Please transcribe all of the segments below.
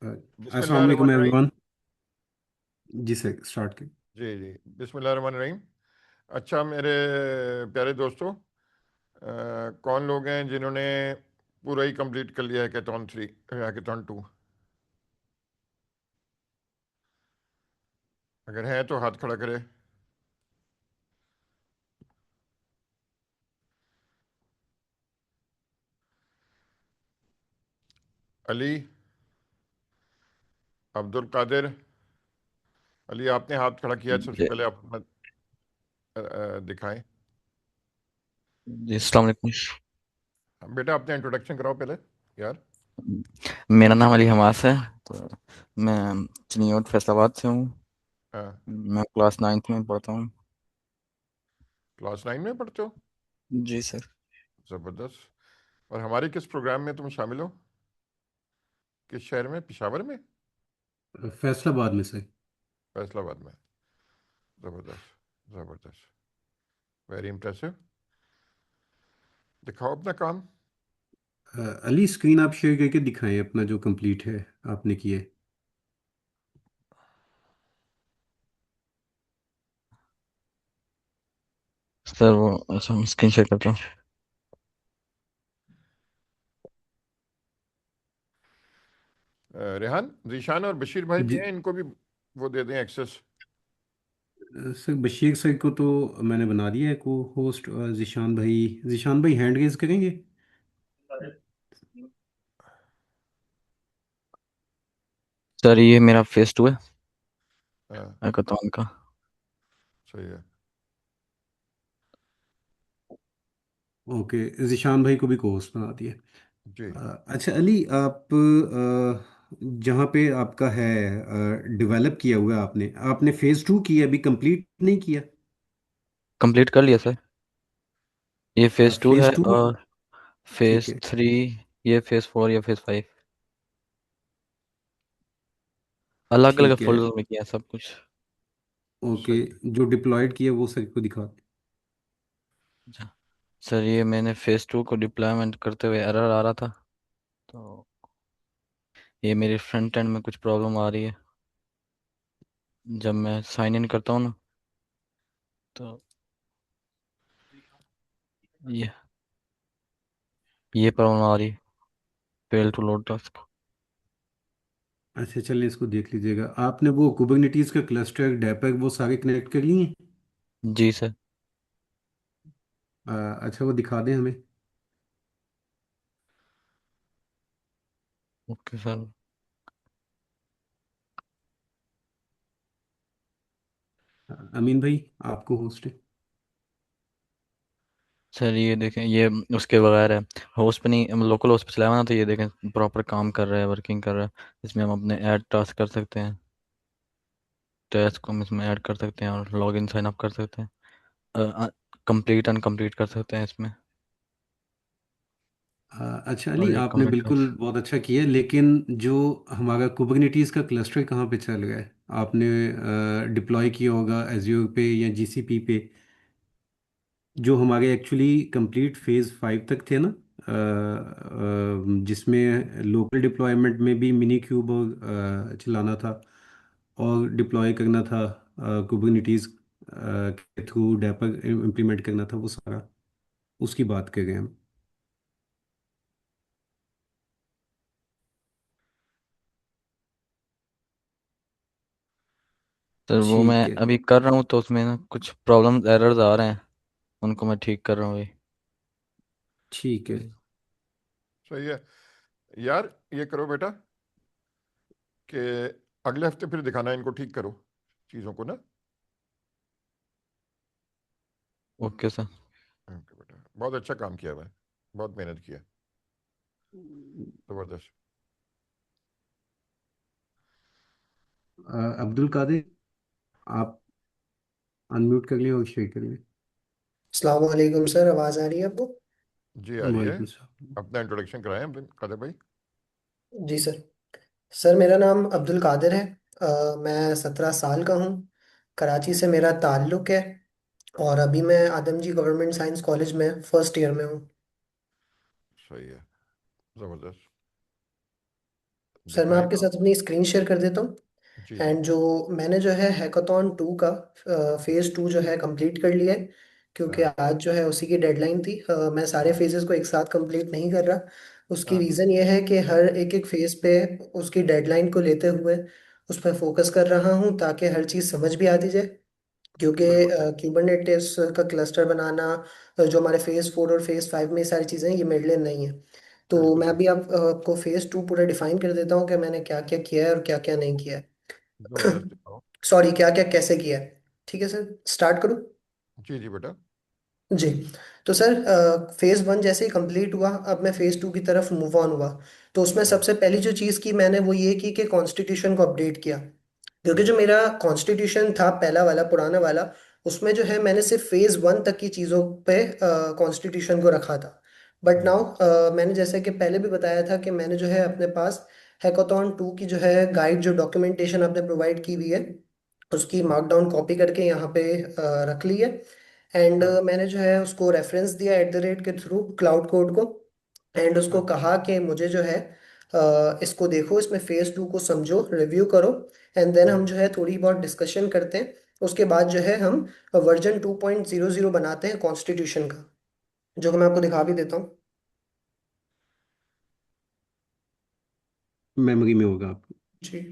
अस्सलाम वालेकुम बिस्मिल्लाहिर्रहमानिर्रहीम। एवरीवन। जी सर, स्टार्ट करें। जी जी। बिस्मिल्लाहिर्रहमानिर्रहीम। अच्छा मेरे प्यारे दोस्तों, कौन लोग हैं जिन्होंने पूरा ही कंप्लीट कर लिया हैकेथॉन 3, हैकेथॉन 2? अगर है तो हाथ खड़ा करें। अली, अब्दुल कादिर। अली, आपने हाथ खड़ा किया है, सबसे जी पहले आप अपना दिखाएं। जी, अस्सलाम वालेकुम। बेटा, अपने इंट्रोडक्शन कराओ पहले यार। मेरा नाम अली हमास है। तो मैं चिनियोट फैसलाबाद से हूँ। हाँ, मैं क्लास 9th में पढ़ता हूँ। क्लास 9 में पढ़ते हो? जी सर। ज़बरदस्त। और हमारे किस प्रोग्राम में तुम शामिल हो? किस शहर में? पेशावर में? फैसलाबाद में सर। फैसलाबाद में। ज़बरदस्त, ज़बरदस्त। Very impressive. दिखाओ अपना काम। अली, स्क्रीन आप शेयर करके दिखाएं अपना जो कंप्लीट है आपने किए। सर वो अच्छा, मैं स्क्रीन शेयर करता हूँ। रेहान, जीशान और बशीर भाई भी जी हैं, इनको भी वो दे दें एक्सेस। सर, बशीर सर को तो मैंने बना दिया है को होस्ट। जिशान भाई हैंड रेज करेंगे। सर ये मेरा फेस 2 है हाँ, हैकाथॉन का। सही है। ओके, जिशान भाई को भी को होस्ट बना दिया। जी। अच्छा अली, आप जहाँ पे आपका है डेवलप किया हुआ है आपने आपने फेज 2 किया, अभी कंप्लीट नहीं किया। कंप्लीट कर लिया सर। ये फेस 2 है फेज 2। और ठीक फेस है। थ्री ये फेस 4 या फेस 5 अलग अलग ठीक है। फोल्डर में किया है सब कुछ। ओके, सही है। जो डिप्लॉयड किया वो सर को दिखा। अच्छा, सर ये मैंने फेस 2 को डिप्लॉयमेंट करते हुए एरर आ रहा था। तो ये मेरे फ्रंट एंड में कुछ प्रॉब्लम आ रही है। जब मैं साइन इन करता हूँ ना, तो ये ये प्रॉब्लम आ रही है। Fail to load task. अच्छा चलिए, इसको देख लीजिएगा। आपने वो कुबरनिटीज का क्लस्टर डेपक वो सारे कनेक्ट कर लिए हैं। जी सर। अच्छा, वो दिखा दें हमें। Okay sir. अमीन भाई, आपको होस्ट है। सर ये देखें, ये उसके बगैर है। होस्ट पे नहीं, लोकल होस्ट पे चलाया हुआ ना, तो ये देखें प्रॉपर काम कर रहा है, वर्किंग कर रहा है। इसमें हम अपने ऐड टास्क कर सकते हैं। टास्क को हम इसमें ऐड कर सकते हैं और लॉगिन साइन अप कर सकते हैं। कंप्लीट अनकम्प्लीट कर सकते हैं इसमें। अच्छा और अली, ये आपने कमिटर्स। बिल्कुल बहुत अच्छा किया, लेकिन जो हमारा कुबरनिटीज का क्लस्टर कहाँ पे चल गया है? आपने डिप्लॉय किया होगा एज्योर पे या जीसीपी पे, जो हमारे एक्चुअली कंप्लीट फेज 5 तक थे ना। जिसमें लोकल डिप्लॉयमेंट में भी मिनी क्यूब चलाना था और डिप्लॉय करना था कुबरनिटीज के थ्रू डेपर इम्प्लीमेंट करना था, वो सारा उसकी बात कर रहे हैं हम। सर वो मैं ठीक है। अभी कर रहा हूँ, तो उसमें ना कुछ प्रॉब्लम एरर्स आ रहे हैं। उनको मैं ठीक कर रहा हूँ अभी। ठीक है। सही है यार। ये करो बेटा कि अगले हफ्ते फिर दिखाना, इनको ठीक करो चीज़ों को ना। Okay sir. ओके बेटा, बहुत अच्छा काम किया हुआ है, बहुत मेहनत किया। ज़बरदस्त। अब्दुल कादिर, आप अनम्यूट कर लें और शेयर कर लें। अस्सलाम वालेकुम सर, आवाज़ आ रही है आपको? जी आ रही है। वालेकुम सलाम। अपना इंट्रोडक्शन कराएं कादर भाई। जी सर। सर मेरा नाम अब्दुल कादिर है। मैं 17 साल का हूँ। कराची से मेरा ताल्लुक़ है। और अभी मैं आदमजी गवर्नमेंट साइंस कॉलेज में फर्स्ट ईयर में हूँ। सही है, ज़बरदस्त। सर मैं दिखाएं आपके तो। साथ अपनी स्क्रीन शेयर कर देता हूँ। जी जी। एंड जो मैंने जो है हैकाथॉन 2 का फेज 2 जो है कंप्लीट कर लिया है, क्योंकि हाँ आज जो है उसी की डेडलाइन थी। मैं सारे फेजेस को एक साथ कंप्लीट नहीं कर रहा। उसकी हाँ। रीज़न ये है कि हर एक एक फेज पे उसकी डेडलाइन को लेते हुए उस पर फोकस कर रहा हूँ, ताकि हर चीज़ समझ भी आती जाए। क्योंकि बिल्कुल सही। क्यूबरनेटिस का क्लस्टर बनाना, जो हमारे फेज 4 और फेज 5 में ये सारी चीज़ें हैं, ये मेरे लिए नहीं है। तो बिल्कुल मैं सही। अभी आपको फेज 2 पूरा डिफाइन कर देता हूँ कि मैंने क्या क्या किया है और क्या क्या नहीं किया है। ज़बरदस्त दिखाओ। सॉरी, क्या क्या कैसे किया है। ठीक है सर, स्टार्ट करूँ? जी जी बेटा। जी। तो सर, फेज 1 जैसे ही कंप्लीट हुआ, अब मैं फेज 2 की तरफ मूव ऑन हुआ। तो उसमें हम्म, सबसे पहली जो चीज़ की मैंने वो ये की कि कॉन्स्टिट्यूशन को अपडेट किया। क्योंकि हम्म, जो मेरा कॉन्स्टिट्यूशन था पहला वाला, पुराना वाला, उसमें जो है मैंने सिर्फ फेज 1 तक की चीज़ों पे कॉन्स्टिट्यूशन को रखा था। बट हम्म, नाउ मैंने जैसे कि पहले भी बताया था कि मैंने जो है अपने पास हैकाथॉन 2 की जो है गाइड, जो डॉक्यूमेंटेशन आपने प्रोवाइड की हुई है, उसकी हम्म, मार्कडाउन कॉपी करके यहाँ पे रख ली है। एंड हाँ मैंने जो है उसको रेफरेंस दिया एट द रेट के थ्रू क्लाउड कोड को। एंड उसको हाँ। कहा कि मुझे जो है इसको देखो, इसमें फेज 2 को समझो, रिव्यू करो। एंड देन हम हम्म, जो है थोड़ी बहुत डिस्कशन करते हैं। उसके बाद जो है हम वर्जन 2.00 बनाते हैं कॉन्स्टिट्यूशन का, जो कि मैं आपको दिखा भी देता हूँ। मेमोरी में होगा आप। जी।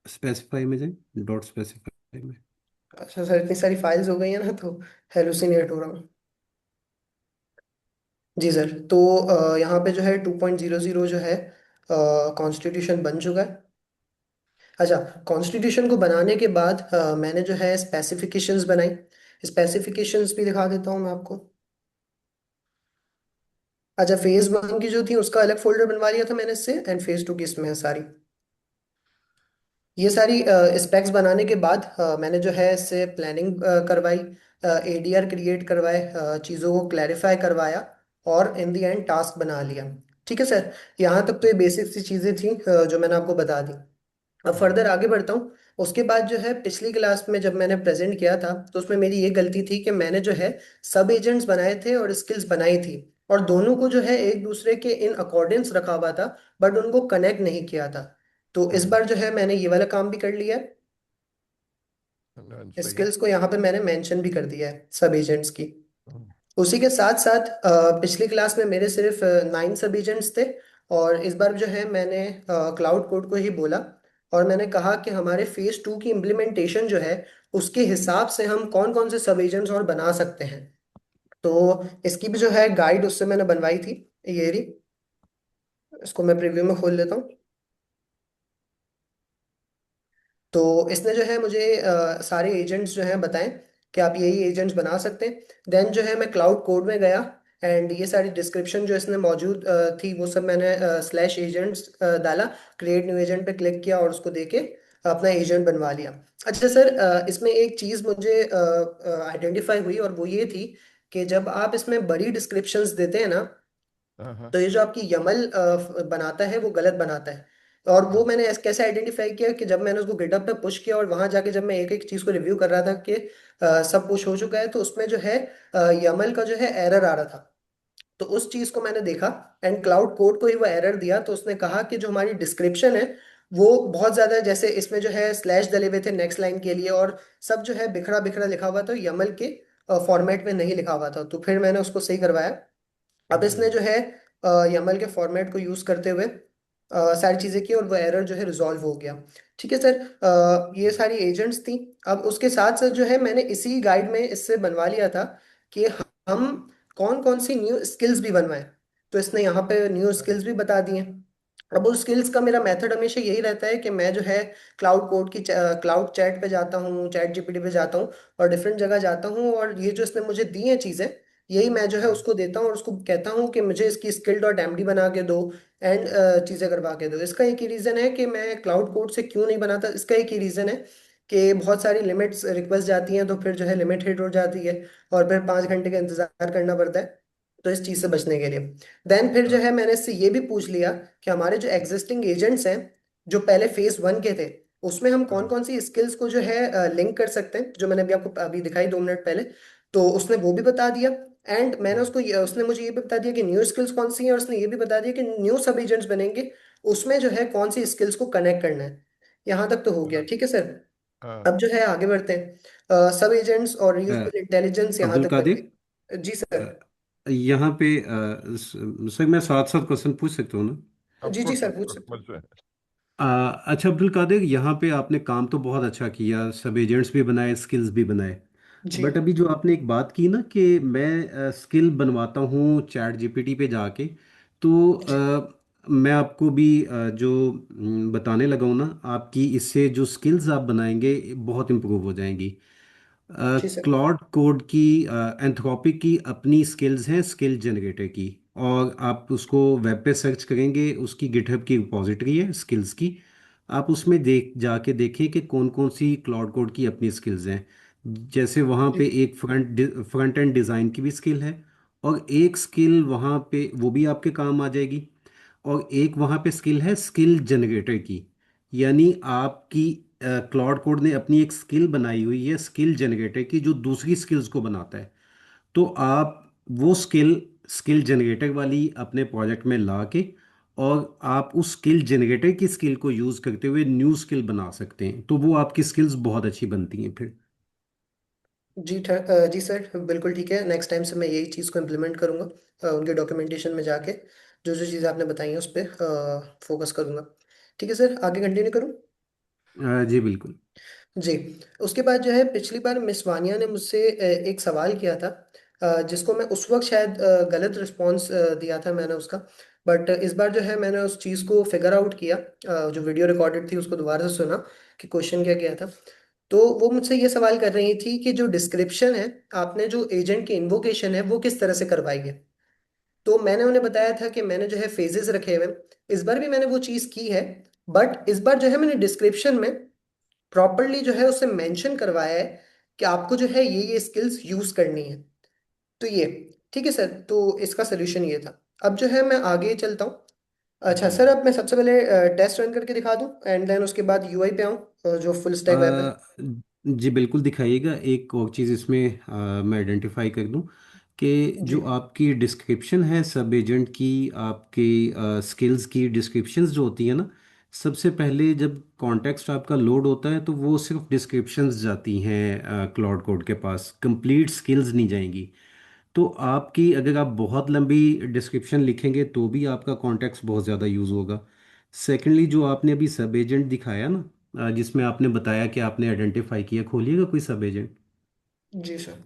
स्पेसिफाई में जाए, डॉट स्पेसिफाई में। अच्छा सर, इतनी सारी फाइल्स हो गई है ना, तो हेलुसिनेट हो रहा हूँ। जी सर। तो यहाँ पे जो है 2.00 जो है कॉन्स्टिट्यूशन बन चुका है। अच्छा, कॉन्स्टिट्यूशन को बनाने के बाद मैंने जो है स्पेसिफिकेशंस बनाई। स्पेसिफिकेशंस भी दिखा देता हूँ मैं आपको। अच्छा, फेज 1 की जो थी उसका अलग फोल्डर बनवा लिया था मैंने इससे, एंड फेज 2 की इसमें है सारी। ये सारी स्पेक्स बनाने के बाद मैंने जो है इससे प्लानिंग करवाई, एडीआर क्रिएट करवाए, चीज़ों को क्लैरिफाई करवाया, और इन दी एंड टास्क बना लिया। ठीक है सर। यहाँ तक तो ये बेसिक सी चीज़ें थी जो मैंने आपको बता दी। अब हम्म, फर्दर आगे बढ़ता हूँ। उसके बाद जो है पिछली क्लास में जब मैंने प्रेजेंट किया था, तो उसमें मेरी ये गलती थी कि मैंने जो है सब एजेंट्स बनाए थे और स्किल्स बनाई थी, और दोनों को जो है एक दूसरे के इन अकॉर्डेंस रखा हुआ था, बट उनको कनेक्ट नहीं किया था। तो इस हम्म, बार जो है मैंने ये वाला काम भी कर लिया है। सही है। स्किल्स को यहाँ पे मैंने मेंशन भी कर दिया है सब एजेंट्स की। हम्म, उसी के साथ साथ पिछली क्लास में मेरे सिर्फ 9 सब एजेंट्स थे, और इस बार जो है मैंने क्लाउड कोड को ही बोला, और मैंने कहा कि हमारे फेज 2 की इम्प्लीमेंटेशन जो है, उसके हिसाब से हम कौन कौन से सब एजेंट्स और बना सकते हैं। तो इसकी भी जो है गाइड उससे मैंने बनवाई थी, ये रही। इसको मैं प्रीव्यू में खोल लेता हूँ। तो इसने जो है मुझे सारे एजेंट्स जो हैं बताएं कि आप यही एजेंट्स बना सकते हैं। देन जो है मैं क्लाउड कोड में गया, एंड ये सारी डिस्क्रिप्शन जो इसने मौजूद थी वो सब मैंने स्लैश एजेंट्स डाला, क्रिएट न्यू एजेंट पे क्लिक किया और उसको देके अपना एजेंट बनवा लिया। अच्छा सर, इसमें एक चीज़ मुझे आइडेंटिफाई हुई, और वो ये थी कि जब आप इसमें बड़ी डिस्क्रिप्शंस देते हैं ना, हाँ हाँ तो ये जो आपकी यमल बनाता है वो गलत बनाता है। और वो हाँ मैंने कैसे आइडेंटिफाई किया कि जब मैंने उसको गिटहब पे पुश किया और वहां जाके जब मैं एक एक चीज को रिव्यू कर रहा था कि सब पुश हो चुका है, तो उसमें जो है यमल का जो है एरर आ रहा था। तो उस चीज को मैंने देखा, एंड क्लाउड कोड को ही वो एरर दिया, तो उसने कहा कि जो हमारी डिस्क्रिप्शन है वो बहुत ज्यादा है, जैसे इसमें जो है स्लैश डले हुए थे नेक्स्ट लाइन के लिए, और सब जो है बिखरा बिखरा लिखा हुआ था, यमल के फॉर्मेट में नहीं लिखा हुआ था। तो फिर मैंने उसको सही करवाया। अब इसने हम्म, जो है YAML के फॉर्मेट को यूज करते हुए सारी चीजें की, और वो एरर जो है रिजॉल्व हो गया। ठीक है सर। ये सारी एजेंट्स थी। अब उसके साथ साथ जो है मैंने इसी गाइड में इससे बनवा लिया था कि हम कौन कौन सी न्यू स्किल्स भी बनवाएं। तो इसने यहाँ पे न्यू स्किल्स भी बता दिए। अब उस स्किल्स का मेरा मेथड हमेशा यही रहता है कि मैं जो है क्लाउड कोड की क्लाउड चैट पे जाता हूँ, चैट जीपीटी पे जाता हूँ, और डिफरेंट जगह जाता हूँ, और ये जो इसने मुझे दी हैं चीज़ें, यही मैं जो है हाँ, उसको देता हूँ, और उसको कहता हूँ कि मुझे इसकी स्किल डॉट एमडी बना के दो, एंड चीज़ें करवा के दो। इसका एक ही रीज़न है कि मैं क्लाउड कोड से क्यों नहीं बनाता, इसका एक ही रीज़न है कि बहुत सारी लिमिट्स रिक्वेस्ट जाती हैं, तो फिर जो है लिमिट हिट हो जाती है, और फिर 5 घंटे का इंतजार करना पड़ता है। तो इस चीज़ से बचने के लिए देन फिर जो हाँ, है मैंने इससे ये भी पूछ लिया कि हमारे जो एग्जिस्टिंग एजेंट्स हैं, जो पहले फेज 1 के थे, उसमें हम कौन हाँ, कौन सी स्किल्स को जो है लिंक कर सकते हैं, जो मैंने अभी आपको अभी दिखाई 2 मिनट पहले। तो उसने वो भी बता दिया। एंड मैंने उसको उसने मुझे ये भी बता दिया कि न्यू स्किल्स कौन सी हैं, और उसने ये भी बता दिया कि न्यू सब एजेंट्स बनेंगे, उसमें जो है कौन सी स्किल्स को कनेक्ट करना है। यहाँ तक तो हो गया, हाँ ठीक है सर। हाँ। अब जो है आगे बढ़ते हैं, सब एजेंट्स और अ, रीजनल इंटेलिजेंस यहाँ अब्दुल तक बन कादिर, गए। जी सर। यहाँ पे सर मैं साथ साथ क्वेश्चन पूछ सकता हूँ ना? ऑफ जी जी कोर्स सर, ऑफ पूछ कोर्स सकते हैं। मुझसे। अच्छा अब्दुल कादिर, यहाँ पे आपने काम तो बहुत अच्छा किया, सब एजेंट्स भी बनाए, स्किल्स भी बनाए। जी बट अभी जो आपने एक बात की ना कि मैं स्किल बनवाता हूँ चैट जीपीटी पे जाके, तो जी मैं आपको भी जो बताने लगा हूँ ना, आपकी इससे जो स्किल्स आप बनाएंगे बहुत इम्प्रूव हो जाएंगी। जी सर। क्लॉड कोड की, एंथ्रोपिक की अपनी स्किल्स हैं, स्किल जनरेटर की। और आप उसको वेब पे सर्च करेंगे, उसकी गिटहब की रिपॉजिटरी है स्किल्स की। आप उसमें देख जाके देखें कि कौन कौन सी क्लाउड कोड की अपनी स्किल्स हैं। जैसे वहाँ पे जी एक फ्रंट एंड डिज़ाइन की भी स्किल है, और एक स्किल वहाँ पे वो भी आपके काम आ जाएगी। और एक वहाँ पे स्किल है स्किल जनरेटर की, यानी आपकी क्लाउड कोड ने अपनी एक स्किल बनाई हुई है स्किल जनरेटर की, जो दूसरी स्किल्स को बनाता है। तो आप वो स्किल स्किल जनरेटर वाली अपने प्रोजेक्ट में ला के, और आप उस स्किल जनरेटर की स्किल को यूज़ करते हुए न्यू स्किल बना सकते हैं, तो वो आपकी स्किल्स बहुत अच्छी बनती हैं फिर। जी जी सर, बिल्कुल ठीक है। नेक्स्ट टाइम से मैं यही चीज़ को इम्प्लीमेंट करूँगा, उनके डॉक्यूमेंटेशन में जाके जो जो चीज़ें आपने बताई हैं उस पर फोकस करूँगा। ठीक है सर, आगे कंटिन्यू करूँ? जी बिल्कुल। जी। उसके बाद जो है पिछली बार मिस वानिया ने मुझसे एक सवाल किया था, जिसको मैं उस वक्त शायद गलत रिस्पॉन्स दिया था मैंने उसका। बट इस बार जो है मैंने उस चीज़ को फिगर आउट किया, जो वीडियो रिकॉर्डेड थी उसको दोबारा से सुना कि क्वेश्चन क्या किया था। तो वो मुझसे ये सवाल कर रही थी कि जो डिस्क्रिप्शन है, आपने जो एजेंट की इन्वोकेशन है वो किस तरह से करवाई है। तो मैंने उन्हें बताया था कि मैंने जो है फेजेस रखे हुए हैं। इस बार भी मैंने वो चीज़ की है, बट इस बार जो है मैंने डिस्क्रिप्शन में प्रॉपरली जो है उसे मेंशन करवाया है कि आपको जो है ये स्किल्स यूज करनी है। तो ये ठीक है सर, तो इसका सोल्यूशन ये था। अब जो है मैं आगे चलता हूँ। अच्छा जी। सर, अब मैं सबसे पहले टेस्ट रन करके दिखा दूँ, एंड देन उसके बाद यूआई पे आऊँ, जो फुल स्टैक वेब है। अ, जी बिल्कुल दिखाइएगा। एक और चीज़ इसमें मैं आइडेंटिफाई कर दूं कि जी जो आपकी डिस्क्रिप्शन है सब एजेंट की, आपकी स्किल्स की डिस्क्रिप्शंस जो होती है ना, सबसे पहले जब कॉन्टेक्स्ट आपका लोड होता है तो वो सिर्फ डिस्क्रिप्शंस जाती हैं क्लाउड कोड के पास, कंप्लीट स्किल्स नहीं जाएंगी। तो आपकी अगर आप बहुत लंबी डिस्क्रिप्शन लिखेंगे तो भी आपका कॉन्टेक्स्ट बहुत ज़्यादा यूज़ होगा। सेकेंडली जो आपने अभी सब एजेंट दिखाया ना, जिसमें आपने बताया कि आपने आइडेंटिफाई किया, खोलिएगा कोई सब एजेंट। जी सर।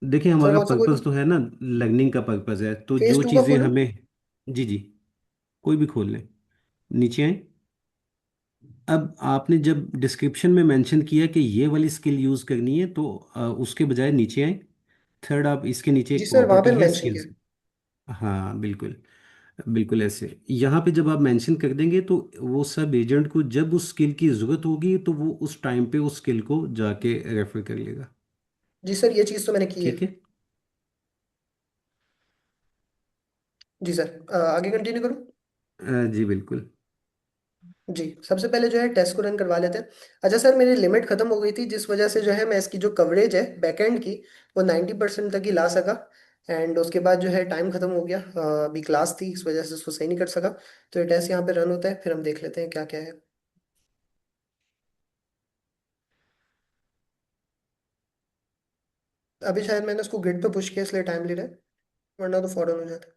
देखिए सर हमारा कौन सा खोलूँ? पर्पस तो है ना, लर्निंग का पर्पस है, तो फेज जो टू का चीज़ें खोलूँ? हमें। जी जी, कोई भी खोल लें। नीचे आए। अब आपने जब डिस्क्रिप्शन में मेंशन किया कि ये वाली स्किल यूज़ करनी है, तो उसके बजाय नीचे आए। थर्ड आप इसके नीचे जी एक सर, वहाँ पे प्रॉपर्टी है मेंशन किया। स्किल्स। हाँ बिल्कुल। बिल्कुल ऐसे यहाँ पे जब आप मेंशन कर देंगे तो वो सब एजेंट को जब उस स्किल की ज़रूरत होगी तो वो उस टाइम पे उस स्किल को जाके रेफर कर लेगा। जी सर, ये चीज़ तो मैंने की है। ठीक है। जी सर, आगे कंटिन्यू करूँ? जी बिल्कुल। जी, सबसे पहले जो है टेस्ट को रन करवा लेते हैं। अच्छा सर, मेरी लिमिट खत्म हो गई थी, जिस वजह से जो है मैं इसकी जो कवरेज है बैकएंड की, वो 90% तक ही ला सका। एंड उसके बाद जो है टाइम खत्म हो गया, अभी क्लास थी इस वजह से उसको सही नहीं कर सका। तो ये टेस्ट यहाँ पे रन होता है, फिर हम देख लेते हैं क्या क्या है। अभी शायद मैंने उसको गिट पे पुश किया इसलिए टाइम ले रहा है, वरना तो फौरन हो जाता।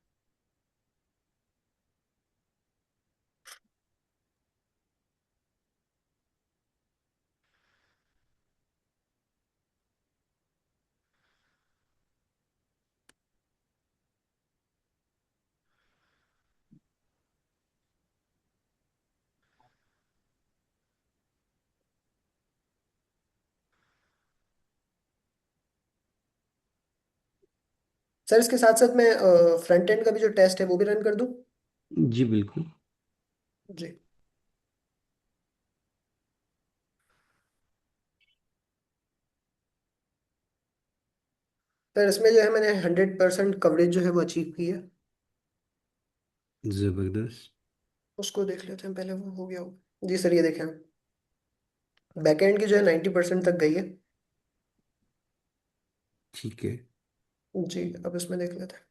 सर इसके साथ साथ मैं फ्रंट एंड का भी जो टेस्ट है वो भी रन कर दूँ? जी बिल्कुल। जी। सर इसमें जो है मैंने 100% कवरेज जो है वो अचीव की है। ज़बरदस्त। उसको देख लेते हैं पहले, वो हो गया हो। जी सर, ये देखें, बैकएंड की जो है 90% तक गई है। ठीक है। जी अब इसमें देख लेते हैं।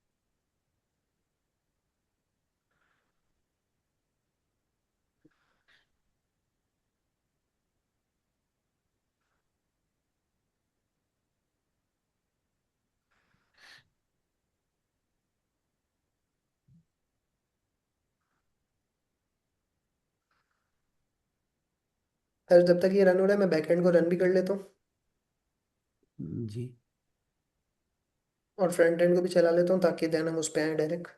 सर जब तक ये रन हो रहा है मैं बैकएंड को रन भी कर लेता हूँ जी। और फ्रंट एंड को भी चला लेता हूँ ताकि देन हम उस पर आए डायरेक्ट।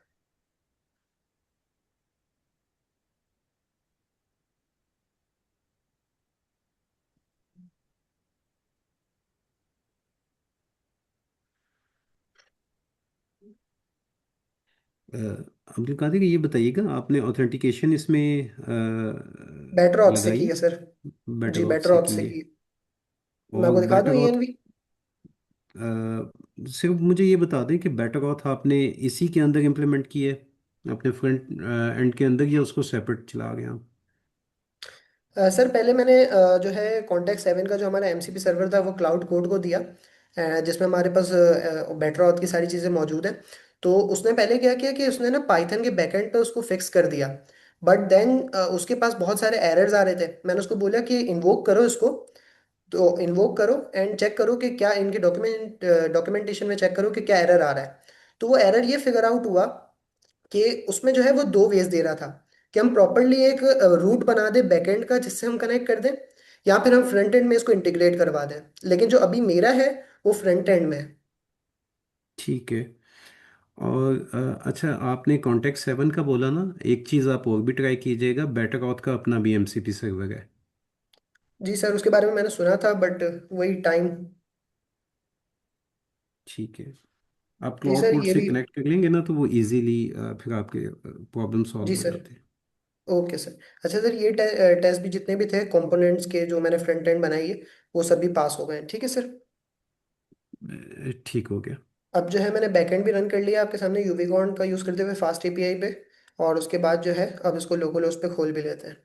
अ, अब्दुल कादिर, ये बताइएगा, आपने ऑथेंटिकेशन इसमें बेटर ऑथ से लगाई की है है सर। बेटर जी ऑथ बेटर से ऑथ की से है? की। मैं और आपको दिखा दूँ बेटर ऑथ, ईएनवी। सिर्फ मुझे ये बता दें कि बेटर ऑथ आपने इसी के अंदर इम्प्लीमेंट की है, अपने फ्रंट एंड के अंदर, या उसको सेपरेट चला गया? सर पहले मैंने जो है कॉन्टेक्ट सेवन का जो हमारा एमसीपी सर्वर था वो क्लाउड कोड को दिया, जिसमें हमारे पास बेटर ऑथ की सारी चीज़ें मौजूद हैं। तो उसने पहले क्या किया कि उसने ना पाइथन के बैकएंड पे उसको फिक्स कर दिया। बट देन उसके पास बहुत सारे एरर्स आ रहे थे। मैंने उसको बोला कि इन्वोक करो इसको। तो इन्वोक करो एंड चेक करो कि क्या इनके डॉक्यूमेंटेशन में चेक करो कि क्या एरर आ रहा है। तो वो एरर ये फिगर आउट हुआ कि उसमें जो है वो दो वेज दे रहा था कि हम प्रॉपरली एक रूट बना दें बैकएंड का जिससे हम कनेक्ट कर दें, या फिर हम फ्रंट एंड में इसको इंटीग्रेट करवा दें। लेकिन जो अभी मेरा है वो फ्रंट एंड में है। ठीक है। और अच्छा, आपने कॉन्टेक्ट सेवन का बोला ना, एक चीज़ आप और भी ट्राई कीजिएगा, बेटर ऑथ का अपना भी एमसीपी सर्वर है। जी सर उसके बारे में मैंने सुना था बट वही टाइम। ठीक है। आप जी क्लाउड सर कोड ये से भी। कनेक्ट कर लेंगे ना, तो वो इजीली फिर आपके प्रॉब्लम सॉल्व जी हो सर। जाते हैं। Okay sir. अच्छा सर ये टेस्ट भी जितने भी थे कंपोनेंट्स के जो मैंने फ्रंट एंड बनाई है वो सभी पास हो गए हैं। ठीक है सर। ठीक हो गया। अब जो है मैंने बैकएंड भी रन कर लिया आपके सामने यूबीकॉन का यूज़ करते हुए फास्ट एपीआई पे। और उसके बाद जो है अब इसको लोकल होस्ट पे खोल भी लेते हैं।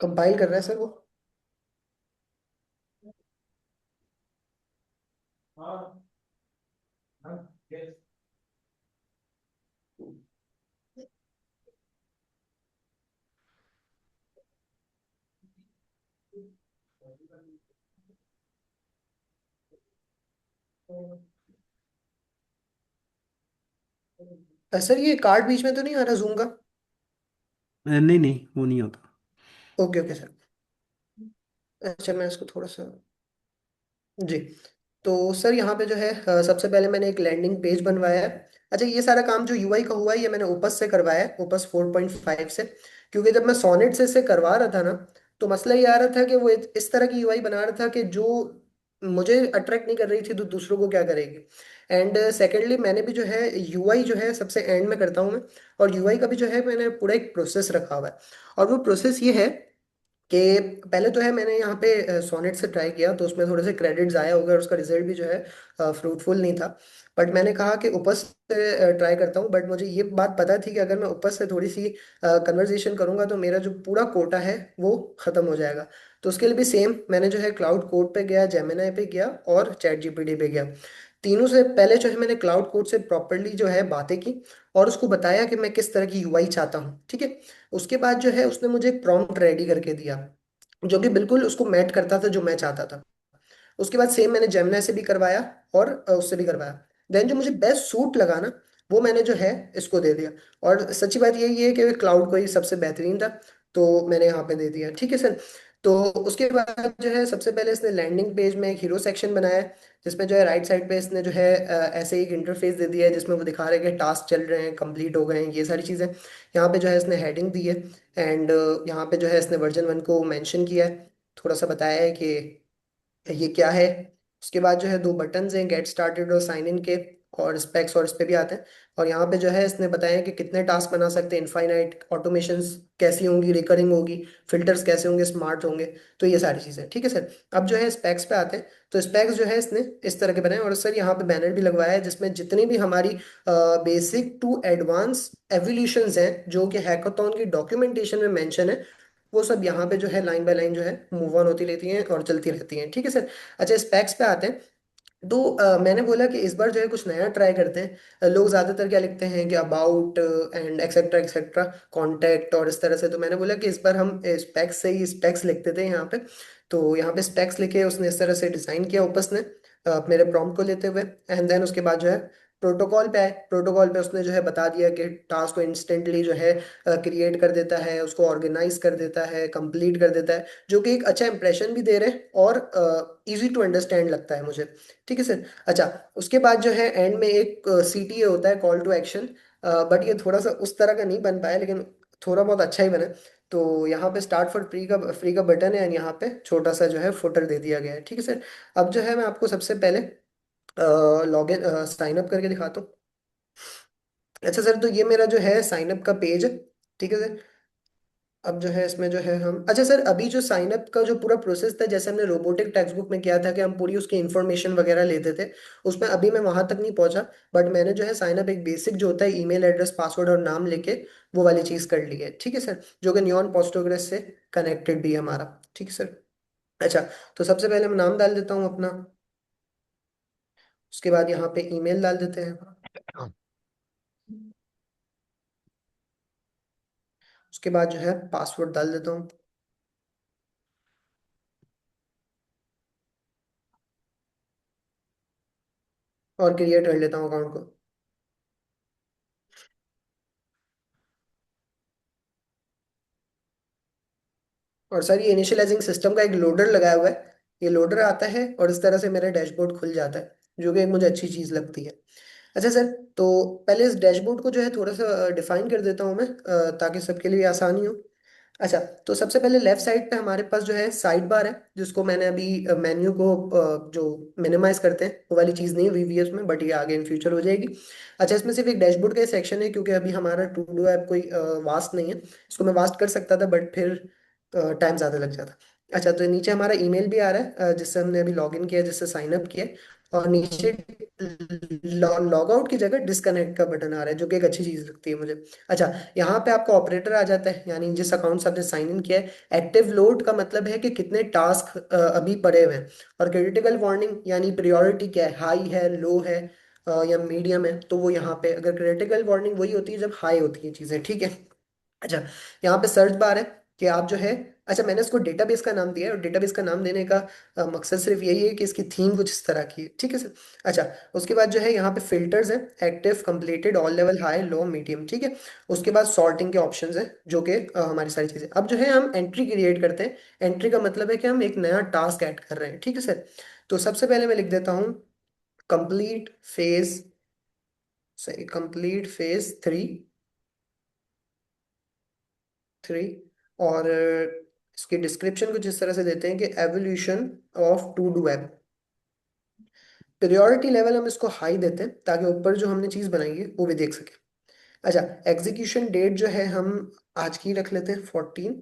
कंपाइल कर रहा है सर वो। सर ये कार्ड बीच में तो नहीं आ रहा जूम का? नहीं नहीं, वो नहीं होता। Okay okay sir. अच्छा मैं इसको थोड़ा सा। जी। तो सर यहाँ पे जो है सबसे पहले मैंने एक लैंडिंग पेज बनवाया है। अच्छा ये सारा काम जो यूआई का हुआ है ये मैंने ओपस से करवाया है, ओपस 4.5 से। क्योंकि जब मैं सोनेट से इसे करवा रहा था ना तो मसला ये आ रहा था कि वो इस तरह की यूआई बना रहा था कि जो मुझे अट्रैक्ट नहीं कर रही थी तो दूसरों को क्या करेगी। एंड सेकेंडली मैंने भी जो है यूआई जो है सबसे एंड में करता हूँ मैं। और यूआई का भी जो है मैंने पूरा एक प्रोसेस रखा हुआ है। और वो प्रोसेस ये है कि पहले तो है मैंने यहाँ पे सोनेट से ट्राई किया तो उसमें थोड़े से क्रेडिट्स आए हो गए और उसका रिजल्ट भी जो है फ्रूटफुल नहीं था। बट मैंने कहा कि उपस से ट्राई करता हूँ। बट मुझे ये बात पता थी कि अगर मैं उपस से थोड़ी सी कन्वर्जेशन करूंगा तो मेरा जो पूरा कोटा है वो ख़त्म हो जाएगा। तो उसके लिए भी सेम मैंने जो है क्लाउड कोड पे गया, जेमिनाई पे गया और चैट जीपीटी पे गया। तीनों से पहले जो है मैंने क्लाउड कोड से प्रॉपरली जो है बातें की और उसको बताया कि मैं किस तरह की यूआई चाहता हूँ। ठीक है। उसके बाद जो है उसने मुझे एक प्रॉम्प्ट रेडी करके दिया जो कि बिल्कुल उसको मैच करता था जो मैं चाहता था। उसके बाद सेम मैंने जेमिनी से भी करवाया और उससे भी करवाया। देन जो मुझे बेस्ट सूट लगा ना वो मैंने जो है इसको दे दिया। और सच्ची बात यही है कि क्लाउड को ही सबसे बेहतरीन था तो मैंने यहाँ पे दे दिया। ठीक है सर। तो उसके बाद जो है सबसे पहले इसने लैंडिंग पेज में एक हीरो सेक्शन बनाया है जिसमें जो है राइट साइड पे इसने जो है ऐसे एक इंटरफेस दे दिया है जिसमें वो दिखा रहे हैं कि टास्क चल रहे हैं, कंप्लीट हो गए हैं, ये सारी चीज़ें। यहाँ पे जो है इसने हेडिंग दी है। एंड यहाँ पे जो है इसने वर्जन 1 को मेंशन किया है, थोड़ा सा बताया है कि ये क्या है। उसके बाद जो है दो बटन्स हैं गेट स्टार्टेड और साइन इन के। और स्पेक्स और इस पे भी आते हैं। और यहाँ पे जो है इसने बताया कि कितने टास्क बना सकते हैं, इनफाइनाइट, ऑटोमेशंस कैसी होंगी, रिकरिंग होगी, फिल्टर्स कैसे होंगे, स्मार्ट होंगे। तो ये सारी चीज़ें, ठीक है सर। अब जो है स्पेक्स पे आते हैं। तो स्पेक्स जो है इसने इस तरह के बनाए, और सर यहाँ पे बैनर भी लगवाया है जिसमें जितनी भी हमारी बेसिक टू एडवांस एवोल्यूशंस हैं जो कि हैकाथॉन की डॉक्यूमेंटेशन में मेंशन है, वो सब यहाँ पे जो है लाइन बाय लाइन जो है मूव ऑन होती रहती हैं और चलती रहती हैं, ठीक है सर। अच्छा, स्पेक्स पे आते हैं। तो मैंने बोला कि इस बार जो है कुछ नया ट्राई करते हैं। लोग ज़्यादातर क्या लिखते हैं कि about and etcetera etcetera, contact और इस तरह से। तो मैंने बोला कि इस बार हम स्पेक्स से ही स्पेक्स लिखते थे यहाँ पे। तो यहाँ पे स्पेक्स लिखे उसने इस तरह से डिज़ाइन किया ओपस ने, मेरे प्रॉम्प्ट को लेते हुए। एंड देन उसके बाद जो है प्रोटोकॉल पे आए। प्रोटोकॉल पे उसने जो है बता दिया कि टास्क को इंस्टेंटली जो है क्रिएट कर देता है, उसको ऑर्गेनाइज कर देता है, कंप्लीट कर देता है, जो कि एक अच्छा इंप्रेशन भी दे रहे हैं और इजी टू अंडरस्टैंड लगता है मुझे, ठीक है सर। अच्छा, उसके बाद जो है एंड में एक CTA होता है, कॉल टू एक्शन। बट ये थोड़ा सा उस तरह का नहीं बन पाया, लेकिन थोड़ा बहुत अच्छा ही बना। तो यहाँ पे स्टार्ट फॉर फ्री का बटन है, और यहाँ पे छोटा सा जो है फुटर दे दिया गया है, ठीक है सर। अब जो है मैं आपको सबसे पहले लॉग इन साइन अप करके दिखाता हूँ। अच्छा सर, तो ये मेरा जो है साइन अप का पेज है, ठीक है सर। अब जो है इसमें जो है हम, अच्छा सर, अभी जो साइन अप का जो पूरा प्रोसेस था, जैसे हमने रोबोटिक टेक्स्ट बुक में किया था कि हम पूरी उसकी इन्फॉर्मेशन वगैरह लेते थे, उसमें अभी मैं वहां तक नहीं पहुंचा। बट मैंने जो है साइन अप एक बेसिक जो होता है ईमेल एड्रेस, पासवर्ड और नाम लेके वो वाली चीज कर ली है, ठीक है सर, जो कि न्यून पोस्टोग्रेस से कनेक्टेड भी है हमारा, ठीक है सर। अच्छा, तो सबसे पहले मैं नाम डाल देता हूँ अपना। उसके बाद यहाँ पे ईमेल डाल देते हैं। उसके बाद जो है पासवर्ड डाल देता हूँ, और क्रिएट कर लेता हूँ अकाउंट को। और सर ये इनिशियलाइजिंग सिस्टम का एक लोडर लगाया हुआ है, ये लोडर आता है और इस तरह से मेरा डैशबोर्ड खुल जाता है, जो कि एक मुझे अच्छी चीज़ लगती है। अच्छा सर, तो पहले इस डैशबोर्ड को जो है थोड़ा सा डिफाइन कर देता हूँ मैं, ताकि सबके लिए आसानी हो। अच्छा, तो सबसे पहले लेफ्ट साइड पे हमारे पास जो है साइड बार है, जिसको मैंने अभी मेन्यू को जो मिनिमाइज करते हैं वो वाली चीज़ नहीं है VVS में, बट ये आगे इन फ्यूचर हो जाएगी। अच्छा, इसमें सिर्फ एक डैशबोर्ड का सेक्शन है, क्योंकि अभी हमारा टू डू ऐप कोई वास्ट नहीं है। इसको मैं वास्ट कर सकता था, बट फिर टाइम ज़्यादा लग जाता। अच्छा, तो नीचे हमारा ईमेल भी आ रहा है, जिससे हमने अभी लॉग इन किया, जिससे साइन अप किया है। और नीचे लॉग आउट की जगह डिस्कनेक्ट का बटन आ रहा है, जो कि एक अच्छी चीज़ लगती है मुझे। अच्छा, यहाँ पे आपका ऑपरेटर आ जाता है, यानी जिस अकाउंट से आपने साइन इन किया है। एक्टिव लोड का मतलब है कि कितने टास्क अभी पड़े हुए हैं। और क्रिटिकल वार्निंग यानी प्रायोरिटी क्या है, हाई है, लो है, या मीडियम है। तो वो यहाँ पे अगर क्रिटिकल वार्निंग वही होती है जब हाई होती है चीज़ें, ठीक है। अच्छा, यहाँ पे सर्च बार है कि आप जो है, अच्छा मैंने इसको डेटाबेस का नाम दिया है, और डेटाबेस का नाम देने का मकसद सिर्फ यही है कि इसकी थीम कुछ इस तरह की है, ठीक है सर। अच्छा, उसके बाद जो है यहाँ पे फिल्टर्स है, active, completed, all level, high, low, medium, ठीक है। उसके बाद सॉर्टिंग के ऑप्शंस हैं, जो कि हमारी सारी चीज़ें। अब जो है हम एंट्री क्रिएट करते हैं। एंट्री का मतलब है कि हम एक नया टास्क ऐड कर रहे हैं, ठीक है सर। तो सबसे पहले मैं लिख देता हूँ कंप्लीट फेज, सही, कंप्लीट फेज 3। और इसकी डिस्क्रिप्शन कुछ इस तरह से देते हैं कि evolution of to do app. Priority level हम इसको हाई देते हैं, ताकि ऊपर जो हमने चीज़ बनाई है वो भी देख सके। अच्छा, एग्जीक्यूशन डेट जो है हम आज की रख लेते हैं 14,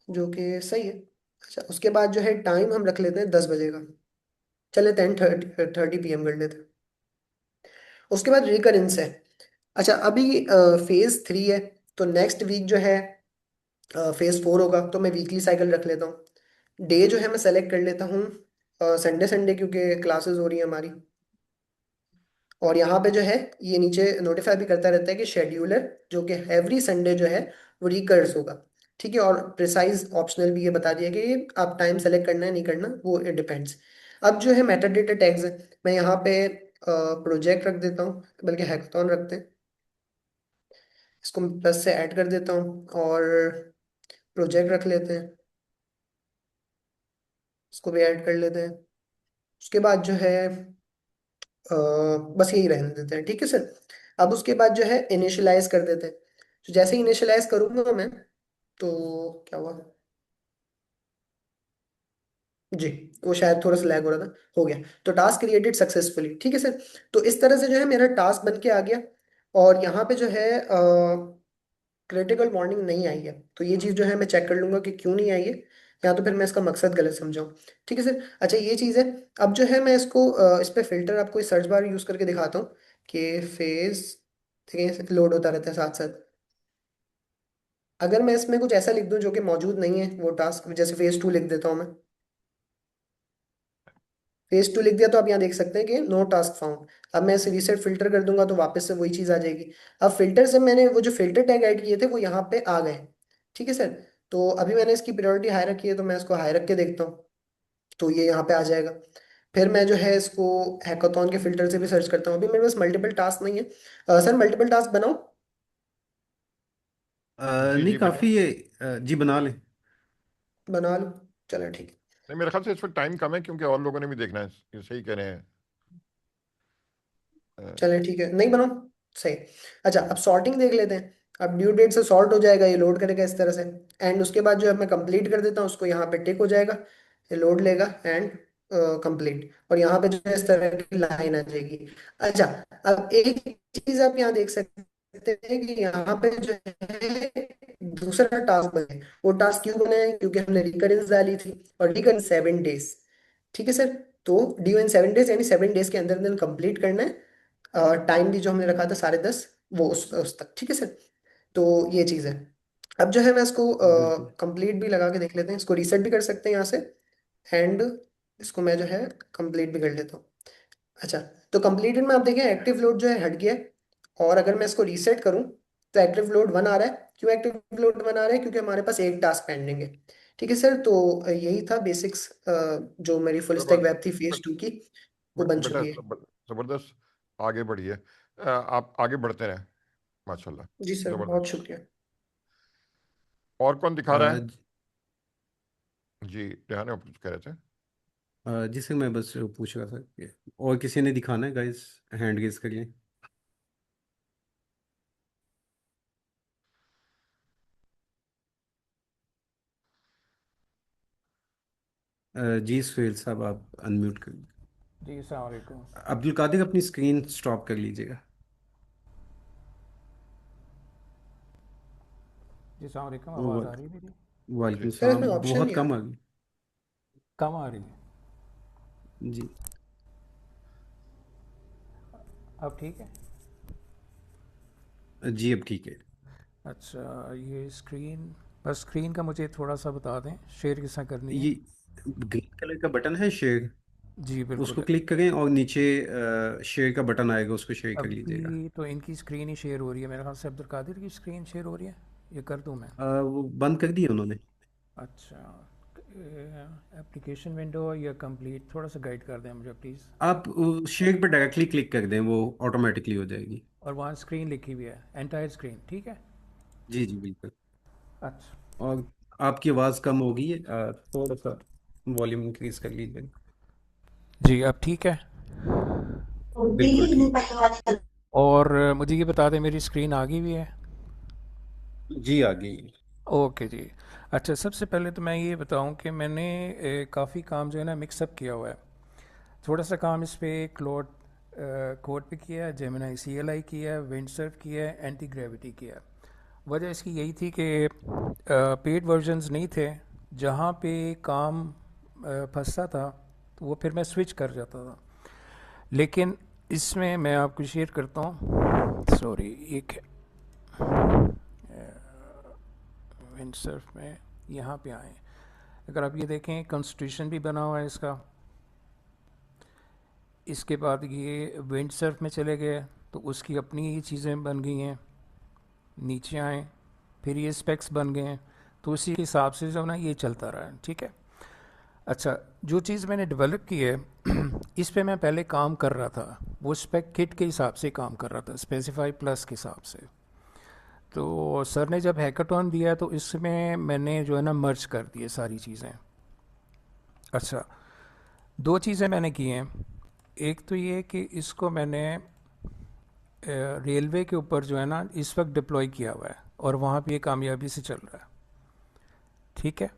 जो कि सही है। अच्छा, उसके बाद जो है टाइम हम रख लेते हैं 10 बजे का, चले 10:30 PM कर लेते हैं। उसके बाद रिकरेंस है। अच्छा, अभी फेज 3 है, तो नेक्स्ट वीक जो है फेज 4 होगा, तो मैं वीकली साइकिल रख लेता हूँ। डे जो है मैं सेलेक्ट कर लेता हूँ संडे संडे, क्योंकि क्लासेस हो रही है हमारी। और यहाँ पे जो है ये नीचे नोटिफाई भी करता रहता है कि शेड्यूलर जो कि एवरी संडे जो है वो रिकर्स होगा, ठीक है। और प्रिसाइज ऑप्शनल भी ये बता दिया कि ये आप टाइम सेलेक्ट करना है नहीं करना, वो इट डिपेंड्स। अब जो है मेटा डेटा टैग्स है, मैं यहाँ पे प्रोजेक्ट रख देता हूँ, बल्कि हैकाथॉन रखते हैं। इसको प्लस से ऐड कर देता हूँ, और प्रोजेक्ट रख लेते हैं, इसको भी ऐड कर लेते हैं। उसके बाद जो है बस यही रहने देते हैं, ठीक है सर। अब उसके बाद जो है इनिशियलाइज कर देते हैं। तो जैसे ही इनिशियलाइज करूंगा मैं, तो क्या हुआ, जी, वो शायद थोड़ा सा लैग हो रहा था, हो गया। तो टास्क क्रिएटेड सक्सेसफुली, ठीक है सर। तो इस तरह से जो है मेरा टास्क बन के आ गया। और यहाँ पे जो है क्रिटिकल वार्निंग नहीं आई है, तो ये चीज़ जो है मैं चेक कर लूंगा कि क्यों नहीं आई है, या तो फिर मैं इसका मकसद गलत समझाऊँ। ठीक है सर। अच्छा, ये चीज़ है। अब जो है मैं इसको इस पे फिल्टर आपको इस सर्च बार यूज़ करके दिखाता हूँ कि फेज, ठीक है, लोड होता रहता है साथ साथ। अगर मैं इसमें कुछ ऐसा लिख दूं जो कि मौजूद नहीं है वो टास्क, जैसे फेज 2 लिख देता हूँ मैं। फेज 2 लिख दिया तो आप यहाँ देख सकते हैं कि नो टास्क फाउंड। अब मैं इसे रीसेट फिल्टर कर दूंगा तो वापस से वही चीज़ आ जाएगी। अब फिल्टर से मैंने वो जो फिल्टर टैग ऐड किए थे वो यहाँ पे आ गए। ठीक है सर। तो अभी मैंने इसकी प्रायोरिटी हाई रखी है, तो मैं इसको हाई रख के देखता हूँ, तो ये यहाँ पे आ जाएगा। फिर मैं जो है इसको हैकाथॉन के फिल्टर से भी सर्च करता हूँ। अभी मेरे पास मल्टीपल टास्क नहीं है। सर मल्टीपल टास्क बनाओ। जी नहीं, जी काफ़ी बनाए। है। जी बना लें। बना लो। चलो ठीक है। नहीं, मेरे ख्याल से इस वक्त टाइम कम है क्योंकि और लोगों ने भी देखना है, ये सही कह रहे हैं। अ, चलें ठीक है, नहीं बनाओ। सही। अच्छा, अब सॉर्टिंग देख लेते हैं। अब ड्यू डेट से सॉर्ट हो जाएगा, ये लोड करेगा इस तरह से। एंड उसके बाद जो है मैं कंप्लीट कर देता हूँ उसको, यहाँ पे टिक हो जाएगा, ये लोड लेगा एंड कंप्लीट, और यहाँ पे जो है इस तरह की लाइन आ जाएगी। अच्छा, अब एक चीज आप यहाँ देख सकते हैं कि यहाँ पे जो है दूसरा टास्क बने। वो टास्क क्यों बना है? क्योंकि हमने रिकरेंस डाली थी, और रिकरेंस 7 डेज। ठीक है सर। तो ड्यू इन 7 डेज, यानी 7 डेज के अंदर अंदर कंप्लीट करना है। टाइम भी जो हमने रखा था 10:30, वो उस तक। ठीक है सर। तो ये चीज़ है। अब जो है मैं इसको बिल्कुल। कंप्लीट भी लगा के देख लेते हैं, इसको रीसेट भी कर सकते हैं यहाँ से। एंड इसको मैं जो है कंप्लीट भी कर लेता हूँ। अच्छा, तो कंप्लीटेड में आप देखें एक्टिव लोड जो है हट गया है। और अगर मैं इसको रीसेट करूं तो एक्टिव लोड 1 आ रहा है। क्यों एक्टिव लोड 1 आ रहा है? क्योंकि हमारे पास एक टास्क पेंडिंग है। ठीक है सर। तो यही था बेसिक्स, जो मेरी फुल स्टैक वेब थी फेज 2 की, वो बन बेटा चुकी है। जबरदस्त, आगे बढ़िए। आप आगे बढ़ते रहें, माशाल्लाह। जी सर, बहुत जबरदस्त। शुक्रिया। और कौन दिखा रहा है? अ, जी रेहान, आप कुछ कह रहे थे? जी सर, मैं बस पूछ रहा था कि और किसी ने दिखाना है गाइस, हैंड रेज करिए। जी सुहेल साहब, आप अनम्यूट करिए। जी अस्सलाम वालेकुम। अब्दुल कादिर, अपनी स्क्रीन स्टॉप कर लीजिएगा। जी अस्सलाम वालेकुम, आवाज़ वाल- आ रही है मेरी? वालेकुम जी सर इसमें सलाम। ऑप्शन बहुत नहीं आ कम रहा। आ गई। कम आ रही है? जी। अब ठीक है? जी अब ठीक है। अच्छा, ये स्क्रीन, बस स्क्रीन का मुझे थोड़ा सा बता दें, शेयर किस तरह करनी है? ये ग्रीन कलर का बटन है शेयर, जी उसको बिल्कुल। क्लिक करें और नीचे शेयर का बटन आएगा, उसको शेयर कर लीजिएगा। अभी तो इनकी स्क्रीन ही शेयर हो रही है मेरे ख्याल से। अब्दुल कादिर की स्क्रीन शेयर हो रही है, ये कर दूं मैं? वो बंद कर दिया उन्होंने। अच्छा, एप्लीकेशन विंडो या कंप्लीट, थोड़ा सा गाइड कर दें मुझे प्लीज़। आप शेयर पर डायरेक्टली क्लिक कर दें, वो ऑटोमेटिकली हो जाएगी। और वहाँ स्क्रीन लिखी हुई है, एंटायर स्क्रीन, ठीक है? जी जी बिल्कुल। अच्छा। और आपकी आवाज़ कम हो गई है, थोड़ा सा वॉल्यूम इंक्रीज कर लीजिए। जी अब ठीक है? बिल्कुल ठीक। और मुझे ये बता दें, मेरी स्क्रीन आ गई हुई है? जी आ गई। ओके जी। अच्छा, सबसे पहले तो मैं ये बताऊं कि मैंने काफ़ी काम जो है ना मिक्सअप किया हुआ है। थोड़ा सा काम इस पे क्लोड कोड पे किया है, जेमिनी CLI किया है, विंडसर्फ किया है, एंटी ग्रेविटी किया है। वजह इसकी यही थी कि पेड वर्जन्स नहीं थे, जहाँ पे काम फंसता था तो वो फिर मैं स्विच कर जाता था। लेकिन इसमें मैं आपको शेयर करता हूँ, सॉरी, एक विंडसर्फ में यहाँ पे आए। अगर आप ये देखें, कॉन्स्टिट्यूशन भी बना हुआ है इसका। इसके बाद ये विंडसर्फ में चले गए तो उसकी अपनी ही चीज़ें बन गई हैं। नीचे आए, फिर ये स्पेक्स बन गए हैं। तो उसी के हिसाब से जो ना ये चलता रहा है, ठीक है। अच्छा, जो चीज़ मैंने डेवलप की है इस पे मैं पहले काम कर रहा था, वो स्पेक किट के हिसाब से काम कर रहा था, स्पेसिफाई प्लस के हिसाब से। तो सर ने जब हैकाथॉन दिया तो इसमें मैंने जो है ना मर्ज कर दिए सारी चीज़ें। अच्छा, दो चीज़ें मैंने की हैं। एक तो ये कि इसको मैंने रेलवे के ऊपर जो है ना इस वक्त डिप्लॉय किया हुआ है, और वहाँ पे ये कामयाबी से चल रहा है, ठीक है।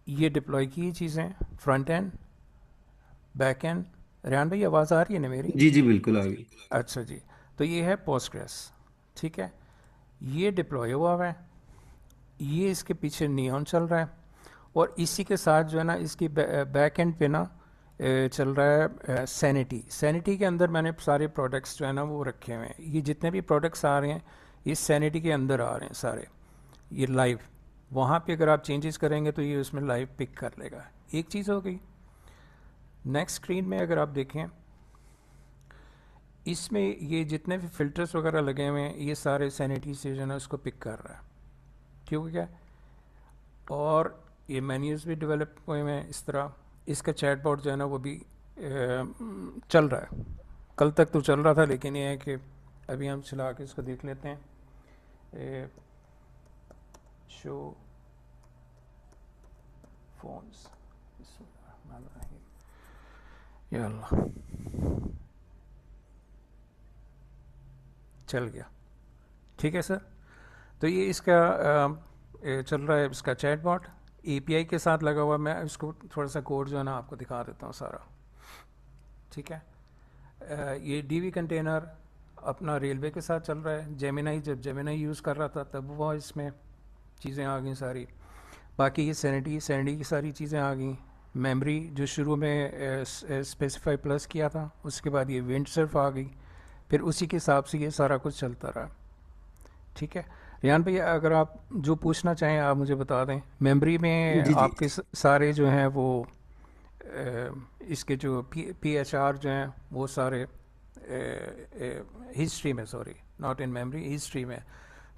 ये डिप्लॉय की चीज़ें, front end, back and. Rehan भाई आवाज़ आ रही है ना मेरी? जी जी बिल्कुल आ गई। अच्छा जी। तो ये है पोस्टग्रेस, ठीक है। ये डिप्लॉय हुआ हुआ है, ये इसके पीछे नियॉन चल रहा है, और इसी के साथ जो है ना इसकी बैक एंड पे ना चल रहा है सैनिटी। सैनिटी के अंदर मैंने सारे प्रोडक्ट्स जो है ना वो रखे हुए हैं। ये जितने भी प्रोडक्ट्स आ रहे हैं ये सैनिटी के अंदर आ रहे हैं सारे। ये लाइव वहाँ पे अगर आप चेंजेस करेंगे तो ये उसमें लाइव पिक कर लेगा। एक चीज़ हो गई। नेक्स्ट स्क्रीन में अगर आप देखें, इसमें ये जितने भी फिल्टर्स वगैरह लगे हुए हैं ये सारे सैनिटी से जो है ना उसको पिक कर रहा है, ठीक हो गया। और ये मेन्यूज़ भी डेवलप हुए हैं इस तरह। इसका चैटबॉट जो है ना वो भी चल रहा है। कल तक तो चल रहा था, लेकिन ये है कि अभी हम चला के इसको देख लेते हैं। शो फोन्स, या अल्लाह, चल गया, ठीक है सर। तो ये इसका चल रहा है इसका चैटबॉट एपीआई के साथ लगा हुआ। मैं इसको थोड़ा सा कोड जो है ना आपको दिखा देता हूँ सारा, ठीक है। ये डीवी कंटेनर अपना रेलवे के साथ चल रहा है। जेमिनाई, जब जेमिनाई यूज़ कर रहा था तब वो इसमें चीज़ें आ गई सारी। बाकी ये सैनिटी की सारी चीज़ें आ गई। मेमोरी जो शुरू में स्पेसिफाई प्लस किया था, उसके बाद ये विंड सर्फ आ गई, फिर उसी के हिसाब से ये सारा कुछ चलता रहा, ठीक है। रियान भैया अगर आप जो पूछना चाहें आप मुझे बता दें। मेमोरी में जी जी। आपके सारे जो हैं वो इसके जो पी एच आर जो हैं वो सारे हिस्ट्री में, sorry not in memory, history में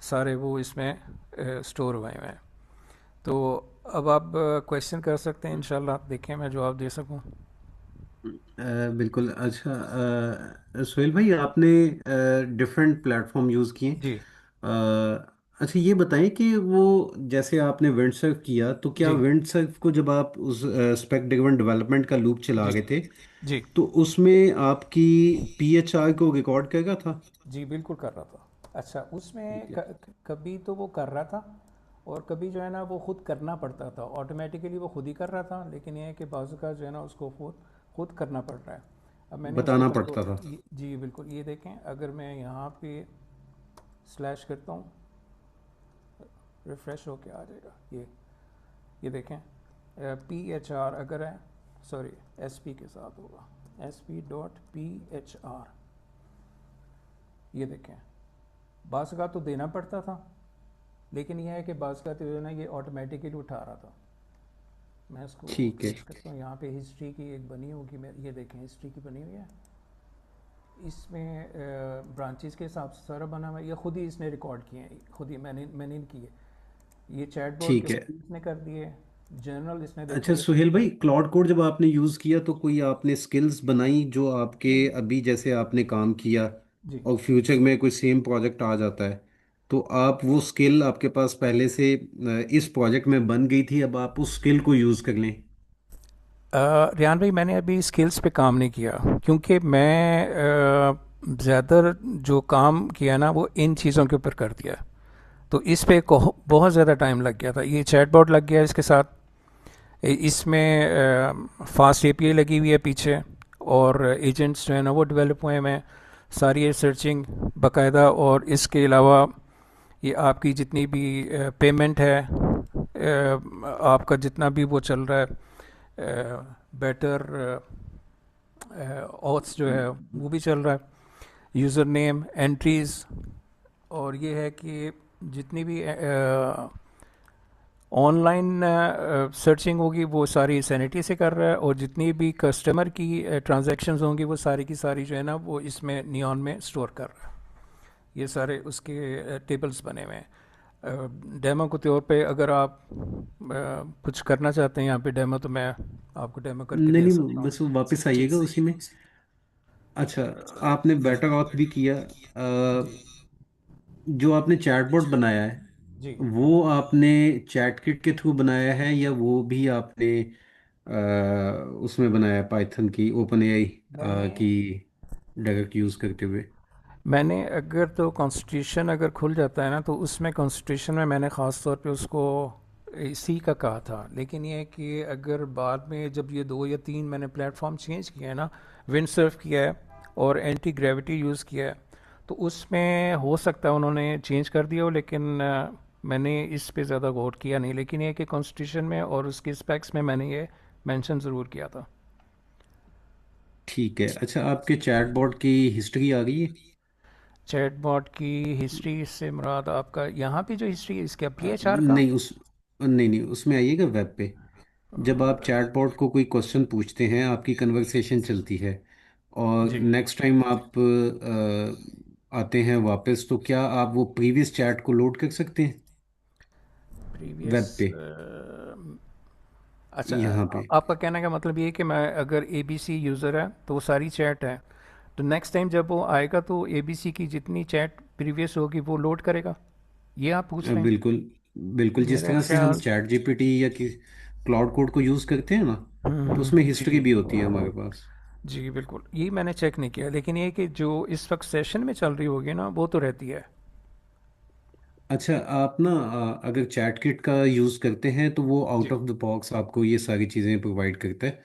सारे वो इसमें स्टोर हुए हैं। तो अब आप क्वेश्चन कर सकते हैं, इंशाल्लाह देखें मैं जवाब दे सकूं। बिल्कुल। अच्छा सुहेल भाई, आपने डिफरेंट प्लेटफॉर्म यूज़ किए। जी अच्छा ये बताएं कि वो जैसे आपने विंड सर्फ किया, तो क्या जी विंड सर्फ को जब आप उस स्पेक ड्रिवन डेवलपमेंट का लूप चला जी गए थे, जी तो उसमें आपकी पीएचआर को रिकॉर्ड करेगा था? जी बिल्कुल कर रहा था। अच्छा उसमें ठीक है। कभी तो वो कर रहा था, और कभी जो है ना वो खुद करना पड़ता था। ऑटोमेटिकली वो खुद ही कर रहा था, लेकिन ये है कि बाजू का जो है ना उसको खुद खुद करना पड़ रहा है। अब मैंने उसको बताना इसको पड़ता था। जी बिल्कुल, ये देखें अगर मैं यहाँ पे स्लैश करता हूँ, रिफ़्रेश होके आ जाएगा। ये देखें पी एच आर अगर है, सॉरी एस पी के साथ होगा, S P dot P H R. ये देखें बास का तो देना पड़ता था, लेकिन यह है कि बास का तो जो है ना ये ऑटोमेटिकली उठा रहा था। मैं इसको ठीक है। देख सकता हूँ, यहाँ पे हिस्ट्री की एक बनी होगी। मैं ये देखें हिस्ट्री की बनी हुई है, इसमें ब्रांचेस के हिसाब से सारा बना हुआ है। ये खुद ही इसने रिकॉर्ड किए हैं, खुद ही मैंने नहीं किए। ये चैट बोर्ड के ठीक है। खुद ही इसने कर दिए। जनरल इसने देखो अच्छा ये सुहेल भाई, क्लाउड कोड जब आपने यूज़ किया तो कोई आपने स्किल्स बनाई जो आपके जी अभी जैसे आपने काम किया जी और फ्यूचर में कोई सेम प्रोजेक्ट आ जाता है, तो आप वो स्किल आपके पास पहले से इस प्रोजेक्ट में बन गई थी, अब आप उस स्किल को यूज़ कर लें? रियान भाई मैंने अभी स्किल्स पे काम नहीं किया, क्योंकि मैं ज़्यादा जो काम किया ना वो इन चीज़ों के ऊपर कर दिया। तो इस पे बहुत ज़्यादा टाइम लग गया था। ये चैटबॉट लग गया इसके साथ, इसमें फास्ट एपीआई लगी हुई है पीछे, और एजेंट्स जो है ना वो डेवलप हुए हैं सारी, ये सर्चिंग बाकायदा। और इसके अलावा ये आपकी जितनी भी पेमेंट है, आपका जितना भी वो चल रहा है बेटर ऑथ्स जो है वो भी चल रहा है, यूज़र नेम एंट्रीज़। और ये है कि जितनी भी ऑनलाइन सर्चिंग होगी वो सारी सैनिटी से कर रहा है, और जितनी भी कस्टमर की ट्रांजैक्शंस होंगी वो सारी की सारी जो है ना वो इसमें नियॉन में स्टोर कर रहा है। ये सारे उसके टेबल्स बने हुए हैं। डेमो के तौर पे अगर आप कुछ करना चाहते हैं यहाँ पे डेमो, तो मैं आपको डेमो करके नहीं दे नहीं, सकता हूँ। बस वो वापस जी आइएगा उसी में। अच्छा, आपने बेटर ऑथ भी किया। जी जो आपने चैटबॉट बनाया है, जी। वो आपने चैट किट के थ्रू बनाया है या वो भी आपने उसमें बनाया है, पाइथन की ओपन एआई मैंने की डायरेक्ट यूज़ करते हुए? मैंने अगर तो कॉन्स्टिट्यूशन अगर खुल जाता है ना, तो उसमें कॉन्स्टिट्यूशन में मैंने ख़ास तौर पे उसको इसी का कहा था, लेकिन ये है कि अगर बाद में जब ये 2 या 3 मैंने प्लेटफॉर्म चेंज किया है ना, विंड सर्फ किया है और एंटी ग्रेविटी यूज़ किया है, तो उसमें हो सकता है उन्होंने चेंज कर दिया हो, लेकिन मैंने इस पे ज़्यादा गौर किया नहीं। लेकिन ये है कि कॉन्स्टिट्यूशन में और उसके स्पेक्स में मैंने ये मेंशन ज़रूर किया था। ठीक है। अच्छा, आपके चैटबॉट की हिस्ट्री आ गई है? चैटबॉट की हिस्ट्री से मुराद आपका यहाँ पे जो हिस्ट्री है इसका PHR का? नहीं, उस नहीं नहीं, उसमें आइएगा वेब पे। जब आप चैटबॉट को कोई क्वेश्चन पूछते हैं, आपकी कन्वर्सेशन चलती है, और जी। नेक्स्ट टाइम आप आते हैं वापस, तो क्या आप वो प्रीवियस चैट को लोड कर सकते हैं प्रीवियस, वेब पे, अच्छा, यहाँ पे? आपका कहने का मतलब ये है कि मैं अगर ABC यूज़र है तो वो सारी चैट है, तो नेक्स्ट टाइम जब वो आएगा तो ABC की जितनी चैट प्रीवियस होगी वो लोड करेगा, ये आप पूछ रहे हैं? बिल्कुल बिल्कुल, जिस मेरे तरह से हम ख्याल, चैट जीपीटी या कि क्लाउड कोड को यूज़ करते हैं ना, तो उसमें जी हिस्ट्री जी भी होती है हमारे पास। जी बिल्कुल, ये मैंने चेक नहीं किया, लेकिन ये कि जो इस वक्त सेशन में चल रही होगी ना वो तो रहती है। अच्छा, आप ना अगर चैट किट का यूज़ करते हैं तो वो आउट जी, ऑफ द बॉक्स आपको ये सारी चीज़ें प्रोवाइड करता है।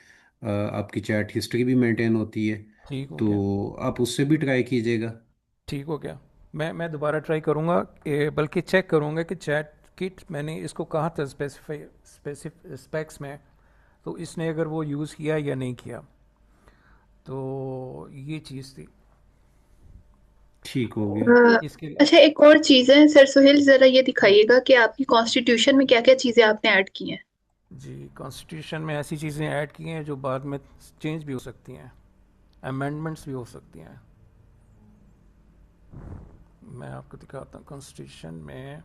आपकी चैट हिस्ट्री भी मेंटेन होती है, ठीक हो गया। तो आप उससे भी ट्राई कीजिएगा। ठीक हो गया, मैं दोबारा ट्राई करूँगा, बल्कि चेक करूँगा कि चैट किट मैंने इसको कहा था स्पेसिफाई स्पेक्स में, तो इसने अगर वो यूज़ किया या नहीं किया, तो ये चीज़ थी ठीक हो गया। अ, इसके। अच्छा, एक और चीज है सर सुहेल, जरा ये दिखाइएगा कि आपकी कॉन्स्टिट्यूशन में क्या क्या चीजें आपने ऐड की हैं। जी, कॉन्स्टिट्यूशन में ऐसी चीज़ें ऐड की हैं जो बाद में चेंज भी हो सकती हैं, अमेंडमेंट्स भी हो सकती हैं। मैं आपको दिखाता हूँ कॉन्स्टिट्यूशन में।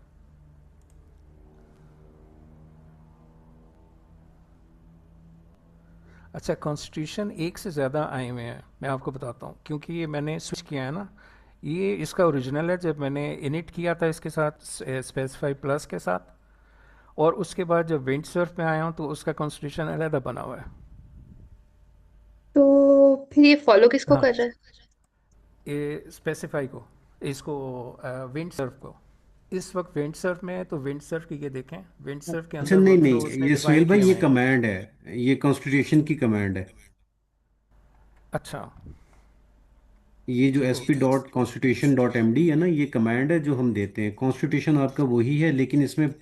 अच्छा, कॉन्स्टिट्यूशन एक से ज़्यादा आए हुए हैं, मैं आपको बताता हूँ, क्योंकि ये मैंने स्विच किया है ना, ये इसका ओरिजिनल है जब मैंने इनिट किया था इसके साथ, स्पेसिफाई प्लस के साथ, और उसके बाद जब विंड सर्फ में आया हूँ तो उसका कॉन्स्टिट्यूशन अलहदा बना हुआ है। तो फिर ये फॉलो किसको हाँ, कर रहा है? ये स्पेसिफाई को, इसको विंड सर्फ को, इस वक्त विंड सर्फ में है, तो विंड सर्फ की ये देखें, विंड सर्फ के अच्छा, अंदर नहीं वर्कफ्लो नहीं, उसने ये डिफाइन सुहेल भाई, किए ये हुए हैं। कमांड है, ये कॉन्स्टिट्यूशन की कमांड है। अच्छा, ये जो ठीक एस हो पी गया। Dot constitution dot M D है ना, ये कमांड है जो हम देते हैं। कॉन्स्टिट्यूशन आपका वही है, लेकिन इसमें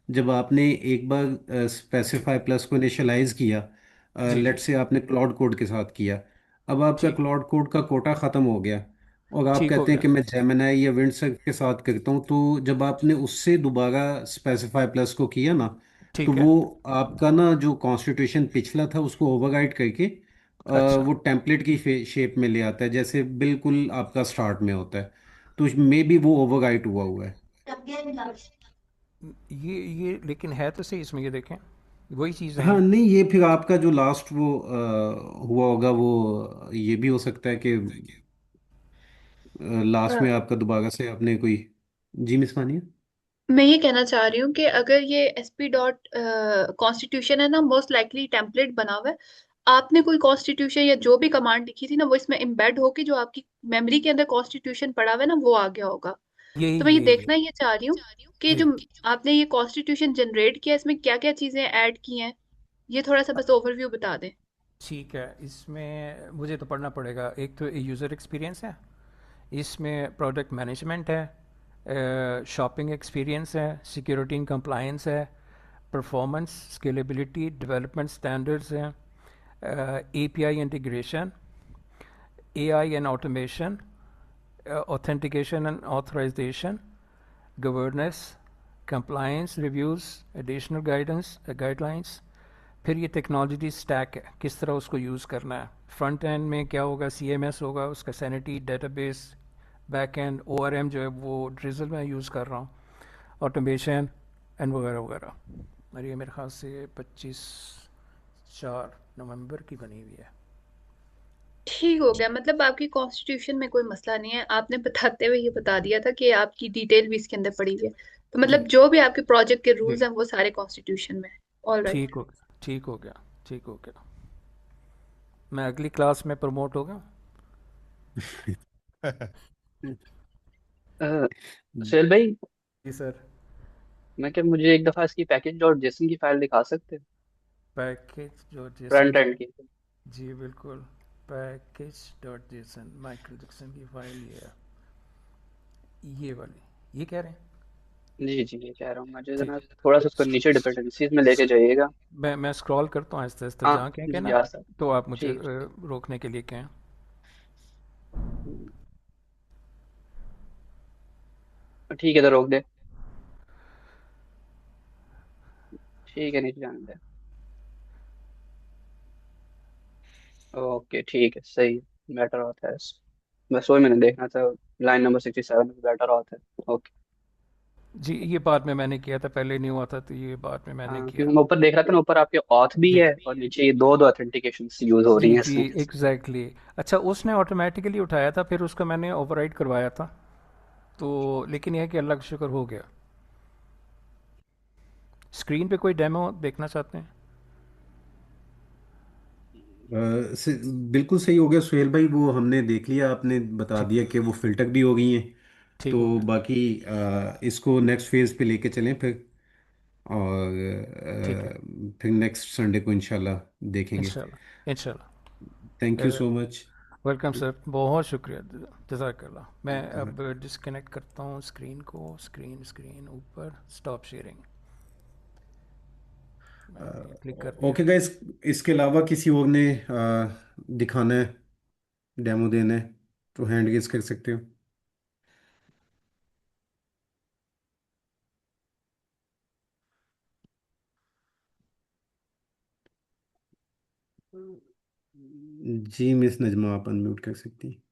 जब आपने एक बार स्पेसिफाई प्लस को इनिशियलाइज किया, जी लेट जी, से आपने क्लाउड कोड के साथ किया, अब आपका ठीक, क्लाउड कोड का कोटा ख़त्म हो गया, और आप ठीक हो कहते हैं गया। कि मैं जेमिनाई या विंडसर के साथ करता हूँ, तो जब आपने उससे दोबारा स्पेसिफाई प्लस को किया ना, तो ठीक है। वो आपका ना जो कॉन्स्टिट्यूशन पिछला था उसको ओवरराइट करके अच्छा, वो टेम्पलेट की शेप में ले आता है, जैसे बिल्कुल आपका स्टार्ट में होता है। तो मे बी वो ओवरराइट हुआ हुआ है। ये लेकिन है तो सही इसमें, ये देखें, वही चीज़ है हाँ, ये। नहीं, ये फिर आपका जो लास्ट वो हुआ होगा, वो ये भी हो सकता है कि लास्ट अ, में आपका दोबारा से आपने कोई। जी मिस मानिए। मैं ये कहना चाह रही हूँ कि अगर ये SP डॉट कॉन्स्टिट्यूशन है ना, मोस्ट लाइकली टेम्पलेट बना हुआ है। आपने कोई कॉन्स्टिट्यूशन या जो भी कमांड लिखी थी ना, वो इसमें एम्बेड होके जो आपकी मेमोरी के अंदर कॉन्स्टिट्यूशन पड़ा हुआ है ना, वो आ गया होगा। यही तो मैं ये यही देखना ये चाह रही हूँ कि जी। जो आपने ये कॉन्स्टिट्यूशन जनरेट किया, इसमें क्या क्या चीजें ऐड की हैं, ये थोड़ा सा बस ओवरव्यू बता दें। ठीक है, इसमें मुझे तो पढ़ना पड़ेगा। एक तो यूज़र एक्सपीरियंस है, इसमें प्रोडक्ट मैनेजमेंट है, शॉपिंग एक्सपीरियंस है, सिक्योरिटी एंड कंप्लायंस है, परफॉर्मेंस, स्केलेबिलिटी, डेवलपमेंट स्टैंडर्ड्स हैं, API integration, AI and automation, authentication and authorization, governance, compliance reviews, additional guidelines। फिर ये टेक्नोलॉजी स्टैक है, किस तरह उसको यूज़ करना है। फ्रंट एंड में क्या होगा, CMS होगा, उसका sanity database, back and ORM जो है वो ड्रिजल में यूज़ कर रहा हूँ, ऑटोमेशन एंड वगैरह वगैरह। और ये मेरे ख्याल से 25/4 की बनी हुई है। ठीक हो गया, मतलब आपकी कॉन्स्टिट्यूशन में कोई मसला नहीं है। आपने बताते हुए ये बता दिया था कि आपकी डिटेल भी इसके अंदर पड़ी हुई है। तो जी, मतलब जो भी आपके प्रोजेक्ट के रूल्स हैं वो सारे कॉन्स्टिट्यूशन में है। All right. ठीक हो गया, ठीक हो गया, ठीक हो गया। मैं अगली क्लास में प्रमोट हो गया। अ, सुहेल भाई, जी सर। मैं क्या, मुझे एक दफ़ा इसकी पैकेज डॉट जेसन की फाइल दिखा सकते हैं, पैकेज डॉट जेसन फ्रंट जी, एंड की? जी बिल्कुल। Package dot JSON Michael Jackson की फाइल ये वाली, ये कह रहे हैं। जी जी, ये कह रहा हूँ, मुझे ठीक, जना थोड़ा सा उसको नीचे डिपेंडेंसीज में लेके जाइएगा। मैं स्क्रॉल करता हूँ आहिस्ता आहिस्ता, हाँ जहाँ कहेंगे जी, ना आ सर। तो आप मुझे ठीक। रोकने के लिए कहें। ठीक है, तो रोक दे। ठीक है, नीचे जाने दे। ओके, ठीक है, सही। बेटर होता है बस वही मैंने देखना था, लाइन नंबर 67 में बेटर होता है। ओके। जी, ये बाद में मैंने किया था, पहले नहीं हुआ था, तो ये बाद में मैंने हाँ, किया। क्योंकि मैं ऊपर देख रहा था ना, ऊपर आपके ऑथ भी जी है और नीचे ये दो दो ऑथेंटिकेशन यूज हो रही जी हैं जी, इसमें। एग्जैक्टली अच्छा, उसने ऑटोमेटिकली उठाया था, फिर उसका मैंने ओवरराइड करवाया था, तो लेकिन यह है कि अल्लाह का शुक्र हो गया। स्क्रीन पे कोई डेमो देखना चाहते हैं? बिल्कुल सही हो गया सुहेल भाई, वो हमने देख लिया, आपने बता ठीक, दिया कि वो फिल्टर भी हो गई हैं। ठीक हो तो गया। बाकी इसको नेक्स्ट फेज पे लेके चलें फिर, और ठीक है, फिर नेक्स्ट संडे को इंशाल्लाह देखेंगे। इंशाल्लाह इंशाल्लाह। Thank you so much. Welcome sir, बहुत शुक्रिया, जज़ाकल्लाह। मैं अब डिस्कनेक्ट करता हूँ स्क्रीन को, स्क्रीन ऊपर स्टॉप शेयरिंग मैंने क्लिक कर दिया। ओके गाइस, इसके अलावा किसी और ने दिखाना है, डेमो देना है, तो हैंड रेज कर सकते हो। जी मिस नजमा, आप अनम्यूट कर सकती हैं।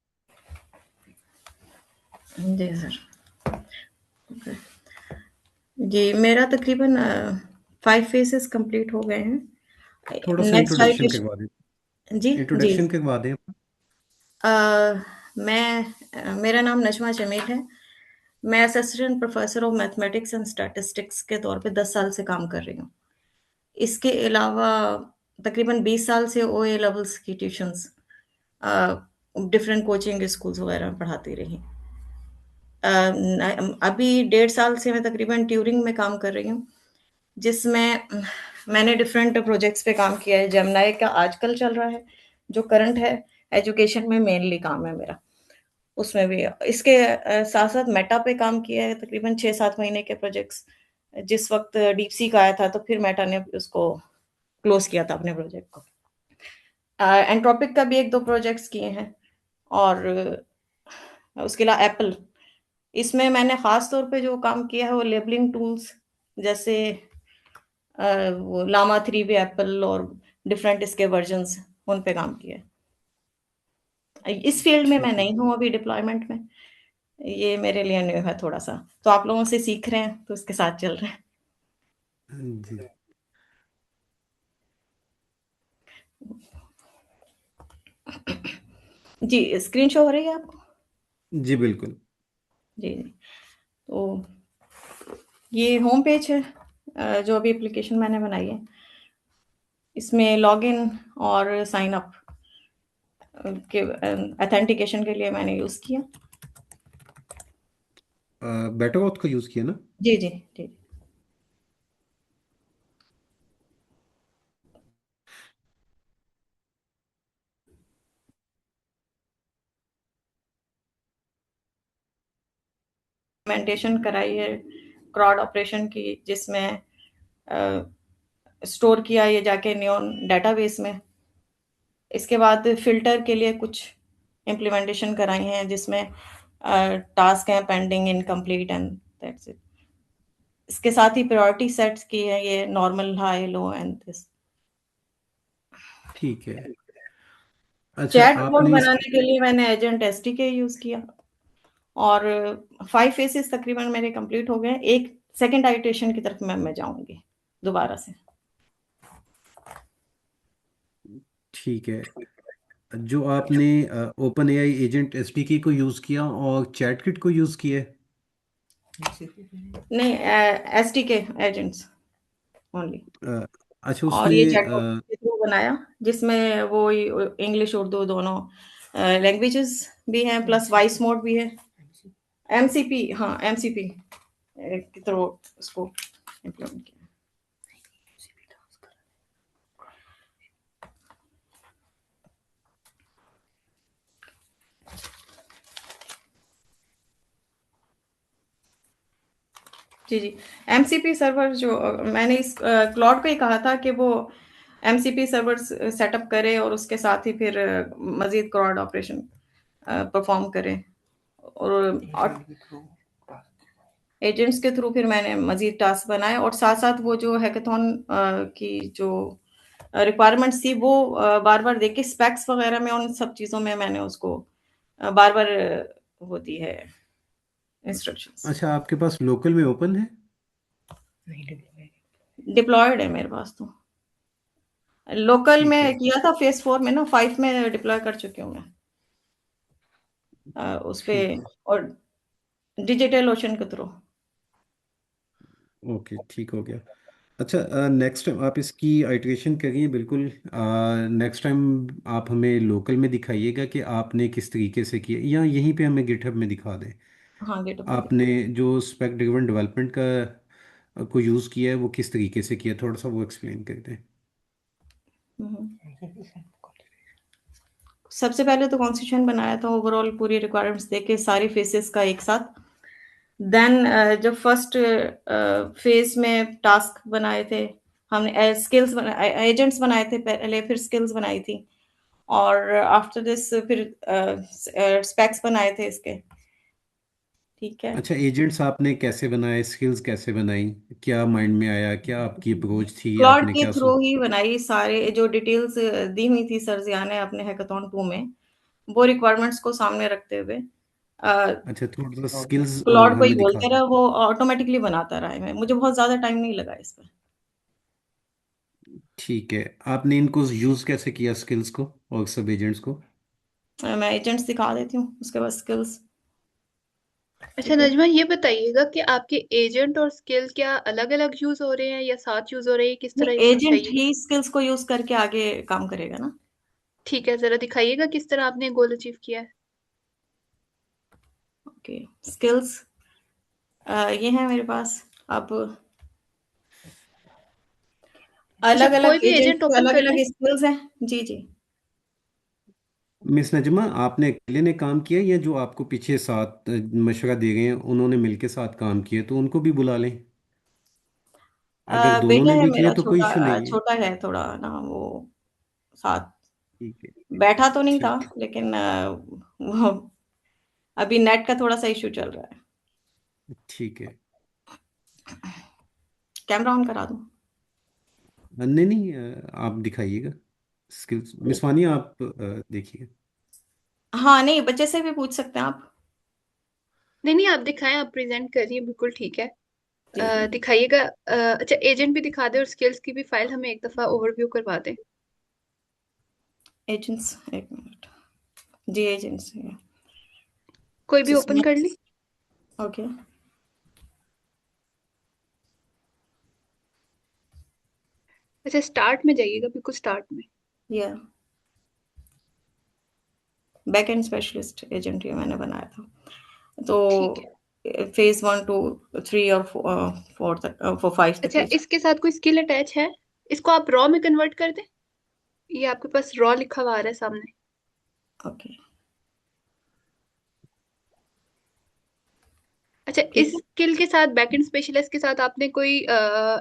जी सर। जी, मेरा तकरीबन 5 फेसेस कंप्लीट हो गए हैं। थोड़ा सा नेक्स्ट इंट्रोडक्शन आइटेशन। करवा दें। जी जी। इंट्रोडक्शन करवा दें। मेरा नाम नजमा जमील है। मैं assistant professor of mathematics and statistics के तौर पे 10 साल से काम कर रही हूँ। इसके अलावा तकरीबन 20 साल से ओए लेवल्स की ट्यूशंस डिफरेंट कोचिंग स्कूल्स वगैरह में पढ़ाती रही। अभी 1.5 साल से मैं तकरीबन ट्यूरिंग में काम कर रही हूँ, जिसमें मैंने डिफरेंट प्रोजेक्ट्स पे काम किया है। जेमिनाई का आजकल चल रहा है, जो करंट है, एजुकेशन में मेनली काम है मेरा, उसमें भी। इसके साथ साथ मेटा पे काम किया है, तकरीबन 6-7 महीने के प्रोजेक्ट्स। जिस वक्त डीप सी का आया था, तो फिर मेटा ने उसको क्लोज किया था अपने प्रोजेक्ट को। एंट्रोपिक का भी 1-2 प्रोजेक्ट्स किए हैं, और उसके अलावा एप्पल, इसमें मैंने खास तौर पे जो काम किया है वो लेबलिंग टूल्स, जैसे वो लामा 3 भी एप्पल और डिफरेंट इसके वर्जन्स, उन पे काम किया है। इस फील्ड में मैं ठीक है। नहीं हूँ अभी डिप्लॉयमेंट में, ये मेरे लिए न्यू है थोड़ा सा, तो आप लोगों से सीख रहे हैं, तो इसके साथ चल रहे हैं। जी जी, स्क्रीन शो हो रही है आपको? जी बिल्कुल। जी जी। तो ये होम पेज है, जो अभी एप्लीकेशन मैंने बनाई है। इसमें लॉगिन और साइन अप के ऑथेंटिकेशन के लिए मैंने यूज़ किया। बेटर ऑथ का यूज़ किया ना? जी जी जी। इम्प्लीमेंटेशन कराई है क्रॉड ऑपरेशन की, जिसमें स्टोर किया ये जाके नियॉन डेटाबेस में। इसके बाद फिल्टर के लिए कुछ इम्प्लीमेंटेशन कराई हैं, जिसमें टास्क हैं pending, incomplete and that's it. इसके साथ ही प्रायोरिटी सेट्स की है, ये normal, high, low and this. ठीक है। अच्छा, चैट बोर्ड आपने इस बनाने के लिए मैंने एजेंट एसडीके यूज किया, और 5 फेसेस तकरीबन मेरे कंप्लीट हो गए। एक सेकंड आइटेशन की तरफ मैं जाऊंगी दोबारा से। ठीक है, जो आपने ओपन एआई एजेंट एसडीके को यूज़ किया और चैट किट को यूज़ किया है। नहीं, एसडीके एजेंट्स ओनली। अच्छा, और ये उसमें चैटबॉट के थ्रू बनाया, जिसमें वो इंग्लिश उर्दू दोनों लैंग्वेजेस भी हैं, प्लस वॉइस मोड भी है। एमसीपी, हाँ एमसीपी के थ्रू उसको इम्प्लीमेंट किया। जी जी, एमसीपी सर्वर जो मैंने इस क्लॉड को ही कहा था कि वो एमसीपी सर्वर सेटअप करे और उसके साथ ही फिर मजीद क्लॉड ऑपरेशन परफॉर्म करे, और एजेंट्स के थ्रू फिर मैंने मजीद टास्क बनाए, और साथ साथ वो जो हैकाथॉन की जो रिक्वायरमेंट्स थी वो बार बार देख के स्पेक्स वगैरह में उन सब चीज़ों में मैंने उसको बार बार वो दी है इंस्ट्रक्शंस। अच्छा, आपके पास लोकल में ओपन है? डिप्लॉयड है मेरे पास तो। लोकल ठीक में है। किया था फेज 4 में ना, 5 में डिप्लॉय कर चुकी हूँ मैं उस पे, ठीक है। और डिजिटल ओशन के थ्रू। ओके, ठीक हो गया। अच्छा, नेक्स्ट टाइम आप इसकी आइट्रेशन करिए बिल्कुल। नेक्स्ट टाइम आप हमें लोकल में दिखाइएगा कि आपने किस तरीके से किया, या यहीं पे हमें गिटहब में दिखा दें हाँ, गेटअप पे आपने जो स्पेक ड्रिवन डेवलपमेंट का को यूज़ किया है वो किस तरीके से किया, थोड़ा सा वो एक्सप्लेन कर दें। सबसे पहले तो कॉन्स्टिट्यूशन बनाया था, ओवरऑल पूरी रिक्वायरमेंट्स देके सारी फेसेस का एक साथ। देन जब फर्स्ट फेज में टास्क बनाए थे हमने, स्किल्स एजेंट्स बनाए थे पहले, फिर स्किल्स बनाई थी, और आफ्टर दिस फिर स्पेक्स बनाए थे इसके। ठीक है। अच्छा, एजेंट्स आपने कैसे बनाए, स्किल्स कैसे बनाई, क्या माइंड में आया, क्या आपकी अप्रोच थी, क्लॉड आपने के क्या थ्रू सोचा? ही बनाई, सारे जो डिटेल्स दी हुई थी सरजिया ने अपने हैकाथॉन 2 में, वो रिक्वायरमेंट्स को सामने रखते हुए अच्छा, थोड़ा सा स्किल्स क्लॉड को ही हमें दिखा बोलते दें। रहा, वो ऑटोमेटिकली बनाता रहा है। मुझे बहुत ज्यादा टाइम नहीं लगा इस पर। ठीक है, आपने इनको यूज़ कैसे किया स्किल्स को और सब एजेंट्स को? मैं एजेंट्स दिखा देती हूँ, उसके बाद स्किल्स। अच्छा ठीक है। नजमा, ये बताइएगा कि आपके एजेंट और स्किल क्या अलग अलग यूज हो रहे हैं या साथ यूज हो रहे हैं, किस तरह नहीं, ये एजेंट समझाइएगा। ही स्किल्स को यूज करके आगे काम करेगा ना। ठीक है, जरा दिखाइएगा किस तरह आपने गोल अचीव किया है। ओके, स्किल्स ये है मेरे पास। अब अच्छा, अलग कोई अलग भी एजेंट्स एजेंट के ओपन अलग कर लें। अलग स्किल्स हैं। जी जी। मिस नजमा, आपने अकेले ने काम किया या जो आपको पीछे साथ मशवरा दे रहे हैं उन्होंने मिलके साथ काम किया, तो उनको भी बुला लें। अगर दोनों बेटा ने है भी किया मेरा, तो कोई छोटा इशू नहीं है। छोटा है थोड़ा ना वो, साथ ठीक है। बैठा तो नहीं था, ठीक। लेकिन वो अभी नेट का थोड़ा सा इशू चल रहा है। ठीक है। कैमरा ऑन करा दूं? नहीं नहीं, आप दिखाइएगा स्किल्स। मिस वानी, आप देखिए। हाँ, नहीं, बच्चे से भी पूछ सकते हैं आप। नहीं नहीं, आप दिखाएं, आप प्रेजेंट करिए, बिल्कुल ठीक है। जी जी। दिखाइएगा। अच्छा, एजेंट भी दिखा दे और स्किल्स की भी फाइल हमें एक दफा ओवरव्यू करवा दें। एजेंट्स, एक मिनट। जी, एजेंट्स है कोई भी ओपन जिसमें। कर ली। ओके। अच्छा, स्टार्ट में जाइएगा, बिल्कुल स्टार्ट में। या बैक एंड स्पेशलिस्ट एजेंट ये मैंने बनाया था, तो ठीक है। फेज 1 2 3 और 4 तक, 5 तक अच्छा, ये। इसके साथ कोई स्किल अटैच है? इसको आप रॉ में कन्वर्ट कर दें। ये आपके पास रॉ लिखा हुआ आ रहा है सामने। ओके। अच्छा, ठीक इस है। स्किल के साथ, बैकएंड स्पेशलिस्ट के साथ आपने कोई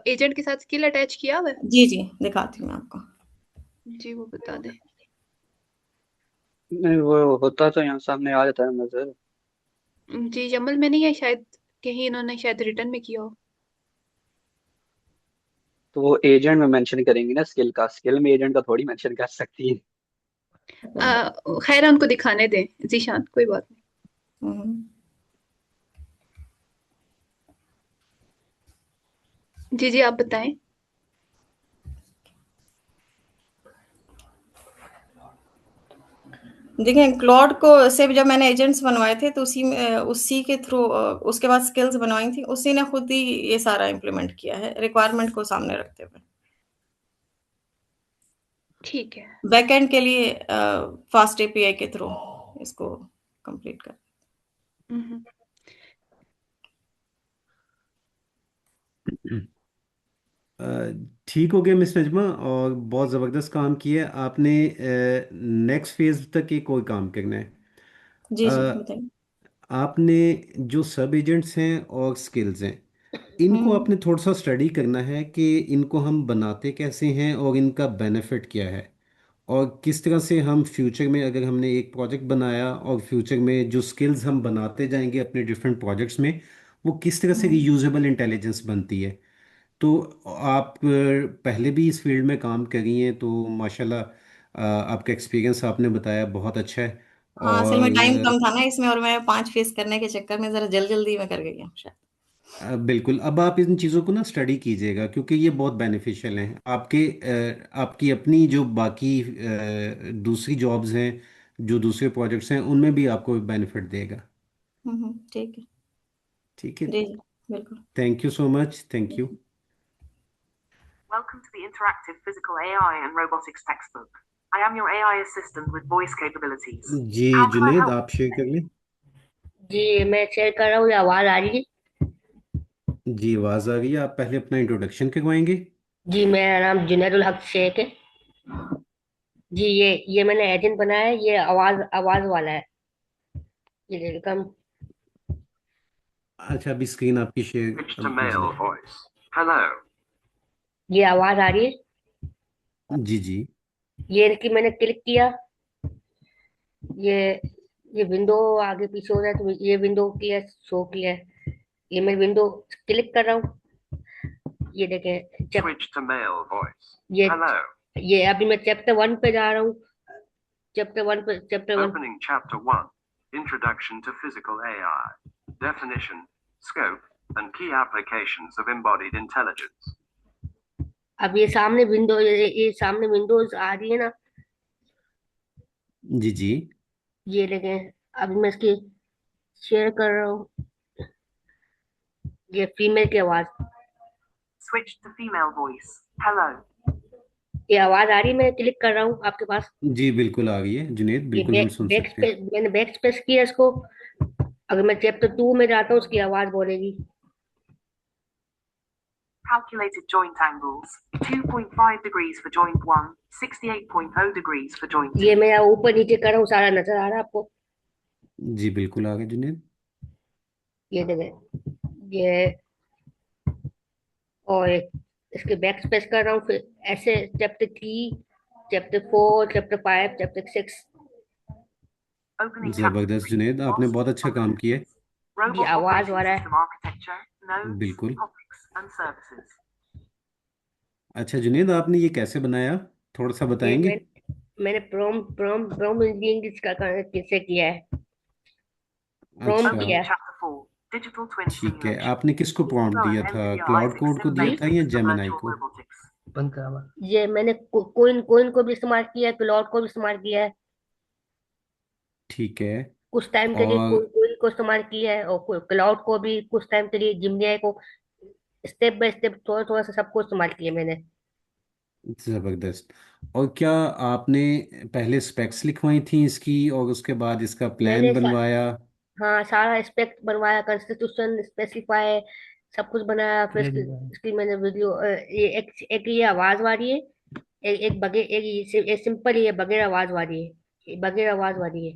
एजेंट के साथ स्किल अटैच किया हुआ है? जी जी, दिखाती हूँ मैं आपको। जी, वो बता दें। नहीं, वो होता तो यहाँ सामने आ जाता है नजर। जी, जमल में नहीं है शायद, कहीं इन्होंने शायद रिटर्न में किया हो। तो वो एजेंट में मेंशन करेंगी ना, स्किल का, स्किल में एजेंट का थोड़ी मेंशन कर सकती है। खैर, उनको दिखाने दें जीशान, कोई बात हम्म। नहीं। जी जी, आप बताएं। देखें, क्लॉड को से जब मैंने एजेंट्स बनवाए थे तो उसी में उसी के थ्रू उसके बाद स्किल्स बनवाई थी, उसी ने खुद ही ये सारा इम्प्लीमेंट किया है रिक्वायरमेंट को सामने रखते हुए। ठीक है। बैकएंड के लिए फास्ट एपीआई के थ्रू इसको कंप्लीट कर। हम्म। ठीक हो गया मिस नजमा, और बहुत ज़बरदस्त काम किया है आपने। नेक्स्ट फेज तक एक और काम करना है। जी जी अ, बताइए। आपने जो सब एजेंट्स हैं और स्किल्स हैं, इनको हम्म। आपने थोड़ा सा स्टडी करना है कि इनको हम बनाते कैसे हैं और इनका बेनिफिट क्या है, और किस तरह से हम फ्यूचर में, अगर हमने एक प्रोजेक्ट बनाया और फ्यूचर में जो स्किल्स हम बनाते जाएंगे अपने डिफरेंट प्रोजेक्ट्स में, वो किस तरह से हम्म। रीयूजेबल इंटेलिजेंस बनती है। तो आप पहले भी इस फील्ड में काम करी हैं, तो माशाल्लाह आपका एक्सपीरियंस आपने बताया बहुत अच्छा है। हाँ असल में टाइम और कम था ना इसमें, और मैं 5 फेस करने के चक्कर में जरा जल्दी में कर गई हूँ शायद। बिल्कुल, अब आप इन चीज़ों को ना स्टडी कीजिएगा, क्योंकि ये बहुत बेनिफिशियल हैं आपके आपकी अपनी जो बाकी दूसरी जॉब्स हैं, जो दूसरे प्रोजेक्ट्स हैं, उनमें भी आपको बेनिफिट देगा। ठीक है। ठीक है। जी जी बिल्कुल। Thank you so much, thank you. Welcome to the interactive physical AI and robotics textbook. I am your AI assistant with voice capabilities. जी How can I Junaid, help आप you शेयर कर today? लें। जी मैं शेयर कर रहा हूँ, ये आवाज़ आ रही है? जी आवाज़ आ गई है। आप पहले अपना इंट्रोडक्शन करवाएंगे। जी मेरा नाम जुनैदुल हक शेख है। जी ये मैंने एजेंट बनाया है, ये आवाज़ आवाज़ वाला है। ये देखिए हम। अच्छा, अभी स्क्रीन आपकी शेयर Switch to अब हो male जाए। voice. Hello. ये आवाज़ आ रही है। जी जी। ये इनकी मैंने क्लिक किया। ये ये विंडो आगे पीछे हो रहा है, तो ये विंडो की है, शो की है। ये मैं विंडो क्लिक कर रहा हूँ। ये देखें Switch to male voice. ये Hello. ये अभी मैं चैप्टर 1 पे जा रहा हूँ। Chapter 1। Opening chapter 1. Introduction to physical AI. Definition, scope, and key applications of embodied intelligence. अब ये सामने विंडो, ये सामने विंडोज आ रही है ना। जी जी। ये देखें, अभी मैं इसकी शेयर कर रहा हूँ। ये फीमेल की आवाज। Switch to female voice. Hello. ये आवाज आ रही है, मैं क्लिक कर रहा हूँ आपके पास। जी बिल्कुल आ गई है जुनेद, ये बिल्कुल हम सुन बैक सकते हैं। स्पेस, मैंने बैक स्पेस किया इसको। अगर मैं चैप्टर 2 में जाता हूँ, उसकी आवाज बोलेगी। Calculated joint angles. 2.5 degrees for joint 1, 68.0 degrees for joint 2. ये मैं ऊपर नीचे कर रहा हूँ, सारा नजर आ रहा है आपको। जी बिल्कुल आ गए जुनेद। ये देखें, ये और इसके बैक स्पेस कर रहा हूँ, फिर ऐसे chapter 3, chapter 4, chapter 5, chapter 6। Opening chapter ज़बरदस्त 3. जुनेद, आपने Loss बहुत of अच्छा काम किया है। components. ये Robot आवाज operating वाला है। system architecture, nodes, बिल्कुल। topics, and services. अच्छा जुनेद, आपने ये कैसे बनाया, थोड़ा सा ये बताएंगे। मैंने प्रोम इंजीनियरिंग किससे किया है। प्रोम अच्छा, किया Opening है। chapter 4. Digital twin ठीक है। simulation. आपने किसको प्रॉम्प्ट Flow दिया and था, NVIDIA क्लाउड i6 कोड को sim दिया जी था based या system जेमिनाई virtual को। robotics. बंद करा। ये मैंने कोइन कोइन को भी इस्तेमाल किया है, क्लाउड को भी इस्तेमाल किया है। ठीक है। कुछ टाइम के लिए और कोइन को इस्तेमाल किया है, और क्लाउड को भी कुछ टाइम के लिए, जिमनी को। स्टेप बाय स्टेप थोड़ा थोड़ा सा सबको इस्तेमाल किया मैंने। ज़बरदस्त। और क्या आपने पहले स्पेक्स लिखवाई थी इसकी, और उसके बाद इसका प्लान मैंने बनवाया। हाँ सारा एस्पेक्ट बनवाया, कॉन्स्टिट्यूशन स्पेसिफाई सब कुछ बनाया। फिर इसकी मैंने वीडियो, ये एक ये आवाज वाली है। एक बगैर एक सिंपल ये बगैर आवाज वाली है। ये बगैर आवाज वाली है।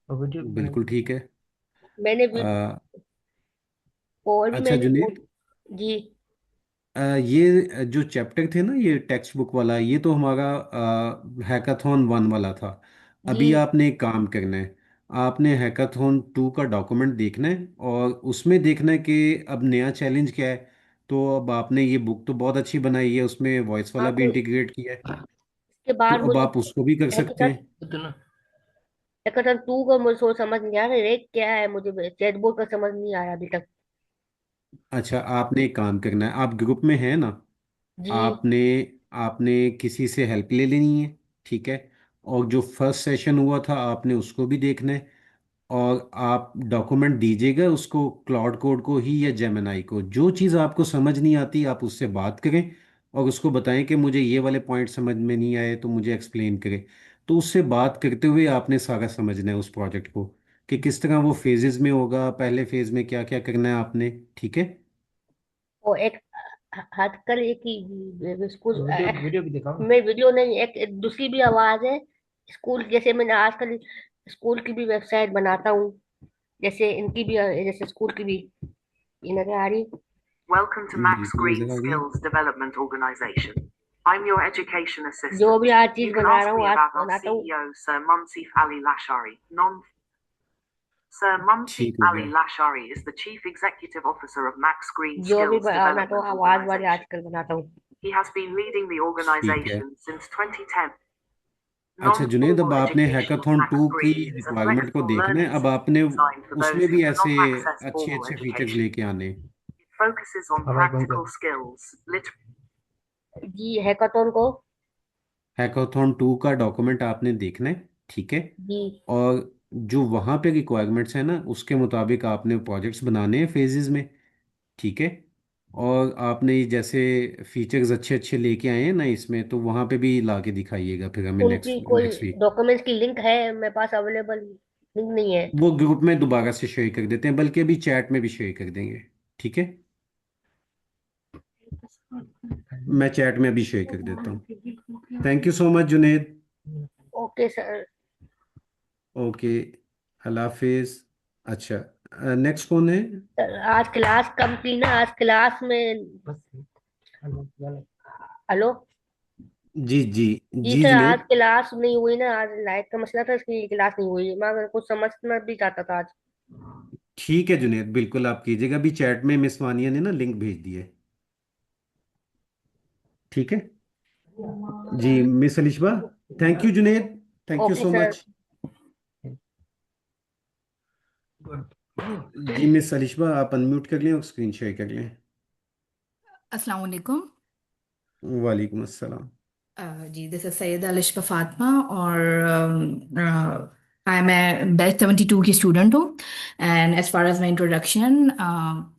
और वीडियो बिल्कुल ठीक है। मैंने अ, और भी अच्छा मैंने जुनेद, जी ये जो चैप्टर थे ना, ये टेक्स्ट बुक वाला, ये तो हमारा हैकाथॉन 1 वाला था। जी। अभी आपने एक काम करना है, आपने हैकाथॉन 2 का डॉक्यूमेंट देखना है, और उसमें देखना है कि अब नया चैलेंज क्या है। तो अब आपने ये बुक तो बहुत अच्छी बनाई है, उसमें वॉइस हाँ वाला भी तो इंटीग्रेट किया है, इसके तो बाद अब मुझे आप उसको भी कर सकते हैकाथन हैं। हैकाथन 2 का मुझे सोच समझ नहीं आ रहा, रेट क्या है, मुझे चैटबॉट का समझ नहीं आया अभी तक। अच्छा, आपने एक काम करना है, आप ग्रुप में हैं ना, जी आपने आपने किसी से हेल्प ले लेनी है। ठीक है। और जो फर्स्ट सेशन हुआ था आपने उसको भी देखना है, और आप डॉक्यूमेंट दीजिएगा उसको, क्लाउड कोड को ही या जेमिनाई को। जो चीज़ आपको समझ नहीं आती आप उससे बात करें, और उसको बताएं कि मुझे ये वाले पॉइंट समझ में नहीं आए तो मुझे एक्सप्लेन करें। तो उससे बात करते हुए आपने सारा समझना है उस प्रोजेक्ट को, कि किस तरह वो फेजेस में होगा, पहले फेज में क्या क्या करना है आपने। ठीक है। और एक हथकली की स्कूल वीडियो भी दिखाओ। मैं वीडियो नहीं, एक दूसरी भी आवाज है स्कूल, जैसे मैंने आजकल स्कूल की भी वेबसाइट बनाता हूँ, जैसे इनकी भी, जैसे स्कूल की भी। ये नजर आ रही? Welcome to Max बिल्कुल Green नजर आ रही है। Skills Development Organization. I'm your education जो assistant. भी आज चीज You can बना ask रहा हूँ me आज about our बनाता हूँ। CEO, Sir Mumsif Ali Lashari. Sir Mumsif ठीक हो Ali गया। Lashari is the Chief Executive Officer of Max Green जो भी Skills बनाता हूँ Development आवाज वाले Organization. आजकल बनाता हूँ। He has been leading the ठीक है। organization since 2010. अच्छा जुनेद, अब Non-formal आपने education at हैकाथॉन Max 2 की Green is a रिक्वायरमेंट को flexible देखना है। learning अब system आपने designed for उसमें those who भी ऐसे cannot access अच्छे formal अच्छे फीचर्स education. लेके आने। It focuses on practical skills, जी हैकाथॉन को। हैकाथॉन 2 का डॉक्यूमेंट आपने देखना है, ठीक है। जी और जो वहाँ पे रिक्वायरमेंट्स हैं ना, उसके मुताबिक आपने प्रोजेक्ट्स बनाने हैं फेजेस में, ठीक है। और आपने ये जैसे फीचर्स अच्छे अच्छे लेके आए हैं ना इसमें, तो वहाँ पे भी ला के दिखाइएगा फिर हमें उनकी नेक्स्ट कोई नेक्स्ट वीक। डॉक्यूमेंट्स की लिंक है मेरे पास अवेलेबल? लिंक नहीं है। वो ग्रुप में दोबारा से शेयर कर देते हैं, बल्कि अभी चैट में भी शेयर कर देंगे, ठीक है। मैं चैट में अभी शेयर कर देता हूँ। Thank you so much Junaid. Okay sir. Okay, अल्लाह हाफिज। अच्छा, नेक्स्ट कौन है? सर आज क्लास कम थी ना, आज क्लास में। हेलो। जी जी। जी जी सर, आज जुनेद। क्लास नहीं हुई ना, आज लाइट का मसला था, इसलिए क्लास नहीं हुई। मैं कुछ समझना भी चाहता था आज। ठीक है जुनेद, बिल्कुल आप कीजिएगा। अभी चैट में मिस वानिया ने ना लिंक भेज दी है, ठीक है। जी miss Alishba. Thank you Junaid, thank you okay so sir. Much. जी मिस अलिशबा, आप अनम्यूट कर लें और स्क्रीन शेयर कर लें। अस्सलाम वालेकुम। वालेकुम अस्सलाम। जी दिस इज सैयद अलिशबा फातिमा, और आई मैं बैच 72 की स्टूडेंट हूँ। And as far as my introduction,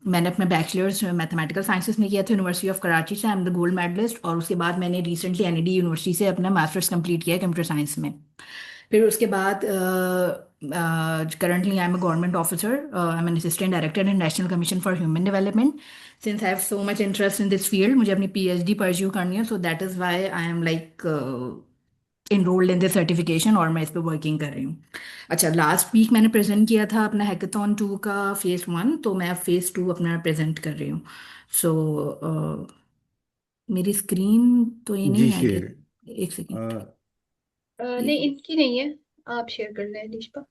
मैंने अपना बैचलर्स मैथमेटिकल साइंसेस में किया था यूनिवर्सिटी ऑफ कराची से। I am the gold medalist. और उसके बाद मैंने रिसेंटली एनईडी यूनिवर्सिटी से अपना मास्टर्स कंप्लीट किया है कंप्यूटर साइंस में। फिर उसके बाद currently I am a government officer. I am an assistant director in national commission for human development. Since I have so much interest in this field, मुझे अपनी पीएचडी परस्यू करनी है, so that is why I am like enrolled in this certification, और मैं इस पर working कर रही हूँ। अच्छा, लास्ट वीक मैंने प्रेजेंट किया था अपना हैकाथॉन 2 का फेज़ 1, तो मैं अब फेज़ 2 अपना प्रेजेंट कर रही हूँ। सो मेरी स्क्रीन तो ये जी नहीं है, शेयर। एक सेकेंड। नहीं इनकी नहीं है, आप शेयर कर लें लिशबा।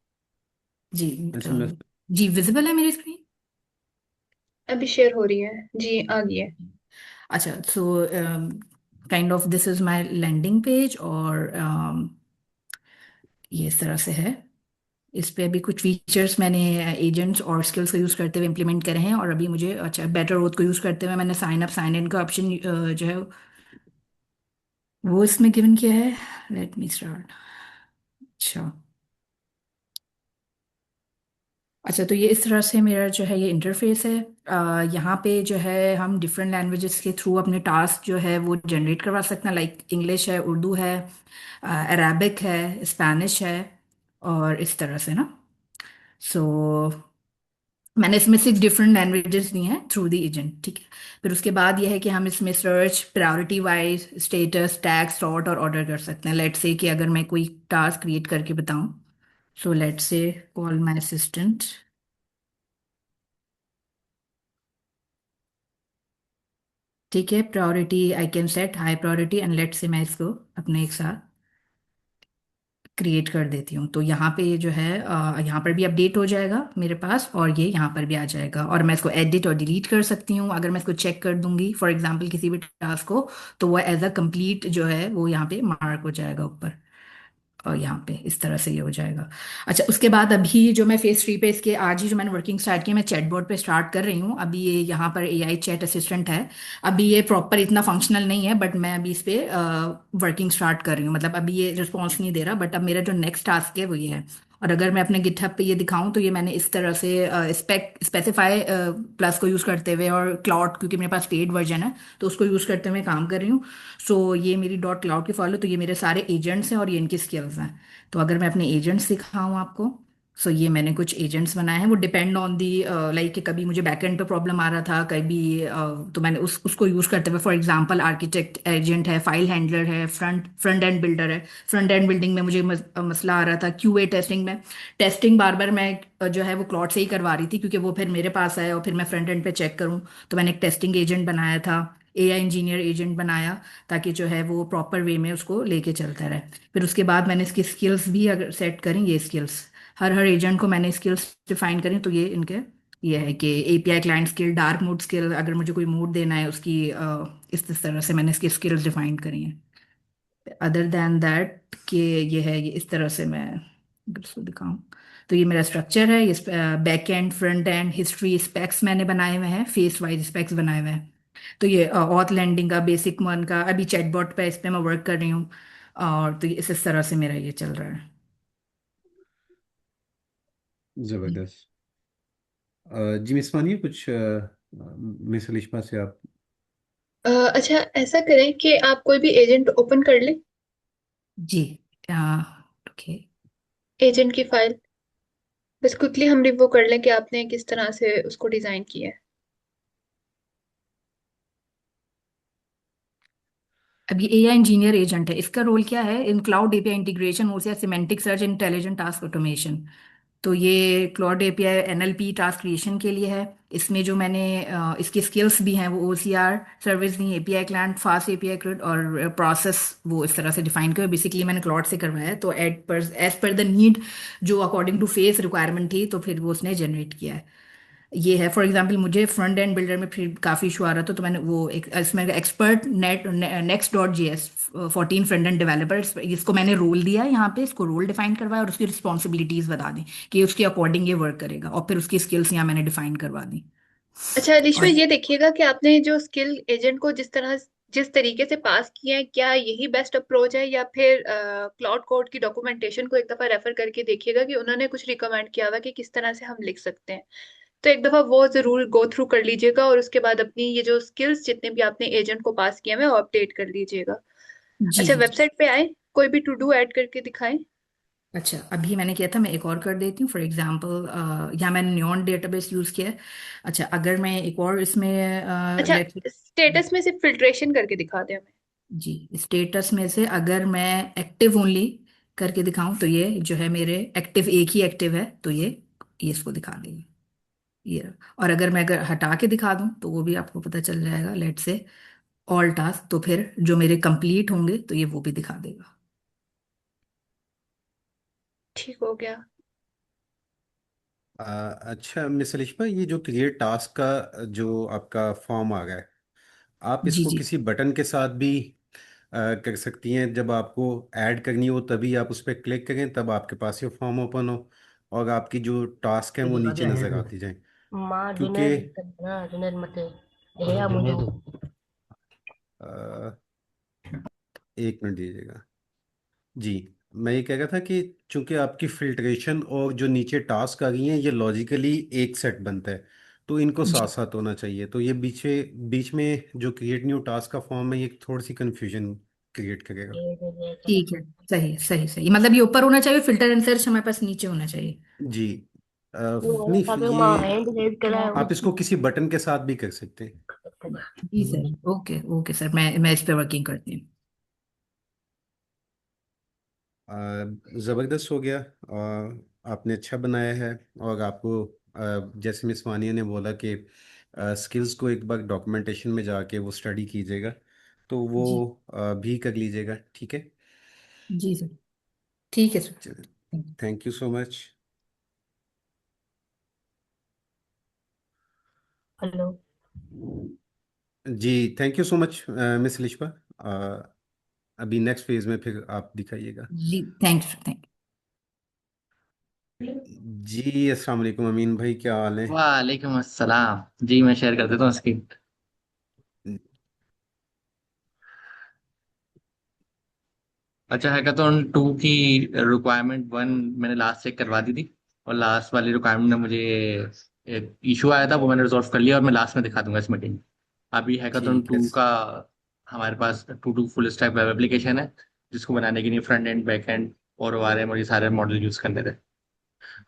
जी अच्छा मैं जी विजिबल है मेरी स्क्रीन? अभी शेयर हो रही है जी, आ गई है। अच्छा, so kind of this is my landing page, और ये इस तरह से है। इस पे अभी कुछ फीचर्स मैंने एजेंट्स और स्किल्स को यूज़ करते हुए इम्प्लीमेंट करे हैं, और अभी मुझे अच्छा बेटर ओथ को यूज़ करते हुए मैंने साइन अप साइन इन का ऑप्शन जो है वो इसमें गिवन किया है। Let me start. अच्छा। अच्छा, तो ये इस तरह से मेरा जो है ये इंटरफेस है। यहाँ पे जो है हम डिफरेंट लैंग्वेजेस के थ्रू अपने टास्क जो है वो जनरेट करवा सकते हैं। लाइक इंग्लिश है, उर्दू है, अरेबिक है, स्पेनिश है, और इस तरह से ना। सो मैंने इसमें 6 डिफरेंट लैंग्वेजेस दी हैं थ्रू द एजेंट, ठीक है। फिर उसके बाद ये है कि हम इसमें search, priority wise, status, tag, sort और ऑर्डर कर सकते हैं। लेट्स से कि अगर मैं कोई टास्क क्रिएट करके बताऊं, so let's say call my assistant. ठीक है, priority I can set high priority, and let's say मैं इसको अपने एक साथ क्रिएट कर देती हूँ। तो यहाँ पे ये जो है यहाँ पर भी अपडेट हो जाएगा मेरे पास, और ये यहाँ पर भी आ जाएगा, और मैं इसको एडिट और डिलीट कर सकती हूँ। अगर मैं इसको चेक कर दूंगी फॉर एग्जांपल किसी भी टास्क को, तो वो एज अ कंप्लीट जो है वो यहाँ पे मार्क हो जाएगा ऊपर, और यहाँ पे इस तरह से ये हो जाएगा। अच्छा, उसके बाद अभी जो मैं फेज 3 पे इसके आज ही जो मैंने वर्किंग स्टार्ट की, मैं चैटबॉट पे स्टार्ट कर रही हूँ। अभी ये यहाँ पर एआई चैट असिस्टेंट है। अभी ये प्रॉपर इतना फंक्शनल नहीं है, बट मैं अभी इस पे वर्किंग स्टार्ट कर रही हूँ। मतलब अभी ये रिस्पॉन्स नहीं दे रहा, बट अब मेरा जो नेक्स्ट टास्क है वो ये है। और अगर मैं अपने गिटहब पे ये दिखाऊं, तो ये मैंने इस तरह से स्पेसिफाई प्लस को यूज़ करते हुए, और क्लाउड क्योंकि मेरे पास पेड वर्जन है तो उसको यूज़ करते हुए काम कर रही हूँ। सो ये मेरी डॉट क्लाउड की फॉलो, तो ये मेरे सारे एजेंट्स हैं और ये इनकी स्किल्स हैं। तो अगर मैं अपने एजेंट्स दिखाऊं आपको, सो ये मैंने कुछ एजेंट्स बनाए हैं, वो डिपेंड ऑन दी लाइक कभी मुझे बैकएंड पे प्रॉब्लम आ रहा था, कभी तो मैंने उसको यूज़ करते हुए, फॉर एग्जांपल आर्किटेक्ट एजेंट है, फाइल हैंडलर है, फ्रंट एंड बिल्डर है। फ्रंट एंड बिल्डिंग में मुझे मसला आ रहा था क्यूए टेस्टिंग में। टेस्टिंग बार बार मैं जो है वो क्लॉड से ही करवा रही थी, क्योंकि वो फिर मेरे पास आया और फिर मैं फ्रंट एंड पे चेक करूँ। तो मैंने एक टेस्टिंग एजेंट बनाया था, एआई इंजीनियर एजेंट बनाया, ताकि जो है वो प्रॉपर वे में उसको लेके चलता रहे। फिर उसके बाद मैंने इसकी स्किल्स भी अगर सेट करें, ये स्किल्स हर हर एजेंट को मैंने स्किल्स डिफाइन करें, तो ये इनके ये है कि API client skill, dark mode skill, अगर मुझे कोई मोड देना है उसकी इस तरह से मैंने इसकी स्किल्स डिफाइन करी हैं। अदर देन दैट कि ये है, ये इस तरह से मैं अगर इसको दिखाऊं, तो ये मेरा स्ट्रक्चर है। ये back and, front end, history, specs मैंने बनाए हुए हैं, फेस वाइज स्पेक्स बनाए हुए हैं। तो ये ऑथ लैंडिंग का, बेसिक वन का, अभी चैटबॉट पे इस पे मैं वर्क कर रही हूँ। और तो ये इस तरह से मेरा ये चल रहा है। ज़बरदस्त। जी मिस मानिए कुछ मिस अलिशा से आप। अच्छा, ऐसा करें कि आप कोई भी एजेंट ओपन कर लें, जी। ओके। एजेंट की फाइल बस क्विकली हम रिव्यू कर लें कि आपने किस तरह से उसको डिजाइन किया है। अब ये एआई इंजीनियर एजेंट है, इसका रोल क्या है? इन क्लाउड एपीआई इंटीग्रेशन हो या semantic search, intelligent task automation. तो ये cloud API NLP task creation के लिए है। इसमें जो मैंने इसकी स्किल्स भी हैं, वो ओसीआर सर्विस दी, API client, fast API create और प्रोसेस, वो इस तरह से डिफाइन किया। बेसिकली मैंने क्लाउड से करवाया है, तो एज पर द नीड, जो अकॉर्डिंग टू फेस रिक्वायरमेंट थी, तो फिर वो उसने जनरेट किया है। ये है, फॉर एग्जांपल मुझे फ्रंट एंड बिल्डर में फिर काफ़ी इशू आ रहा था, तो मैंने वो एक इसमें expert next dot G S 14 front end developers, इसको मैंने रोल दिया है यहाँ पे, इसको रोल डिफाइन करवाया और उसकी रिस्पॉन्सिबिलिटीज बता दी कि उसके अकॉर्डिंग ये वर्क करेगा, और फिर उसकी स्किल्स यहाँ मैंने डिफाइन करवा दी। अच्छा रिश्वा, और ये देखिएगा कि आपने जो स्किल एजेंट को जिस तरीके से पास किया है, क्या यही बेस्ट अप्रोच है, या फिर क्लाउड कोड की डॉक्यूमेंटेशन को एक दफा रेफर करके देखिएगा कि उन्होंने कुछ रिकमेंड किया हुआ कि किस तरह से हम लिख सकते हैं। तो एक दफा वो जरूर गो थ्रू कर लीजिएगा, और उसके बाद अपनी ये जो स्किल्स जितने भी आपने एजेंट को पास किए हैं वो अपडेट कर लीजिएगा। जी अच्छा, जी जी। वेबसाइट पे आए, कोई भी टू डू ऐड करके दिखाएं। अच्छा, अभी मैंने किया था, मैं एक और कर देती हूँ। फॉर एग्जांपल यहाँ मैंने न्योन डेटाबेस यूज़ किया है। अच्छा, अगर मैं एक और इसमें अच्छा, लेट स्टेटस में सिर्फ फिल्ट्रेशन करके दिखा दें हमें। जी, स्टेटस में से अगर मैं एक्टिव ओनली करके दिखाऊं, तो ये जो है मेरे एक्टिव, एक ही एक्टिव है, तो ये इसको दिखा देगी ये। और अगर हटा के दिखा दूं, तो वो भी आपको पता चल जाएगा, लेट से ऑल टास्क, तो फिर जो मेरे कंप्लीट होंगे तो ये वो भी दिखा देगा। ठीक हो गया। अच्छा मिस अलिशा, ये जो क्रिएट टास्क का जो आपका फॉर्म आ गया है, आप जी इसको जी। किसी बटन के साथ भी कर सकती हैं। जब आपको ऐड करनी हो तभी आप उस पर क्लिक करें, तब आपके पास ये फॉर्म ओपन हो और आपकी जो टास्क हैं वो नीचे नज़र आती जाएं। माँ क्योंकि जुनेद ना, जुनेद मते ये या मुझे। अ, एक मिनट दीजिएगा जी। मैं ये कह रहा था कि चूंकि आपकी फिल्ट्रेशन और जो नीचे टास्क आ गई हैं, ये लॉजिकली एक सेट बनता है, तो इनको साथ जी साथ होना चाहिए। तो ये बीच में जो क्रिएट न्यू टास्क का फॉर्म है, ये थोड़ी सी कंफ्यूजन क्रिएट करेगा। ये चलो। ठीक है, सही सही सही, मतलब ये ऊपर होना चाहिए, फिल्टर एंड सर्च हमारे पास नीचे होना चाहिए। जी। वो नहीं, ताकि माँ ये हैंड रेज करा आप इसको किसी बटन के साथ भी कर सकते हैं। जी सर, ओके ओके सर, मैं इस पे वर्किंग करती हूँ। ज़बरदस्त हो गया। आपने अच्छा बनाया है। और आपको जैसे मिस वानिया ने बोला कि स्किल्स को एक बार डॉक्यूमेंटेशन में जाके वो स्टडी कीजिएगा, तो वो जी भी कर लीजिएगा, ठीक है। जी सर, ठीक है सर। चलिए, thank you so much. Hello. जी, thank you so much miss Lisha. अभी नेक्स्ट फेज में फिर आप दिखाइएगा। जी, थैंक यू थैंक जी अस्सलाम वालेकुम अमीन भाई, क्या हाल है? वालेकुम अस्सलाम जी। मैं शेयर कर देता हूँ स्क्रीन। अच्छा, हैकाथॉन 2 की रिक्वायरमेंट 1 मैंने लास्ट चेक करवा दी थी, और लास्ट वाली रिक्वायरमेंट में मुझे एक इशू आया था, वो मैंने रिजॉल्व कर लिया, और मैं लास्ट में दिखा दूंगा इस मीटिंग में। अभी हैकाथॉन ठीक है। 2 का हमारे पास two full stack web application है, जिसको बनाने के लिए फ्रंट एंड बैक एंड और ORM और ये सारे मॉडल यूज करने थे।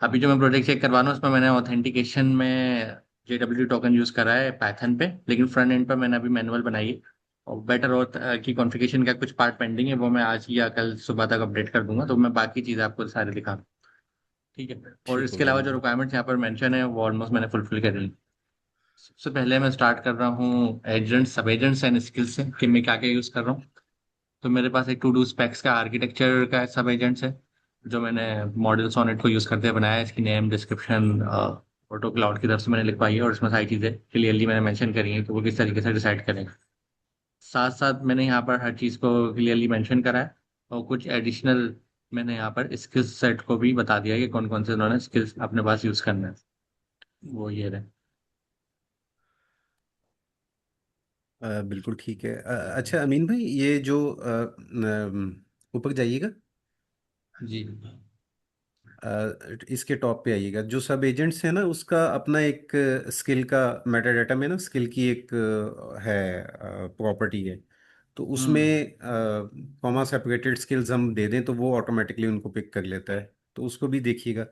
अभी जो मैं प्रोजेक्ट चेक करवा रहा हूँ उसमें मैंने ऑथेंटिकेशन में JWT टोकन यूज करा है पाइथन पे, लेकिन फ्रंट एंड पर मैंने अभी मैनुअल बनाई है। और बेटर ऑथ की कॉन्फ़िगरेशन का कुछ पार्ट पेंडिंग है, वो मैं आज या कल सुबह तक अपडेट कर दूंगा, तो मैं बाकी चीज़ आपको सारी दिखा दूँ। ठीक है, और ठीक हो इसके गया अलावा जो अमीन। रिक्वायरमेंट्स यहाँ पर मेंशन है वो ऑलमोस्ट मैंने फुलफिल कर ली। सबसे पहले मैं स्टार्ट कर रहा हूँ एजेंट्स, सब एजेंट्स एंड स्किल्स से कि मैं क्या क्या यूज कर रहा हूँ। तो मेरे पास एक टू डू स्पेक्स का आर्किटेक्चर का सब एजेंट्स है, जो मैंने मॉडल सोनेट को यूज करते हुए बनाया है। इसकी नेम डिस्क्रिप्शन ऑटो क्लाउड की तरफ से मैंने लिखवाई है, और इसमें सारी चीजें क्लियरली मैंने मेंशन करी है कि वो किस तरीके से डिसाइड करेंगे। साथ साथ मैंने यहाँ पर हर चीज को क्लियरली मेंशन करा है, और कुछ एडिशनल मैंने यहाँ पर स्किल्स सेट को भी बता दिया है कि कौन कौन से उन्होंने स्किल्स अपने पास यूज करना है। वो ये रहे। बिल्कुल ठीक है। अच्छा अमीन भाई, ये जो ऊपर जाइएगा, जी इसके टॉप पे आइएगा, जो सब एजेंट्स हैं ना उसका अपना एक स्किल का मेटा डाटा में ना स्किल की एक है प्रॉपर्टी है। तो उसमें हम्म कॉमा सेपरेटेड स्किल्स हम दे दें तो वो ऑटोमेटिकली उनको पिक कर लेता है, तो उसको भी देखिएगा।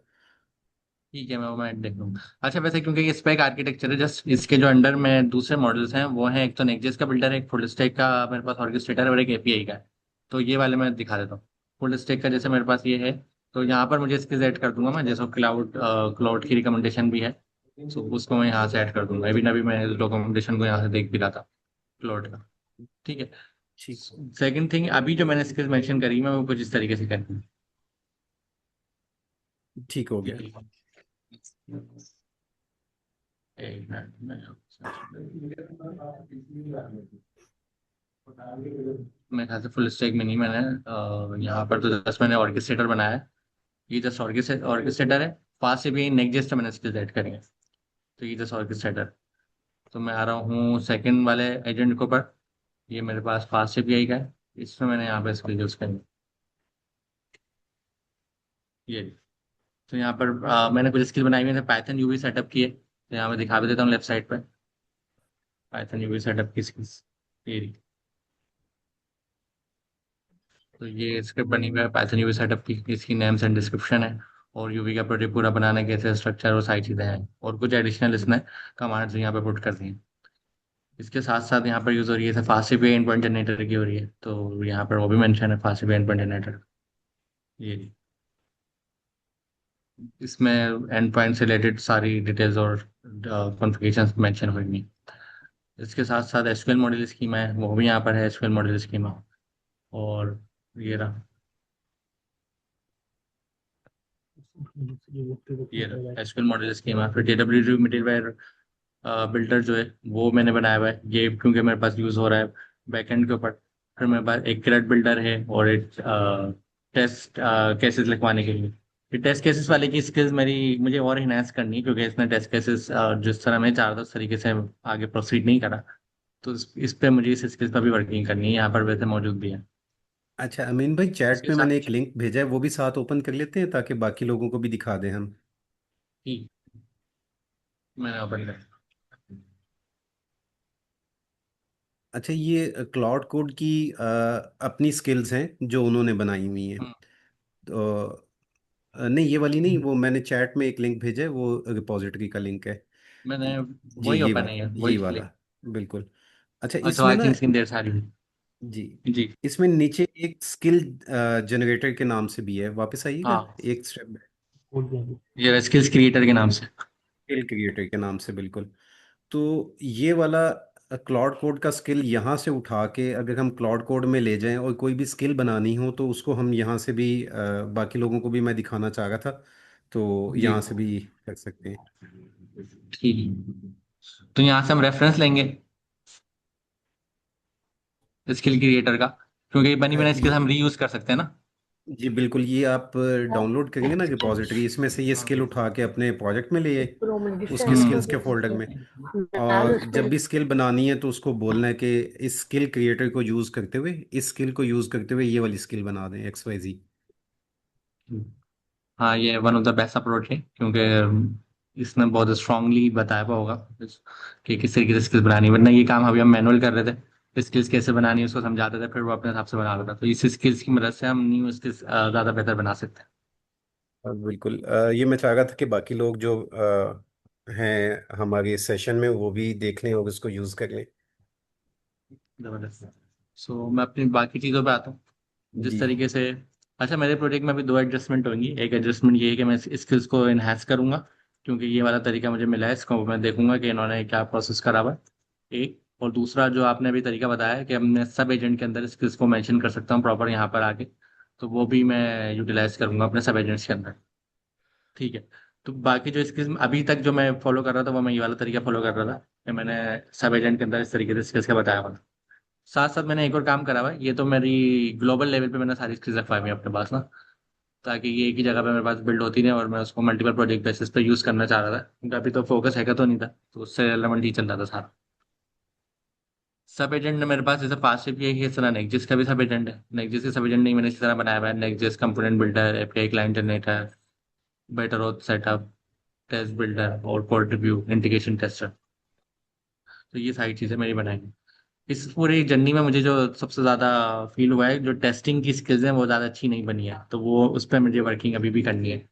ठीक है, मैं देख लूंगा। अच्छा, वैसे क्योंकि ये स्पेक आर्किटेक्चर है, जस्ट इसके जो अंडर में दूसरे मॉडल्स हैं वो हैं, एक तो नेक्स्ट का बिल्डर है, एक फुल स्टैक का मेरे पास ऑर्केस्ट्रेटर है, और एक API का है। तो ये वाले मैं दिखा देता हूँ। फुल स्टैक का जैसे मेरे पास ये है, तो यहाँ पर मुझे स्किल्स ऐड कर दूंगा मैं, जैसे क्लाउड क्लाउड की रिकमेंडेशन भी है, तो उसको मैं यहाँ से ऐड कर दूंगा। अभी अभी मैं डॉक्यूमेंटेशन को यहाँ से देख भी रहा था क्लाउड का। ठीक है। ठीक। सेकंड थिंग, अभी जो मैंने स्किल्स मेंशन करी मैं वो कुछ इस तरीके से करूँ। ठीक हो गया। एक मिनट मेरे ख्याल से फुल स्टैक में नहीं, मैंने यहाँ पर तो जस्ट मैंने ऑर्केस्ट्रेटर बनाया है। ये जस्ट ऑर्केस्ट्रेटर है। फास्ट से भी नेक्स्ट जस्ट मैंने स्किल्स ऐड करेंगे। तो ये जस्ट ऑर्केस्ट्रेटर। तो मैं आ रहा हूँ सेकंड वाले एजेंट के ऊपर। ये मेरे पास फास्ट से भी का है, इसमें मैंने यहाँ पे स्किल यूज करेंगे। ये तो यहाँ पर मैंने कुछ स्किल बनाई हुई है, पाइथन यूवी सेटअप की है, तो यहाँ मैं दिखा भी देता हूँ लेफ्ट साइड पर पाइथन यूवी सेटअप की स्किल्स। ये रही। तो ये स्क्रिप्ट बनी हुई है पाइथन यूवी सेटअप की, इसकी नेम्स एंड डिस्क्रिप्शन है, और यूवी का प्रोजेक्ट पूरा बनाना कैसे, स्ट्रक्चर और सारी चीज़ें हैं, और कुछ एडिशनल इसने कमांड्स यहाँ पे पुट कर दी हैं। इसके साथ साथ यहाँ पर यूज हो रही है fast API and point generator की हो रही है, तो यहाँ पर वो भी मेंशन है fast API and point generator. ये इसमें एंड पॉइंट से रिलेटेड सारी डिटेल्स और कॉन्फ़िगरेशंस मेंशन होंगी। इसके साथ साथ एसक्यूएल मॉडल स्कीमा है, वो भी यहाँ पर है एसक्यूएल मॉडल स्कीमा। और ये रहा, ये रहा एसक्यूएल मॉडल स्कीमा। फिर JWT मिडिलवेयर बिल्डर जो है वो मैंने बनाया हुआ है, ये क्योंकि मेरे पास यूज हो रहा है बैकएंड के ऊपर। फिर मेरे पास एक क्रेड बिल्डर है, और एक टेस्ट केसेस लिखवाने के लिए। ये टेस्ट केसेस वाले की स्किल्स मेरी मुझे और इनहेंस करनी है, क्योंकि इसने टेस्ट केसेस जिस तरह मैं चाह रहा था उस तरीके से आगे प्रोसीड नहीं करा। तो इस पे मुझे इस स्किल्स पर भी वर्किंग करनी है, यहाँ पर वैसे मौजूद भी है। अच्छा अमीन भाई, चैट इसके में मैंने साथ एक लिंक भेजा है, वो भी साथ ओपन कर लेते हैं ताकि बाकी लोगों को भी दिखा दें हम। ही मैंने ओपन कर। अच्छा, ये क्लाउड कोड की अपनी स्किल्स हैं जो उन्होंने बनाई हुई हैं। हम्म, तो नहीं, ये वाली नहीं, वो मैंने चैट में एक लिंक भेजा है, वो रिपॉजिटरी का लिंक है। मैंने जी, वही ये ओपन वाला, है, वही यही वाला। लिंक। बिल्कुल। अच्छा, अच्छा, इसमें आई ना, थिंक इन देयर सारी। जी, जी इसमें नीचे एक स्किल जनरेटर के नाम से भी है, वापस आइएगा हाँ, एक स्टेप। ये स्किल्स क्रिएटर के नाम से। स्किल क्रिएटर के नाम से, बिल्कुल। तो ये वाला क्लाउड कोड का स्किल यहाँ से उठा के अगर हम क्लाउड कोड में ले जाएं और कोई भी स्किल बनानी हो तो उसको हम यहाँ से भी बाकी लोगों को भी मैं दिखाना चाह रहा था, तो जी यहाँ से भी कर सकते हैं। ठीक है। तो यहाँ से हम रेफरेंस लेंगे स्किल क्रिएटर का, क्योंकि ये बनी बनाई स्किल हम रीयूज कर सकते हैं ना। जी बिल्कुल, ये आप डाउनलोड करेंगे ना रिपॉजिटरी, इसमें से ये स्किल उठा के अपने प्रोजेक्ट में ले आए, उसके स्किल्स के फोल्डर में। और जब भी स्किल बनानी है तो उसको बोलना है कि इस स्किल क्रिएटर को यूज़ करते हुए, इस स्किल को यूज़ करते हुए ये वाली स्किल बना दें XYZ। हाँ, ये one of the best approach है, क्योंकि इसने बहुत स्ट्रांगली बताया हुआ होगा कि किस तरीके से स्किल्स बनानी है, वरना ये काम अभी हम मैनुअल कर रहे थे, स्किल्स कैसे बनानी है उसको समझाते थे, फिर वो अपने हिसाब से बना लेता। तो इस स्किल्स की मदद से हम न्यू स्किल्स ज़्यादा बेहतर बना सकते हैं। बिल्कुल, ये मैं चाह रहा था कि बाकी लोग जो हैं हमारे सेशन में वो भी देख लें और उसको यूज़ कर लें। जबरदस्त। सो मैं अपनी बाकी चीज़ों पे आता हूँ जिस जी। तरीके से। अच्छा, मेरे प्रोजेक्ट में अभी दो एडजस्टमेंट होंगी। एक एडजस्टमेंट ये है कि मैं स्किल्स को इन्हांस करूंगा, क्योंकि ये वाला तरीका मुझे मिला है, इसको मैं देखूंगा कि इन्होंने क्या प्रोसेस करा हुआ है। एक और दूसरा जो आपने अभी तरीका बताया है कि मैं सब एजेंट के अंदर स्किल्स को मेंशन कर सकता हूँ प्रॉपर यहाँ पर आके, तो वो भी मैं यूटिलाइज करूंगा अपने सब एजेंट्स के अंदर। ठीक है। तो बाकी जो स्किल्स अभी तक जो मैं फॉलो कर रहा था वो मैं ये वाला तरीका फॉलो कर रहा था कि मैंने सब एजेंट के अंदर इस तरीके से स्किल्स का बताया हुआ था। साथ साथ मैंने एक और काम करा हुआ है, ये तो मेरी ग्लोबल लेवल पे मैंने सारी स्किल्स रखवाई हुई है अपने पास ना, ताकि ये एक ही जगह पे मेरे पास बिल्ड होती रहे और मैं उसको मल्टीपल प्रोजेक्ट बेसिस पे यूज करना चाह रहा था, क्योंकि अभी तो फोकस है तो नहीं था, तो उससे रिलेवेंट ही चल रहा था सारा। सब एजेंट ने मेरे पास जैसे पासशिप ये है सना नेक्स्ट का भी सब एजेंट है। नेक्स्ट के सब एजेंट नहीं मैंने इसी तरह बनाया हुआ है, next component builder, API client generator, better auth setup, test builder और कोड रिव्यू, इंटीग्रेशन टेस्टर। तो ये सारी चीजें मेरी बनाई हैं। इस पूरी जर्नी में मुझे जो सबसे ज्यादा फील हुआ है, जो टेस्टिंग की स्किल्स हैं वो ज्यादा अच्छी नहीं बनी है, तो वो उस पर मुझे वर्किंग अभी भी करनी है।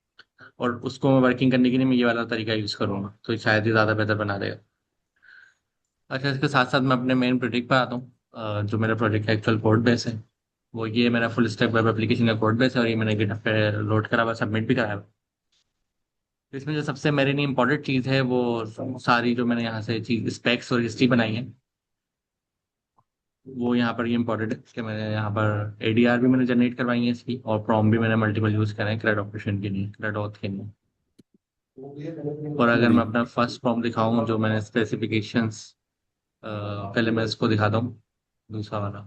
और उसको मैं वर्किंग करने के लिए मैं ये वाला तरीका यूज करूंगा, तो शायद ये ज्यादा बेहतर बना देगा। अच्छा, इसके साथ साथ मैं अपने मेन प्रोजेक्ट पर आता हूँ। जो मेरा प्रोजेक्ट का एक्चुअल कोड बेस है, वो ये मेरा फुल स्टैक वेब एप्लीकेशन का कोड बेस है, और ये मैंने गिटहब पे लोड करा हुआ, सबमिट भी कराया हुआ। इसमें जो सबसे मेरे लिए इंपॉर्टेंट चीज़ है वो सारी जो मैंने यहाँ से चीज स्पेक्स और हिस्ट्री बनाई है, वो यहाँ पर ये इंपॉर्टेंट है कि मैंने यहाँ पर एडीआर भी मैंने जनरेट करवाई है इसकी, और प्रॉम भी मैंने मल्टीपल यूज करा है क्रेड ऑपरेशन के लिए, क्रेड ऑथ के लिए। और अगर जी। मैं अपना फर्स्ट प्रॉम दिखाऊं जो मैंने स्पेसिफिकेशंस, पहले मैं इसको दिखाता हूँ, दूसरा वाला।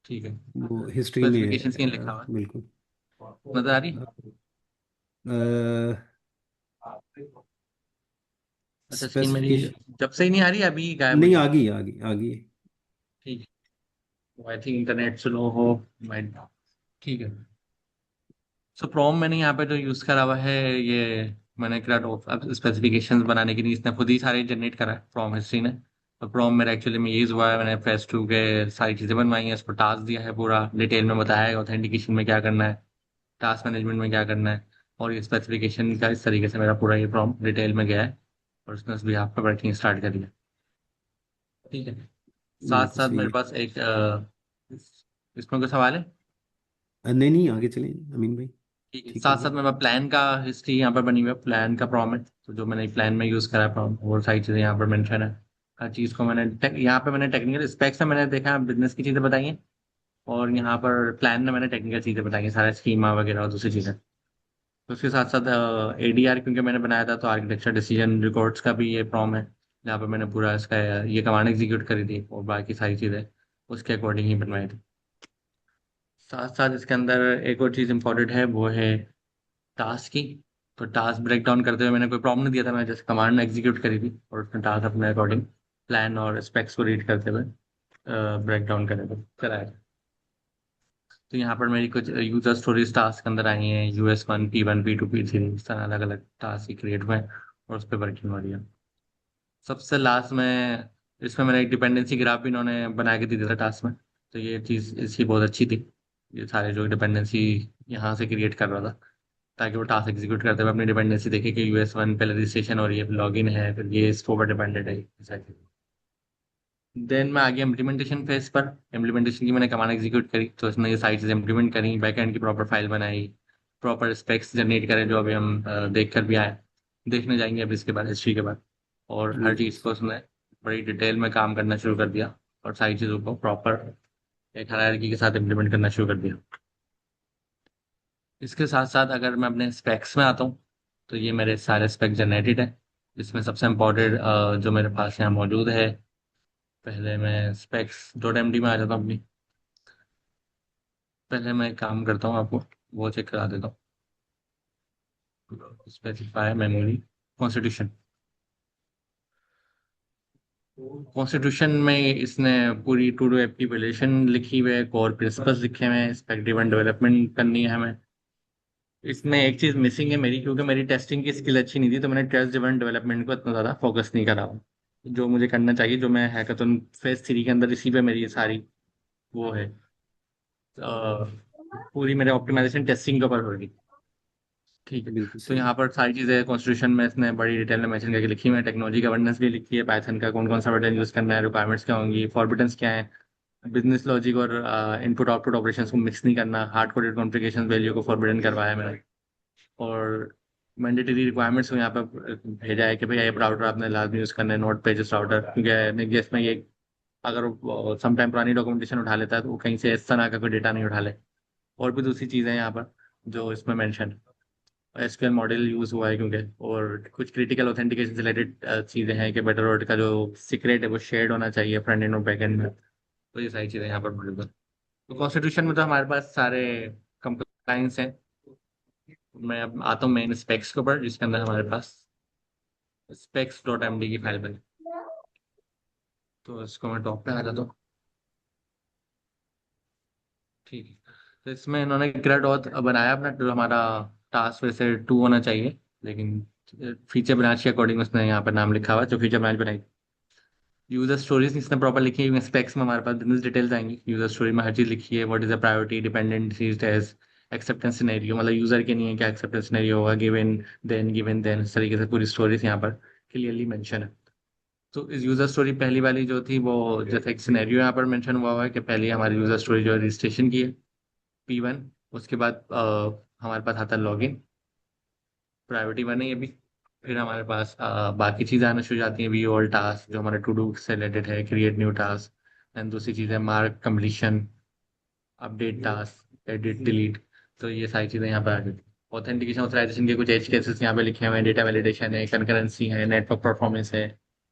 ठीक है। वो हिस्ट्री में है, स्पेसिफिकेशंस के लिए लिखा हुआ बिल्कुल। है, नजर आ रही है? अच्छा, स्क्रीन मेरी स्पेसिफिकेशन जब से ही नहीं आ रही, अभी गायब नहीं, हुई है। आ गई आ गई आ गई। ठीक है, आई थिंक इंटरनेट स्लो हो। माइट। ठीक है। सो प्रॉम मैंने यहाँ पे जो यूज करा हुआ है, ये मैंने क्रेड ऑफ अब स्पेसिफिकेशंस बनाने के लिए इसने खुद ही सारे जनरेट करा है प्रॉम हिस्ट्री ने। तो प्रॉम मेरा एक्चुअली में यूज हुआ है, मैंने फेस टू के सारी चीजें बनवाई हैं, इसको टास्क दिया है, पूरा डिटेल में बताया है ऑथेंटिकेशन में क्या करना है, टास्क मैनेजमेंट में क्या करना है, और ये स्पेसिफिकेशन का इस तरीके से मेरा पूरा ये प्रॉम डिटेल में गया है, और उसने उस भी आप पे वर्किंग स्टार्ट करी है। ठीक है। साथ बिल्कुल साथ सही मेरे है। पास एक इसमें कोई सवाल है? नहीं नहीं, आगे चलें अमीन भाई। ठीक है। ठीक साथ है साथ जी। मेरे पास प्लान का हिस्ट्री यहाँ पर बनी हुई है, प्लान का प्रॉम है, तो जो मैंने प्लान में यूज करा है प्रॉम, वो सारी चीजें यहाँ पर मेंशन है। हर चीज को मैंने यहाँ पे मैंने टेक्निकल स्पेक्स में मैंने देखा बिजनेस की चीजें बताई हैं, और यहाँ पर प्लान में मैंने टेक्निकल चीजें बताई हैं, सारा स्कीमा वगैरह और दूसरी चीजें। तो उसके साथ साथ एडीआर क्योंकि मैंने बनाया था, तो आर्किटेक्चर डिसीजन रिकॉर्ड्स का भी ये प्रॉम है, जहाँ पर मैंने पूरा इसका ये कमांड एग्जीक्यूट करी थी, और बाकी सारी चीजें उसके अकॉर्डिंग ही बनवाई थी। साथ साथ इसके अंदर एक और चीज इंपॉर्टेंट है, वो है टास्क की। तो टास्क ब्रेक डाउन करते हुए मैंने कोई प्रॉब्लम नहीं दिया था, मैंने जैसे कमांड एग्जीक्यूट करी थी, और उसने टास्क अपने अकॉर्डिंग प्लान और स्पेक्स को रीड करते हुए ब्रेक डाउन करे कराया। तो यहाँ पर मेरी कुछ यूजर स्टोरीज टास्क अंदर आई हैं, US1, P1, P2, P3, इस तरह अलग अलग टास्क क्रिएट हुए हैं, और उस पर वर्किंग हो रही है। सबसे लास्ट में इसमें मैंने एक डिपेंडेंसी ग्राफ भी इन्होंने बना के दी था टास्क में, तो ये चीज़ इसकी बहुत अच्छी थी। ये सारे जो डिपेंडेंसी यहाँ से क्रिएट कर रहा था, ताकि वो टास्क एग्जीक्यूट करते हुए अपनी डिपेंडेंसी देखे कि US1 पहले रजिस्ट्रेशन हो रही है, फिर लॉगिन है, फिर ये इसके ऊपर डिपेंडेंट है ऐसा। देन मैं आ गया इम्प्लीमेंटेशन फेज पर। इम्प्लीमेंटेशन की मैंने कमांड एग्जीक्यूट करी, तो इसमें ये सारी चीज़ इम्प्लीमेंट करी, बैकएंड की प्रॉपर फाइल बनाई, प्रॉपर स्पेक्स जनरेट करें जो अभी हम देख कर भी आए, देखने जाएंगे अभी इसके बाद हिस्ट्री के बाद। और हर बिल्कुल। चीज़ को उसने बड़ी डिटेल में काम करना शुरू कर दिया, और सारी चीज़ों को प्रॉपर एक हायरार्की के साथ इम्प्लीमेंट करना शुरू कर दिया। इसके साथ साथ अगर मैं अपने स्पेक्स में आता हूँ, तो ये मेरे सारे स्पेक जनरेटेड है। इसमें सबसे इम्पोर्टेंट जो मेरे पास यहाँ मौजूद है, पहले मैं स्पेक्स डॉट एम डी में आ जाता हूँ अपनी। पहले मैं एक काम करता हूँ, आपको वो चेक करा देता हूँ। Specify memory constitution. कॉन्स्टिट्यूशन में इसने पूरी टू डू ऐप की वैल्यूएशन लिखी हुई है, कोर प्रिंसिपल्स लिखे हुए हैं, स्पेक ड्रिवन डेवलपमेंट करनी है हमें। इसमें एक चीज मिसिंग है मेरी, क्योंकि मेरी टेस्टिंग की स्किल अच्छी नहीं थी, तो मैंने टेस्ट ड्रिवन डेवलपमेंट को इतना ज्यादा फोकस नहीं करा हूँ, जो मुझे करना चाहिए, जो मैं हैकाथन फेज 3 के अंदर इसी पे मेरी ये सारी वो है, अ, पूरी मेरे ऑप्टिमाइजेशन टेस्टिंग के ऊपर होगी। ठीक है। बिल्कुल तो सही। यहाँ पर सारी चीज़ें कॉन्स्टिट्यूशन में इसने बड़ी डिटेल में मेंशन करके लिखी हुई है। टेक्नोलॉजी गवर्नेंस भी लिखी है, पाइथन का कौन कौन सा बटन यूज़ करना है, रिक्वायरमेंट्स क्या होंगी, फॉरबिडन्स क्या है, बिजनेस लॉजिक और इनपुट आउटपुट ऑपरेशंस को मिक्स नहीं करना, हार्ड कोडेड कॉन्फ़िगरेशन वैल्यू को फॉरबिडन करवाया है मैंने। और मैंडेटरी रिक्वायरमेंट्स को यहाँ पर भेजा है कि भैया ये राउटर आपने लाजमी यूज़ करना है, नोट पेजेस राउटर, क्योंकि नेक्स्ट में ये अगर समटाइम पुरानी डॉक्यूमेंटेशन उठा लेता है तो वो कहीं से इस तरह का कोई डेटा नहीं उठा ले। और भी दूसरी चीज़ें हैं यहाँ पर जो इसमें मेंशन है। एसक्यूएल मॉडल यूज़ हुआ है क्योंकि, और कुछ क्रिटिकल ऑथेंटिकेशन से रिलेटेड चीज़ें हैं कि बेटर का जो सीक्रेट है वो शेयर्ड होना चाहिए फ्रंट एंड और बैक एंड में। तो ये सारी चीज़ें यहाँ पर मौजूद है। तो कॉन्स्टिट्यूशन में तो हमारे पास सारे कंप्लाइंस हैं। मैं अब आता हूँ मेन स्पेक्स के ऊपर, जिसके अंदर हमारे पास स्पेक्स डॉट एम डी की फाइल बनी। तो इसको मैं टॉप पे आ जाता हूँ। ठीक है। तो इसमें इन्होंने ग्रेड ऑथ बनाया अपना, जो हमारा टास्क वैसे 2 होना चाहिए, लेकिन फीचर ब्रांच के अकॉर्डिंग उसने यहाँ पर नाम लिखा हुआ है, जो फीचर ब्रांच बनाई। यूजर स्टोरीज इसने प्रॉपर लिखी है। स्पेक्स में हमारे पास बिजनेस डिटेल्स आएंगी। यूजर स्टोरी में हर चीज लिखी है, what is the priority, dependencies, test, acceptance scenario, मतलब यूजर के नहीं है क्या एक्सेप्टेंस सिनेरियो होगा, गिवन देन, इस तरीके से पूरी स्टोरीज यहाँ पर क्लियरली मेंशन है। तो इस यूजर स्टोरी पहली वाली जो थी वो जैसे एक सिनेरियो यहाँ पर मेंशन हुआ है कि पहले हमारी यूजर स्टोरी जो है रजिस्ट्रेशन की है, P1। उसके बाद हमारे पास आता है लॉगिन, प्रायोरिटी 1 है ये भी। फिर हमारे पास बाकी चीज़ें आना शुरू हो जाती हैं, व्यू ऑल टास्क जो हमारे टू डू से रिलेटेड है, क्रिएट न्यू टास्क। एंड दूसरी चीज़ें mark completion, update task, edit delete. तो ये सारी चीज़ें यहाँ पर आ गई। ऑथेंटिकेशन ऑथराइजेशन के कुछ एज केसेस यहाँ पे लिखे हुए हैं, डेटा वैलिडेशन है, कंकरेंसी है, नेटवर्क परफॉर्मेंस है,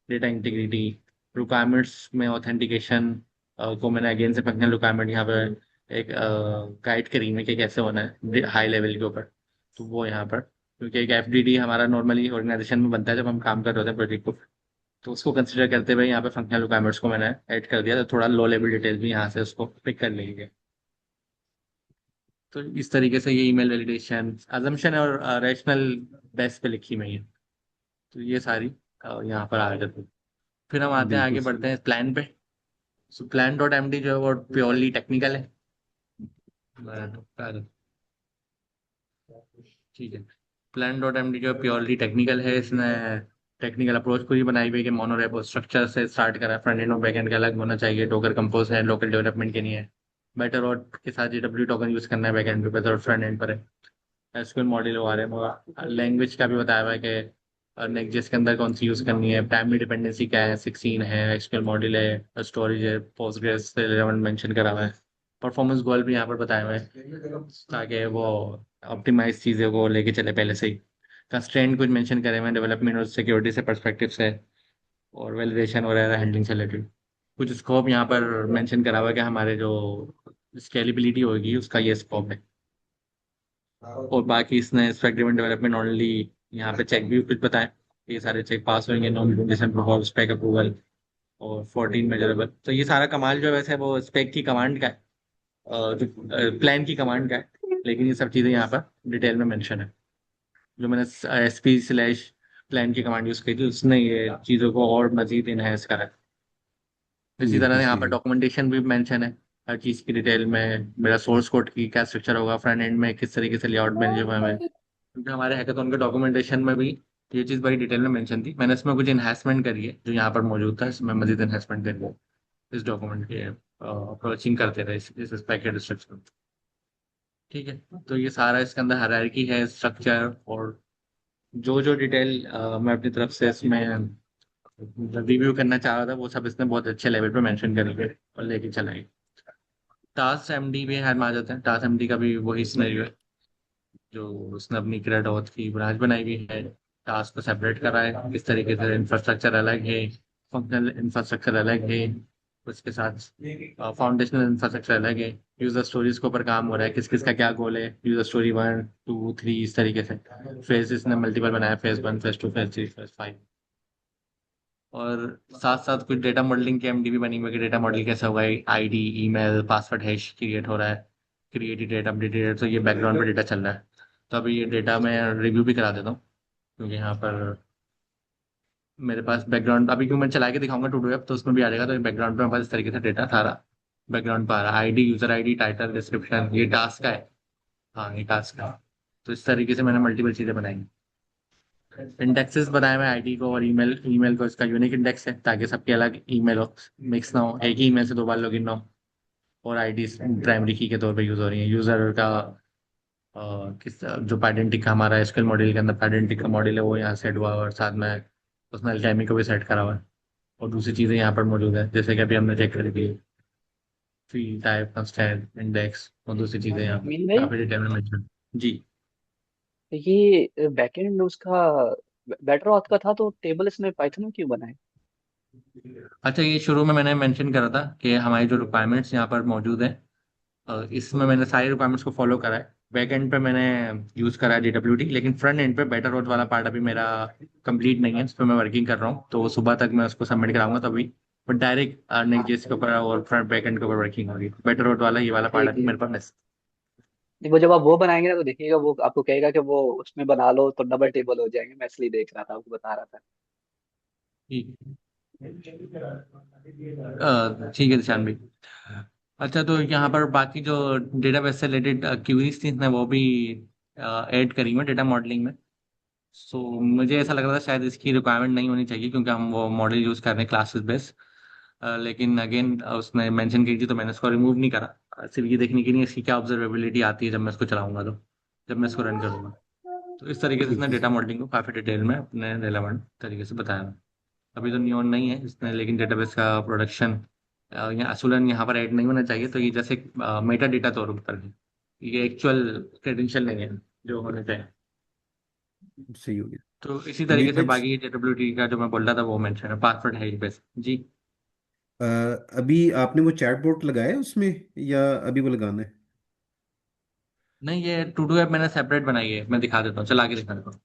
डेटा इंटीग्रिटी। रिक्वायरमेंट्स में ऑथेंटिकेशन को मैंने अगेन से फंक्शनल रिक्वायरमेंट यहाँ पर एक गाइड करी है कि कैसे होना है हाई लेवल के ऊपर। तो वो यहाँ पर, क्योंकि एक एफडीडी हमारा नॉर्मली ऑर्गेनाइजेशन में बनता है जब हम काम कर रहे होते हैं प्रोजेक्ट को, तो उसको कंसिडर करते हुए यहाँ पे फंक्शनल रिक्वायरमेंट्स को मैंने ऐड कर दिया, तो थोड़ा लो लेवल डिटेल्स भी यहाँ से उसको पिक कर लेंगे। तो इस तरीके से ये ईमेल वैलिडेशन अजम्पशन और रैशनल बेस पे लिखी हुई है। तो ये सारी यहाँ पर आ जाती है। फिर हम आते हैं, बिल्कुल आगे सही। बढ़ते हैं प्लान पे। So plan dot M D जो है वो प्योरली टेक्निकल है। ठीक है। प्लान डॉट एम डी जो प्योरली टेक्निकल है, इसने टेक्निकल अप्रोच पूरी बनाई हुई है कि मोनोरेपो स्ट्रक्चर से स्टार्ट करा, फ्रंट एंड और बैक एंड का अलग होना चाहिए, डोकर कंपोज है, लोकल डेवलपमेंट के लिए है, बेटर और के साथ जेडब्ल्यू टोकन यूज करना है बैक एंड पे, बेटर और फ्रंट एंड पर है, एसक्यूएल मॉड्यूल आ रहे हैं, लैंग्वेज का भी बताया हुआ है कि नेक्स्ट जिसके अंदर कौन सी यूज करनी है, प्राइमरी डिपेंडेंसी क्या है, 16 है, एसक्यूएल मॉड्यूल है, स्टोरेज है, पोस्टग्रेस से रिलेवेंट मेंशन करा हुआ है, परफॉर्मेंस गोल भी यहाँ पर बताए हुए हैं ताकि वो ऑप्टिमाइज चीज़ों को लेके चले पहले से ही। कंस्ट्रेंट कुछ मेंशन करे हुए हैं डेवलपमेंट और सिक्योरिटी से पर्सपेक्टिव से, और वैलिडेशन वगैरह हैंडलिंग से रिलेटेड। कुछ स्कोप यहाँ पर मेंशन करा हुआ है कि हमारे जो स्केलेबिलिटी होगी उसका ये स्कोप है। और बाकी इसने स्पेक ड्रिवन डेवलपमेंट ओनली यहाँ पे चेक भी कुछ बताएं, ये सारे चेक पास होंगे, non condition proform spec approval और 14 मेजरेबल। तो ये सारा कमाल जो है वैसे वो स्पेक की कमांड का है, जो प्लान की कमांड का है, लेकिन ये सब चीज़ें यहाँ पर डिटेल में मेंशन है। जो मैंने SP/ प्लान की कमांड यूज की थी उसने ये चीज़ों को और मजीद इनहेंस करा है। इसी तरह बिल्कुल यहाँ पर सही। डॉक्यूमेंटेशन भी मेंशन है, हर चीज़ की डिटेल में, मेरा सोर्स कोड की क्या स्ट्रक्चर होगा, फ्रंट एंड में किस तरीके से लेआउट मैनेज हुआ है, क्योंकि हमारे हैकाथॉन के डॉक्यूमेंटेशन में भी ये चीज़ बड़ी डिटेल में मेंशन थी। मैंने इसमें कुछ इन्हेंसमेंट करी है जो यहाँ पर मौजूद था, इसमें मजीद इन्हेंसमेंट करी है इस डॉक्यूमेंट के अप्रोचिंग करते रहे इस पैकेट स्ट्रक्चर। ठीक है। तो ये सारा इसके अंदर हायरार्की है, स्ट्रक्चर, और जो जो डिटेल मैं अपनी तरफ से इसमें रिव्यू करना चाह रहा था वो सब इसने बहुत अच्छे लेवल पे मेंशन करी है और लेके चलाई। टास्क एमडी भी हाथ में आ जाते हैं। टास्क एमडी का भी वही सिनेरियो है जो उसने अपनी क्रेड ऑथ की ब्रांच बनाई हुई है, टास्क को सेपरेट करा है, किस तरीके से इंफ्रास्ट्रक्चर अलग है, फंक्शनल इंफ्रास्ट्रक्चर अलग है, उसके साथ फाउंडेशनल इंफ्रास्ट्रक्चर अलग है, यूजर स्टोरीज के ऊपर काम हो रहा है, किस किस का क्या गोल है, यूजर स्टोरी 1 2 3 इस तरीके से। फेज इसने मल्टीपल बनाया, फेज 1 फेज 2 फेज 3 फेज 5। और साथ साथ कुछ डेटा मॉडलिंग की एमडी भी बनी हुई है कि डेटा मॉडल कैसा होगा, ID, email, password hash create हो रहा है, क्रिएटेड डेटा अपडेटेड, तो ये बैकग्राउंड पे डेटा चल रहा है। तो अभी ये डेटा मैं रिव्यू भी करा देता हूँ, क्योंकि यहाँ पर मेरे पास बैकग्राउंड अभी क्यों मैं चला के दिखाऊंगा टू डू ऐप तो उसमें भी आ जाएगा। तो बैकग्राउंड पे मेरे पास इस तरीके से डेटा सारा बैकग्राउंड पे आ रहा है, ID, user ID, title, description, ये टास्क का है। हाँ ये टास्क का है। तो इस तरीके से मैंने मल्टीपल चीज़ें बनाई। इंडेक्सेस बनाए मैं आईडी को और ईमेल ईमेल को इसका यूनिक इंडेक्स है ताकि सबके अलग ईमेल हो, मिक्स ना हो, एक ही ईमेल से 2 बार लॉगिन ना हो। और आईडी प्राइमरी की के तौर पे यूज हो रही है। यूजर का किस जो आइडेंटिटी का हमारा एसक्यूएल मॉड्यूल के अंदर आइडेंटिटी का मॉड्यूल है वो यहाँ सेट हुआ है और साथ में उसमें अलकेमी को भी सेट करा हुआ है। और दूसरी चीज़ें यहाँ पर मौजूद है जैसे कि अभी हमने चेक करी थी, फील्ड टाइप, कंस्ट्रेंट, इंडेक्स और दूसरी चीज़ें यहाँ पर मीन भाई, काफ़ी डिटेल में मेंशन। जी। ये बैकएंड उसका बेटर ऑथ का था तो टेबल इसमें पाइथन में क्यों बनाए? अच्छा, ये शुरू में मैंने मेंशन करा था कि हमारी जो रिक्वायरमेंट्स यहाँ पर मौजूद है, इसमें मैंने सारी रिक्वायरमेंट्स को फॉलो करा है। बैक एंड पे मैंने यूज करा है DWT, लेकिन फ्रंट एंड पे बेटर रोड वाला पार्ट अभी मेरा कंप्लीट नहीं है, इस पर मैं वर्किंग कर रहा हूँ, तो सुबह तक मैं उसको सबमिट कराऊंगा तभी। बट डायरेक्ट नेक्स्ट जेएस के ऊपर और फ्रंट बैक एंड के ऊपर वर्किंग होगी। बेटर रोड वाला ये वाला पार्ट ठीक अभी है। मेरे पास नहीं। नहीं, वो जब आप वो बनाएंगे ना तो देखिएगा वो आपको कहेगा कि वो उसमें बना लो तो डबल टेबल हो जाएंगे। मैं इसलिए देख रहा था, आपको बता रहा था। ठीक ठीक है निशान भाई। अच्छा, तो यहाँ पर बाकी जो डेटाबेस से रिलेटेड क्यूरीज थी इसने वो भी ऐड करी हुई डेटा मॉडलिंग में। सो मुझे ऐसा लग रहा था शायद इसकी रिक्वायरमेंट नहीं होनी चाहिए क्योंकि हम वो मॉडल यूज कर रहे हैं क्लासेस बेस। लेकिन अगेन उसने मेंशन की थी तो मैंने इसको रिमूव नहीं करा। सिर्फ ये देखने के लिए इसकी क्या ऑब्जर्वेबिलिटी आती है जब मैं इसको चलाऊंगा, तो जब मैं इसको रन करूंगा। तो इस तरीके से ठीक इसने है डेटा सर। मॉडलिंग को काफी डिटेल में अपने रिलेवेंट तरीके से बताया। अभी तो न्योन नहीं है इसने, लेकिन डेटाबेस का प्रोडक्शन या असूलन यहाँ पर ऐड नहीं होना चाहिए। तो ये जैसे मेटा डेटा तौर पर है, ये एक्चुअल क्रेडेंशियल नहीं है जो होने चाहिए। सही हो गया। तो इसी अमीर तरीके से भाई, बाकी जेडब्ल्यूटी का जो मैं बोल रहा था वो मेंशन है, पासवर्ड है बस जी। अभी आपने वो चैट बोट लगाया है उसमें या अभी वो लगाना है? नहीं, ये टू डू ऐप मैंने सेपरेट बनाई है, मैं दिखा देता हूँ, चला के दिखा देता हूँ।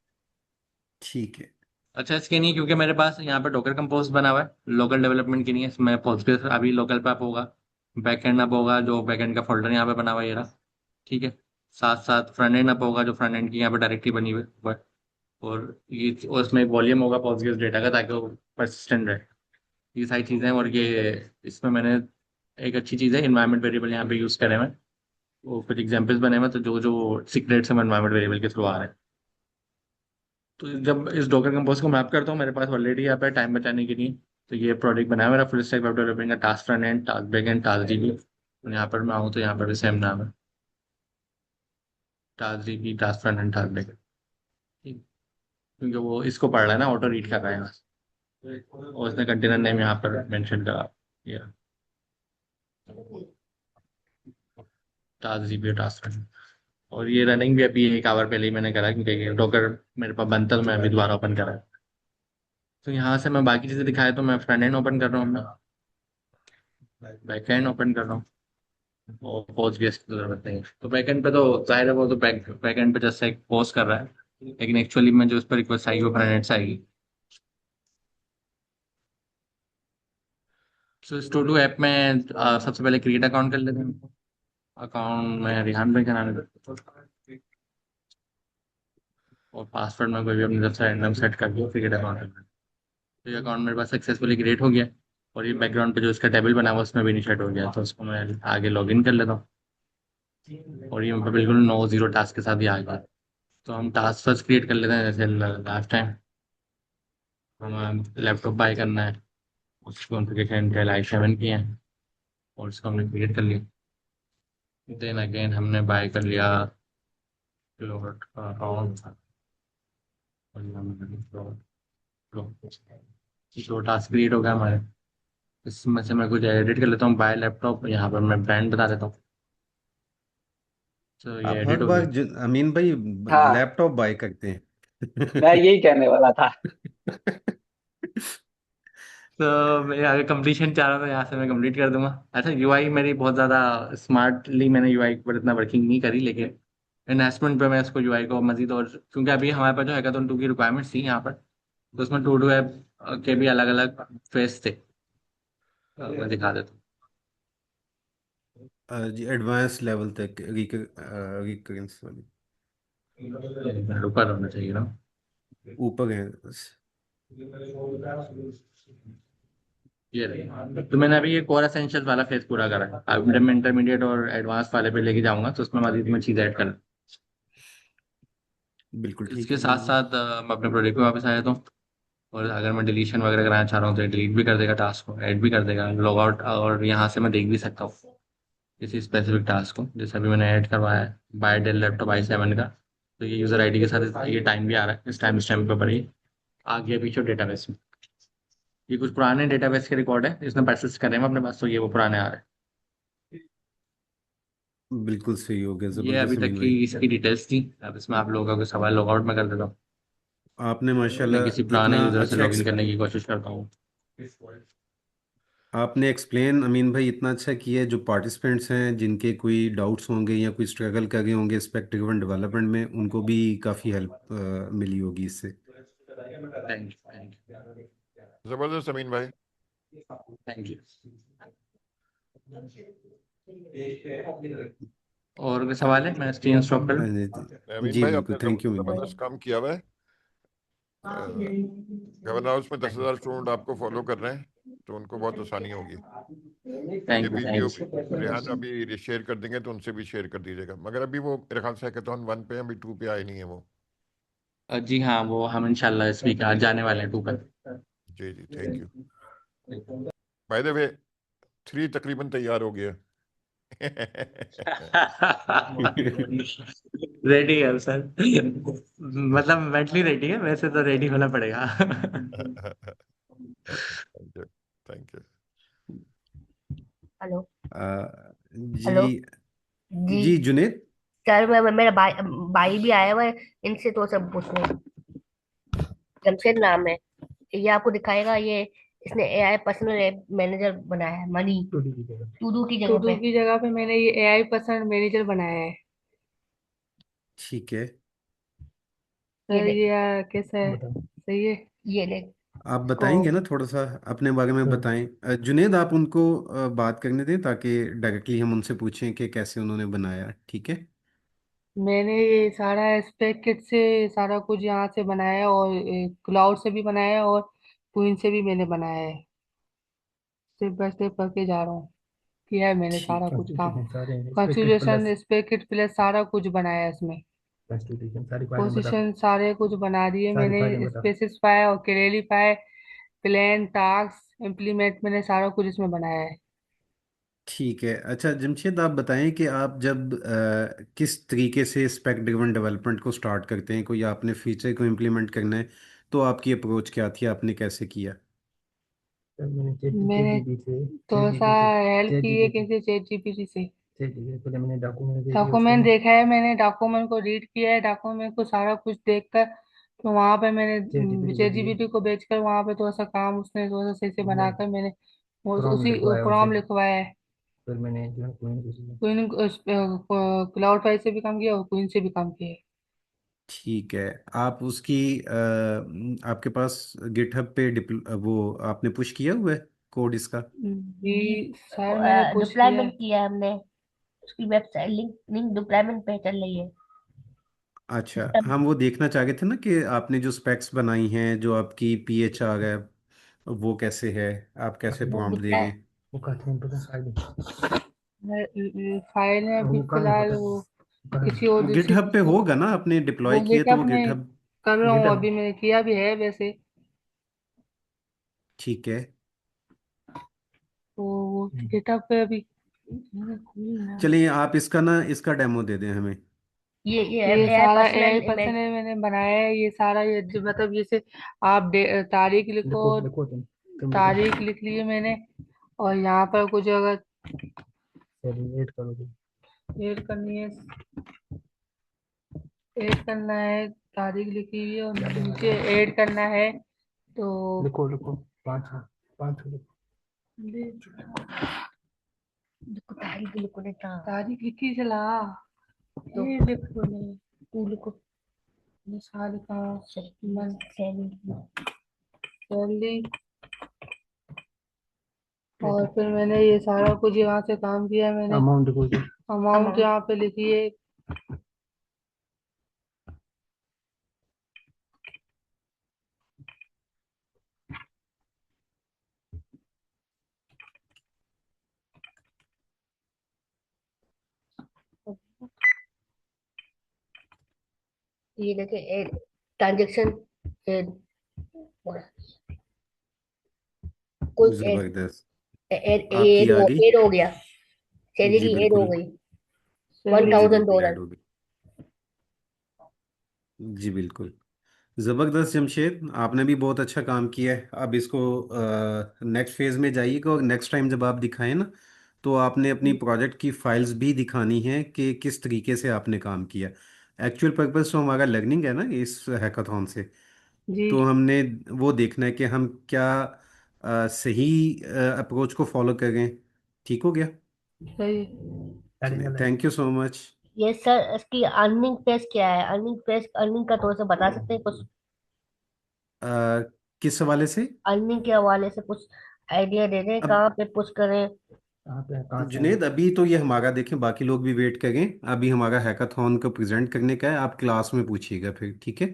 ठीक है। अच्छा, इसके नहीं क्योंकि मेरे पास यहाँ पे डॉकर कंपोज बना हुआ है लोकल डेवलपमेंट के लिए, इसमें पोस्टग्रेस अभी लोकल पे अप होगा, बैकएंड अप होगा, जो बैकएंड का फोल्डर यहाँ पे बना हुआ है ये रहा। ठीक है। साथ साथ फ्रंट एंड अप होगा, जो फ्रंट एंड की यहाँ पे डायरेक्टरी बनी हुई है। और ये और उसमें वॉल्यूम होगा पोस्टग्रेस डेटा का ताकि वो परसिस्टेंट रहे। ये सारी चीज़ें हैं। और ये इसमें मैंने एक अच्छी चीज़ है, इन्वायरमेंट वेरिएबल यहाँ पे यूज़ करे हुए हैं। वो कुछ एग्जाम्पल्स बने हुए हैं, तो जो जो सीक्रेट्स हम एनवायरमेंट वेरिएबल के थ्रू आ रहे हैं। तो जब इस डॉकर कंपोज को मैप करता हूँ मेरे पास ऑलरेडी यहाँ पे टाइम बचाने के लिए तो ये प्रोजेक्ट बनाया मेरा फुल स्टैक वेब डेवलपमेंट का, task front end, task back and, task GB. और यहाँ पर मैं आऊँ तो यहाँ पर भी सेम नाम है, task GB, task front end, task back and. ठीक। क्योंकि वो इसको पढ़ रहा है ना, ऑटो रीड कर रहा है यहाँ से। और उसने कंटेनर नेम यहाँ पर मेंशन करा, ये टास्क जीबी और टास्क फ्रंट। और ये रनिंग भी अभी 1 आवर पहले ही मैंने करा क्योंकि ये डॉकर मेरे पास बनता तो मैं अभी दोबारा ओपन करा। तो यहाँ से मैं बाकी चीजें दिखाए तो मैं फ्रंट एंड ओपन कर रहा हूँ, मैं बैक एंड ओपन कर रहा हूँ। और पोस्टग्रेस की तो जरूरत नहीं है, तो बैक एंड पे तो जाहिर है वो तो बैक एंड पे जैसे एक पोस्ट कर रहा है, लेकिन एक्चुअली में जो उस पर रिक्वेस्ट आएगी वो फ्रंट एंड से आएगी। तो इस टू डू ऐप में सबसे पहले क्रिएट अकाउंट कर लेते हैं। अकाउंट में रिहान भाई का नाम है और पासवर्ड में कोई भी अपनी तरफ से रैंडम सेट कर दिया, क्रिएट अकाउंट। तो ये अकाउंट मेरे पास सक्सेसफुली क्रिएट हो गया। और ये बैकग्राउंड पे जो इसका टेबल बना हुआ उसमें भी इनिशिएट हो गया, तो उसको मैं आगे लॉग इन कर लेता हूँ। और ये बिल्कुल 9 0 टास्क के साथ ही आ गया। तो हम टास्क फर्स्ट क्रिएट कर लेते हैं, जैसे लास्ट टाइम हमें लैपटॉप बाय करना है, उसकी कॉन्फ़िगरेशन इंटेल i7 की है और इसको हमने क्रिएट कर लिया। देन अगेन हमने बाय कर लिया किलोवाट का अकाउंट और जो टास्क क्रिएट हो गया हमारे, इसमें से मैं कुछ एडिट कर लेता हूँ। बाय लैपटॉप, यहाँ पर मैं ब्रांड बता देता हूँ। तो ये आप एडिट हर हो बार गया। अमीन भाई हाँ, लैपटॉप बाय करते मैं हैं। यही कहने वाला था। तो मैं आगे कंप्लीशन चाह रहा था, यहाँ से मैं कंप्लीट कर दूंगा। अच्छा, यूआई मेरी बहुत ज़्यादा स्मार्टली मैंने यूआई पर इतना वर्किंग नहीं करी, लेकिन एनहांसमेंट पे मैं इसको यूआई को मजीद, और क्योंकि अभी हमारे पास जो हैकाथन 2 की रिक्वायरमेंट्स थी यहाँ पर, तो उसमें टू डू ऐप के भी अलग अलग फेस थे। तो मैं दिखा देता जी एडवांस लेवल तक रिकरेंस वाली हूँ, ऊपर होना चाहिए ना। ऊपर है बस। ये रही। तो मैंने अभी ये कोर एसेंशियल्स वाला फेज पूरा करा है। अब जब मैं इंटरमीडिएट और एडवांस वाले पे लेके जाऊंगा तो उसमें मजीद में चीज़ ऐड करना। बिल्कुल ठीक इसके है साथ अमीन भाई। साथ मैं अपने प्रोजेक्ट पे वापस आया हूँ। और अगर मैं डिलीशन वगैरह कराना चाह रहा हूँ तो डिलीट भी कर देगा टास्क को, ऐड भी कर देगा, लॉग आउट, और यहाँ से मैं देख भी सकता हूँ किसी स्पेसिफिक टास्क को। जैसे अभी मैंने ऐड करवाया है बाय डेल लैपटॉप i7 का, तो ये यूजर आईडी के साथ ये टाइम भी आ रहा है, इस टाइम पे ऊपर ये आ गया पीछे डेटाबेस में। ये कुछ पुराने डेटाबेस के रिकॉर्ड है, इसमें परसिस्ट कर रहे हैं अपने पास, तो ये वो पुराने आ रहे हैं। बिल्कुल सही हो गया, ये अभी ज़बरदस्त तक अमीन की भाई। इसकी डिटेल्स थी। अब इसमें आप लोगों का सवाल लॉग आउट में कर देता हूँ। आपने मैं माशाल्लाह किसी पुराने इतना यूजर से अच्छा लॉगिन करने की कोशिश करता हूँ। आपने एक्सप्लेन अमीन भाई इतना अच्छा किया है। जो पार्टिसिपेंट्स हैं जिनके कोई डाउट्स होंगे या कोई स्ट्रगल कर रहे होंगे स्पेक्ट ड्रिवन डेवलपमेंट में, उनको भी काफ़ी हेल्प मिली होगी इससे। थैंक यू, थैंक जबरदस्त अमीन भाई। You, thank you. और कोई सवाल है? मैं स्क्रीन स्टॉप कर लूं? जी अमीन जी, भाई बिल्कुल, आपने थैंक यू अमीन भाई। जबरदस्त काम किया हुआ है। गवर्नर हाउस में 10,000 स्टूडेंट आपको फॉलो कर रहे हैं, तो उनको बहुत आसानी होगी। ये thank you, video thank Rehan you. अभी शेयर कर देंगे, तो उनसे भी शेयर कर दीजिएगा। मगर अभी वो मेरे ख्याल से हैकाथॉन 1 पे हैं, अभी 2 पे आए नहीं है वो। जी हाँ, वो हम इंशाल्लाह इस वीक आज जाने वाले हैं 2 पर। जी जी, thank you. By the way 3 तकरीबन तैयार हो गया। रेडी है सर। मतलब मेंटली रेडी है, वैसे तो रेडी होना पड़ेगा। Thank you, thank you. Hello. जी हेलो जी। जी जुनेद। सर मेरा भाई भाई भी आया हुआ है, इनसे तो सब पूछना है। जमशेद नाम है, ये आपको दिखाएगा। ये इसने एआई पर्सनल मैनेजर बनाया है, मनी टूडू की जगह टूडू पे। की जगह पे मैंने ये एआई पर्सन मैनेजर बनाया है। ठीक है, ये सर देख, ये कैसा है? सही है ये देख आप इसको। बताएंगे ना, थोड़ा सा अपने बारे में बताएं। जुनेद, आप उनको बात करने दें ताकि डायरेक्टली हम उनसे पूछें कि कैसे उन्होंने बनाया। ठीक है। मैंने ये सारा एस्पेक्ट किट से सारा कुछ यहाँ से बनाया है, और क्लाउड से भी बनाया है, और क्वीन से भी मैंने बनाया है। स्टेप बाय स्टेप करके जा रहा हूँ। किया है मैंने सारा ठीक है। कुछ काम। कॉन्फ़िगरेशन स्पेक्ट प्लस सारा कुछ बनाया है इसमें। पोजीशन सारे कुछ बना दिए मैंने, स्पेसिफाई और क्लेरिफाई प्लान टास्क इम्प्लीमेंट, मैंने सारा कुछ इसमें बनाया है। ठीक है, अच्छा जमशेद, आप बताएं कि आप जब किस तरीके से स्पेक ड्रिवन डेवलपमेंट को स्टार्ट करते हैं, कोई आपने फीचर को इम्प्लीमेंट करना है, तो आपकी अप्रोच क्या थी, आपने कैसे किया? मैंने थोड़ा सा हेल्प की है किसी चैट जीपीटी से। डॉक्यूमेंट देखा है मैंने, डॉक्यूमेंट को रीड किया है, डॉक्यूमेंट को सारा कुछ देखकर तो वहां पे मैंने चैट जीपीटी को बेचकर वहां पे थोड़ा सा काम उसने थोड़ा सा सही से बनाकर मैंने उसी प्रॉम्प्ट लिखवाया है। क्वीन क्लाउड फाइल से भी काम किया और क्वीन से भी काम किया है। ठीक है, आप उसकी आपके पास गिटहब पे वो आपने पुश किया हुआ है कोड इसका? जी सर, मैंने पुश किया डिप्लॉयमेंट है। किया है हमने, उसकी वेबसाइट लिंक लिंक डिप्लॉयमेंट पे चल रही है। अच्छा, सिस्टम हम वो देखना चाह रहे थे ना कि आपने जो स्पेक्स बनाई हैं, जो आपकी पीएचआर है, वो कैसे है, आप कैसे प्रॉम्प्ट दे रहे हैं? फाइल है अभी फिलहाल वो किसी और वो दूसरी गिटहब पे होगा ना, आपने वो डिप्लॉय किए तो गिटहब वो में गिटहब। कर रहा हूँ, अभी मैंने किया भी है वैसे। ठीक है, तो वो गिटहब पे अभी मैंने खोली ना। चलिए आप इसका ना इसका डेमो दे दें हमें। ये ये एआई सारा पर्सनल एआई पर्सन इमेज। है मैंने बनाया है, ये सारा ये मतलब जैसे आप तारीख लिखो, तारीख लिख लिए मैंने, और यहाँ पर कुछ अगर ऐड करनी है, ऐड करना है, तारीख लिखी हुई है और नीचे ऐड करना है तो देखो तारीख लिखो बेटा। तारीख लिखी चला। तो ये लिखो नहीं, तू लिखो साल का मन सैलरी। सैलरी, और फिर मैंने ये सारा कुछ यहाँ से काम किया मैंने। अमाउंट अमाउंट यहाँ पे लिखी है। ये देखे ट्रांजेक्शन कोई जबरदस्त। आपकी एड आ हो गई? एड हो गया, जी सैलरी एड हो बिल्कुल। गई जी सैलरी बिल्कुल $1000। ऐड हो गई। जी बिल्कुल। ज़बरदस्त जमशेद, आपने भी बहुत अच्छा काम किया है। अब इसको नेक्स्ट फेज़ में जाइएगा और नेक्स्ट टाइम जब आप दिखाएं ना, तो आपने अपनी प्रोजेक्ट की फाइल्स भी दिखानी है कि किस तरीके से आपने काम किया। एक्चुअल पर्पस तो हमारा लर्निंग है ना इस हैकाथॉन से, जी तो हमने वो देखना है कि हम क्या सही अप्रोच को फॉलो करें। ठीक हो गया? सही। चलिए, थैंक यू सो मच। ये सर इसकी अर्निंग पेज क्या है, अर्निंग पेज अर्निंग का थोड़ा सा बता सकते हैं कुछ? किस हवाले से? अर्निंग के हवाले से कुछ आइडिया दे दें, अब कहाँ पे पुश करें? जुनेद, अभी तो ये हमारा देखें, बाकी लोग भी वेट करें। अभी हमारा हैकाथॉन को प्रेजेंट करने का है, आप क्लास में पूछिएगा फिर, ठीक है?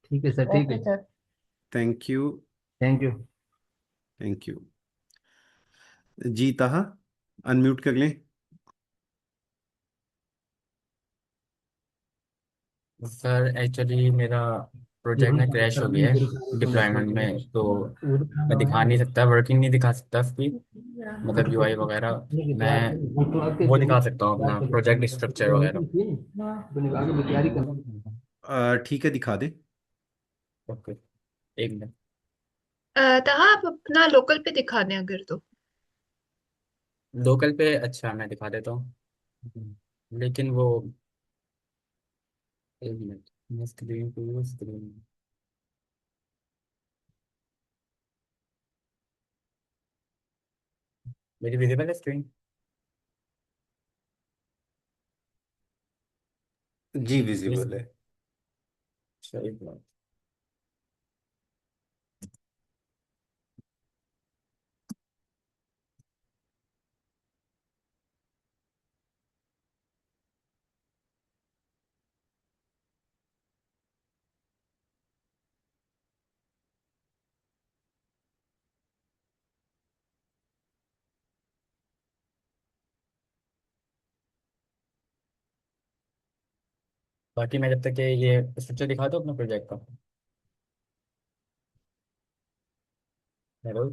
ठीक है सर, ठीक ओके है। Sir. Thank you. Thank you. Thank you. जी ताहा, अनम्यूट कर लें। सर एक्चुअली मेरा प्रोजेक्ट ना क्रैश हो गया है डिप्लॉयमेंट में, तो मैं दिखा नहीं सकता, वर्किंग नहीं दिखा सकता उसकी, मतलब यूआई वगैरह। मैं वो दिखा सकता हूँ अपना प्रोजेक्ट स्ट्रक्चर वगैरह। ठीक है, दिखा दें। ओके, एक मिनट। तहा आप अपना लोकल पे दिखा दें अगर तो। लोकल पे अच्छा मैं दिखा देता हूँ, लेकिन वो एक मिनट, मैं स्क्रीन टू स्क्रीन। मेरी विजिबल है स्क्रीन? जी इस विजिबल है। अच्छा, एक मिनट। बाकी मैं जब तक ये स्ट्रक्चर दिखा दूँ अपना प्रोजेक्ट का। हेलो।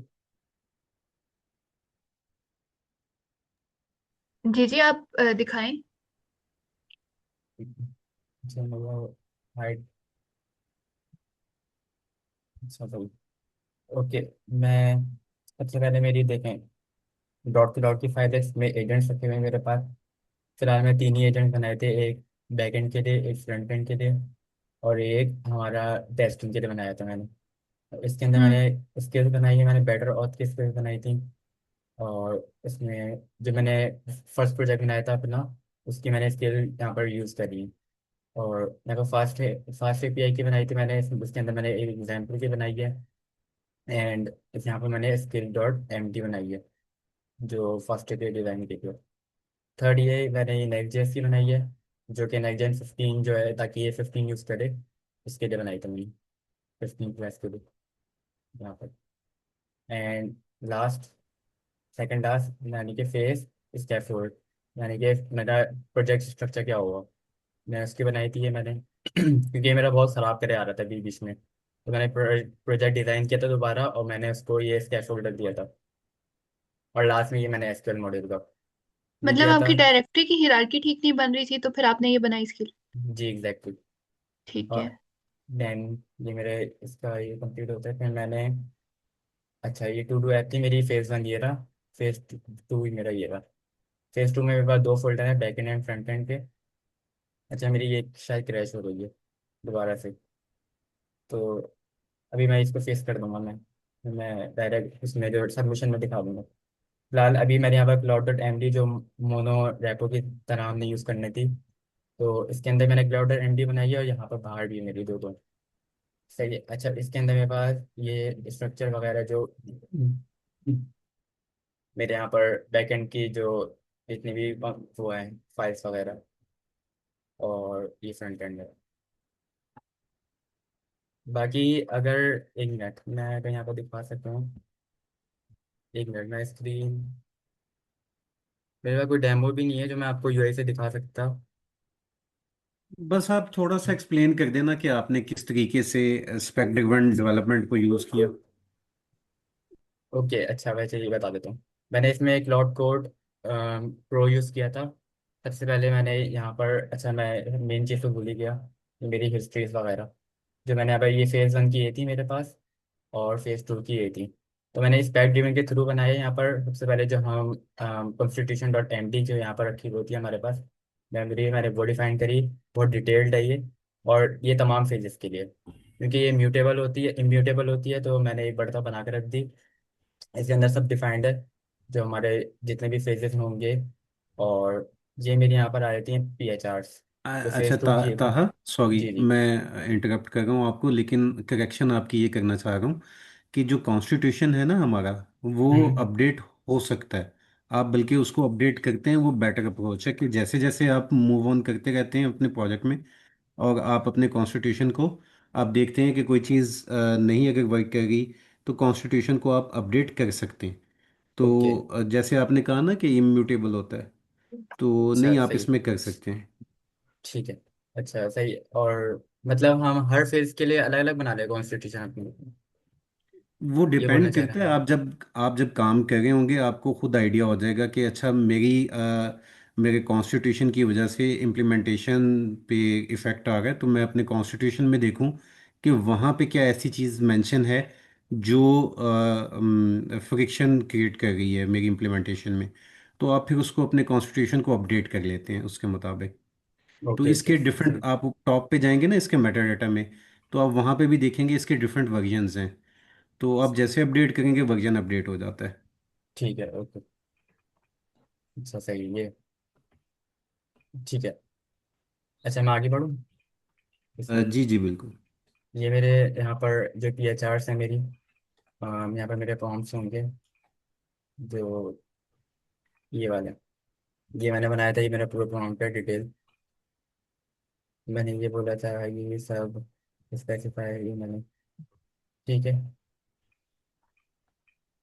जी जी, आप दिखाएं। अच्छा, हाइट। अच्छा तो ओके। मैं सबसे पहले मेरी देखें, डॉट टू डॉट की फाइल है, इसमें एजेंट्स रखे हुए हैं मेरे पास। फिलहाल मैं तीन ही एजेंट बनाए थे, एक बैक एंड के लिए, एक फ्रंट एंड के लिए, और एक हमारा टेस्टिंग के लिए बनाया था मैंने। इसके अंदर हम्म मैंने स्किल्स बनाई है, मैंने बेटर ऑथ की स्किल्स बनाई थी। और इसमें जो मैंने फर्स्ट प्रोजेक्ट बनाया था अपना, उसकी मैंने स्किल यहाँ पर यूज़ करी। और मेरे को फास्ट एपीआई की बनाई थी मैंने, उसके अंदर मैंने एक एग्जाम्पल की बनाई है। एंड यहाँ पर मैंने स्किल डॉट एम टी बनाई है, जो फर्स्ट एपीआई डिज़ाइन की थी। थर्ड ये मैंने नेक्स्ट जेएस की बनाई है, जो कि नेक्स्ट जेन 15 जो है, ताकि ये 15 यूज़ करे, इसके लिए बनाई थी मैंने, 15 प्लस के लिए यहाँ पर। एंड लास्ट, सेकंड लास्ट यानी कि फेस स्कैफोल्ड, यानी कि मेरा प्रोजेक्ट स्ट्रक्चर क्या होगा, मैं उसकी बनाई थी ये मैंने क्योंकि ये मेरा बहुत ख़राब करे आ रहा था बीच बीच में, तो मैंने प्रोजेक्ट डिज़ाइन किया था दोबारा, और मैंने उसको ये स्कैफोल्डर दिया था। और लास्ट में ये मैंने एसक्यूएल मॉड्यूल का ये मतलब दिया था। आपकी डायरेक्टरी की हिरार्की ठीक नहीं बन रही थी तो फिर आपने ये बनाई स्किल। जी एग्जैक्टली। ठीक और है। देन ये मेरे इसका ये कंप्लीट होता है, फिर मैंने, अच्छा ये टू डू ऐप थी मेरी, फेज 1 ये रहा, फेज 2 ही मेरा ये रहा। फेज 2 में मेरे पास दो फोल्डर है, back and and front end के। अच्छा मेरी ये शायद क्रैश हो रही है दोबारा से, तो अभी मैं इसको फेस कर दूंगा, मैं डायरेक्ट इसमें जो सबमिशन में दिखा दूंगा। फिलहाल अभी मैंने यहाँ पर क्लाउड डॉट एम डी जो मोनो रेपो की तरह हमने यूज़ करनी थी, तो इसके अंदर मैंने क्लाउड डॉट एम डी बनाई है, और यहाँ पर बाहर भी है मेरी दो दो। सही है। अच्छा इसके अंदर मेरे पास ये स्ट्रक्चर वगैरह जो मेरे यहाँ पर बैकएंड की जो जितनी भी वो है फाइल्स वगैरह, और ये फ्रंट एंड है। बाकी अगर एक मिनट मैं अगर यहाँ पर दिखा सकता हूँ, एक मिनट मैं स्क्रीन, मेरे पास कोई डेमो भी नहीं है जो मैं आपको यूआई से दिखा सकता। बस आप थोड़ा सा एक्सप्लेन कर देना कि आपने किस तरीके से स्पेक ड्रिवन डेवलपमेंट को यूज़ किया। ओके, अच्छा वैसे ये बता देता हूँ। मैंने इसमें एक क्लाउड कोड प्रो यूज़ किया था। सबसे पहले मैंने यहाँ पर, अच्छा मैं मेन चीज़ तो भूल ही गया, ये मेरी हिस्ट्रीज वगैरह जो मैंने अब ये फेज़ 1 की ये थी मेरे पास, और फेज़ 2 की ये थी। तो मैंने इस पैक ड्रीमिंग के थ्रू बनाया है। यहाँ पर सबसे पहले जो हम कॉन्स्टिट्यूशन डॉट एम डी जो यहाँ पर रखी होती है हमारे पास मेमोरी, मैंने वो डिफाइन करी। बहुत डिटेल्ड है ये, और ये तमाम फेजेस के लिए, क्योंकि ये म्यूटेबल होती है इम्यूटेबल होती है, तो मैंने एक बढ़ता बना के रख दी। इसके अंदर सब डिफाइंड है, जो हमारे जितने भी फेजेस होंगे। और ये मेरी यहाँ पर आ जाती हैं पी एच आर्स, जो अच्छा फेज़ 2 की एक। ताहा, सॉरी जी जी। मैं इंटरप्ट कर रहा हूँ आपको, लेकिन करेक्शन आपकी ये करना चाह रहा हूँ कि जो कॉन्स्टिट्यूशन है ना हमारा, वो हम्म। अपडेट हो सकता है। आप बल्कि उसको अपडेट करते हैं, वो बेटर अप्रोच है कि जैसे जैसे आप मूव ऑन करते रहते हैं अपने प्रोजेक्ट में, और आप अपने कॉन्स्टिट्यूशन को आप देखते हैं कि कोई चीज़ नहीं अगर वर्क कर रही, तो कॉन्स्टिट्यूशन को आप अपडेट कर सकते हैं। ओके। तो जैसे आपने कहा ना कि इम्यूटेबल होता है, तो अच्छा नहीं, आप सही। इसमें कर सकते हैं। ठीक है। अच्छा सही। और मतलब हम हर फेज के लिए अलग अलग बना ले कॉन्स्टिट्यूशन अपनी, वो ये बोलना डिपेंड चाह रहे करता है, हैं। आप जब काम कर रहे होंगे आपको खुद आइडिया हो जाएगा कि अच्छा मेरे कॉन्स्टिट्यूशन की वजह से इम्प्लीमेंटेशन पे इफ़ेक्ट आ रहा है, तो मैं अपने कॉन्स्टिट्यूशन में देखूं कि वहाँ पे क्या ऐसी चीज़ मेंशन है जो फ्रिक्शन क्रिएट कर रही है मेरी इम्प्लीमेंटेशन में। तो आप फिर उसको अपने कॉन्स्टिट्यूशन को अपडेट कर लेते हैं उसके मुताबिक। तो ओके ओके इसके डिफरेंट, सही। आप टॉप पे जाएंगे ना इसके मेटा डेटा में, तो आप वहाँ पे भी देखेंगे इसके डिफरेंट वर्जन्स हैं। तो आप जैसे अपडेट करेंगे वर्जन अपडेट हो जाता है। ठीक है ओके। अच्छा सही ये। ठीक है। अच्छा मैं आगे बढ़ूँ इसमें। जी जी बिल्कुल। ये मेरे यहाँ पर जो पी एच आर्स हैं मेरी, यहाँ पर मेरे प्रॉम्प्ट्स होंगे, जो ये वाले, ये मैंने बनाया था, ये मेरा पूरा प्रॉम्प्ट है डिटेल। मैंने ये बोला था ये सब स्पेसिफाई ये मैंने। ठीक है। ये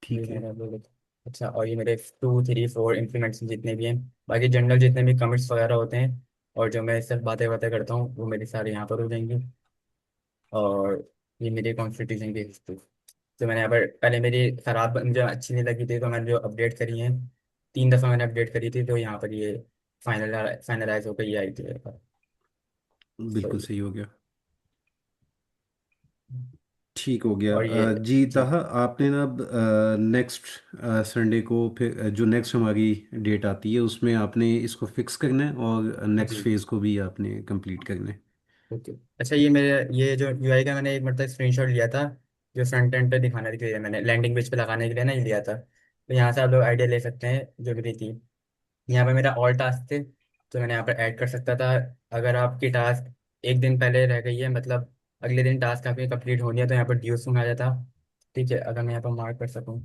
ठीक है। मैंने बोला था। अच्छा, और ये मेरे 2 3 4 इम्प्लीमेंट्स जितने भी हैं, बाकी जनरल जितने भी कमिट्स वगैरह होते हैं, और जो मैं सिर्फ बातें बातें करता हूँ, वो मेरी सारी यहाँ पर हो जाएंगी। और ये मेरी कॉन्स्टिट्यूशन की हिस्ट्री, तो मैंने यहाँ पर पहले मेरी खराब मुझे अच्छी नहीं लगी थी, तो मैंने जो अपडेट करी है, 3 दफ़ा मैंने अपडेट करी थी, तो यहाँ पर ये फाइनलाइज होकर ये आई थी मेरे पास। बिल्कुल सही सही हो गया। है। ठीक हो गया। और ये। जी जी ताहा, आपने ना अब नेक्स्ट संडे को फिर जो नेक्स्ट हमारी डेट आती है उसमें आपने इसको फिक्स करना है, और नेक्स्ट जी। फेज़ को भी आपने कंप्लीट करना है। ओके। अच्छा ये मेरे ये जो यूआई का मैंने एक मतलब स्क्रीनशॉट लिया था, जो फ्रंट एंड पे दिखाने के लिए मैंने लैंडिंग पेज पे लगाने के लिए ना ये लिया था, तो यहाँ से आप लोग आइडिया ले सकते हैं जो मेरी थी। यहाँ पे मेरा ऑल टास्क थे, तो मैंने यहाँ पर ऐड कर सकता था। अगर आपकी टास्क एक दिन पहले रह गई है, मतलब अगले दिन टास्क आपकी कंप्लीट होनी है, तो यहाँ पर ड्यू सून आ जाता। ठीक है, अगर मैं यहाँ पर मार्क कर सकूँ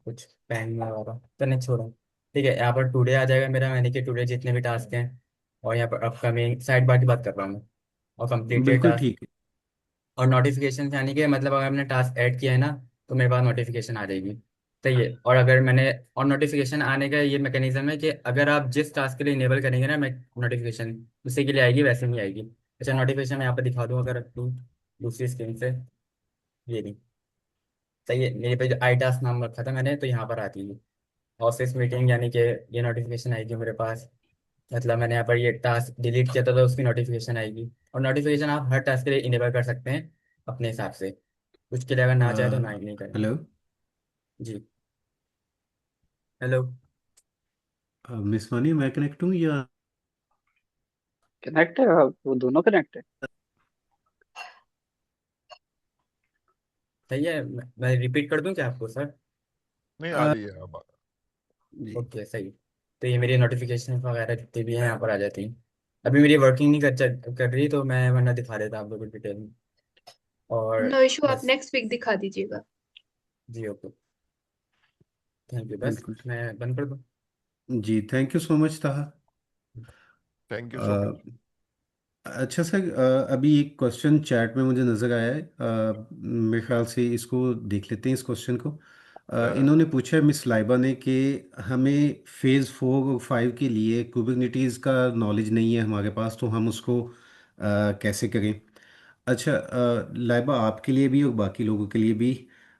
कुछ पेन में लगा तो नहीं छोड़ो। ठीक है, यहाँ पर टुडे आ जाएगा मेरा, मैंने कि टुडे जितने भी टास्क हैं। और यहाँ पर अपकमिंग साइड बार की बात कर रहा हूँ मैं, और कंप्लीटेड बिल्कुल टास्क। ठीक है। और नोटिफिकेशन यानी कि मतलब अगर मैंने टास्क ऐड किया है ना, तो मेरे पास नोटिफिकेशन आ जाएगी। सही है। और अगर मैंने, और नोटिफिकेशन आने का ये मैकेनिज्म है कि अगर आप जिस टास्क के लिए इनेबल करेंगे ना, मैं नोटिफिकेशन उसी के लिए आएगी, वैसे नहीं आएगी। अच्छा नोटिफिकेशन मैं यहाँ पर दिखा दूँ अगर दूसरी स्क्रीन से, ये नहीं। सही है, मेरे पे जो आई टास्क नाम रखा था मैंने, तो यहाँ पर आती है ऑफिस मीटिंग, यानी कि ये नोटिफिकेशन आएगी मेरे पास। मतलब मैंने यहाँ पर ये टास्क डिलीट किया था, तो उसकी नोटिफिकेशन आएगी। और नोटिफिकेशन आप हर टास्क के लिए इनेबल कर सकते हैं अपने हिसाब से, कुछ के लिए अगर ना चाहे तो ना ही नहीं करेंगे। हेलो। जी। हेलो। मिस वानी, मैं कनेक्ट हूँ या? कनेक्ट है, वो दोनों कनेक्ट है। सही है, मैं रिपीट कर दूं क्या आपको सर? नहीं आ अ, रही है अब। जी। ओके सही। तो ये मेरी नोटिफिकेशन वगैरह जितनी भी हैं यहाँ पर आ जाती हैं। अभी मेरी वर्किंग नहीं कर रही, तो मैं वरना दिखा देता आप लोगों को डिटेल में। और नो इशू, आप बस। नेक्स्ट वीक दिखा दीजिएगा। जी ओके। थैंक यू, बस बिल्कुल। मैं बंद कर दूं। जी थैंक यू सो मच ताहा। Thank you so a, much. अच्छा सर, अभी एक क्वेश्चन चैट में मुझे नज़र आया है, मेरे ख्याल से इसको देख लेते हैं इस क्वेश्चन को। इन्होंने पूछा है मिस लाइबा ने कि हमें फेज़ 4 और 5 के लिए कुबरनिटीज़ का नॉलेज नहीं है हमारे पास, तो हम उसको कैसे करें। अच्छा, लाइबा आपके लिए भी और बाकी लोगों के लिए भी,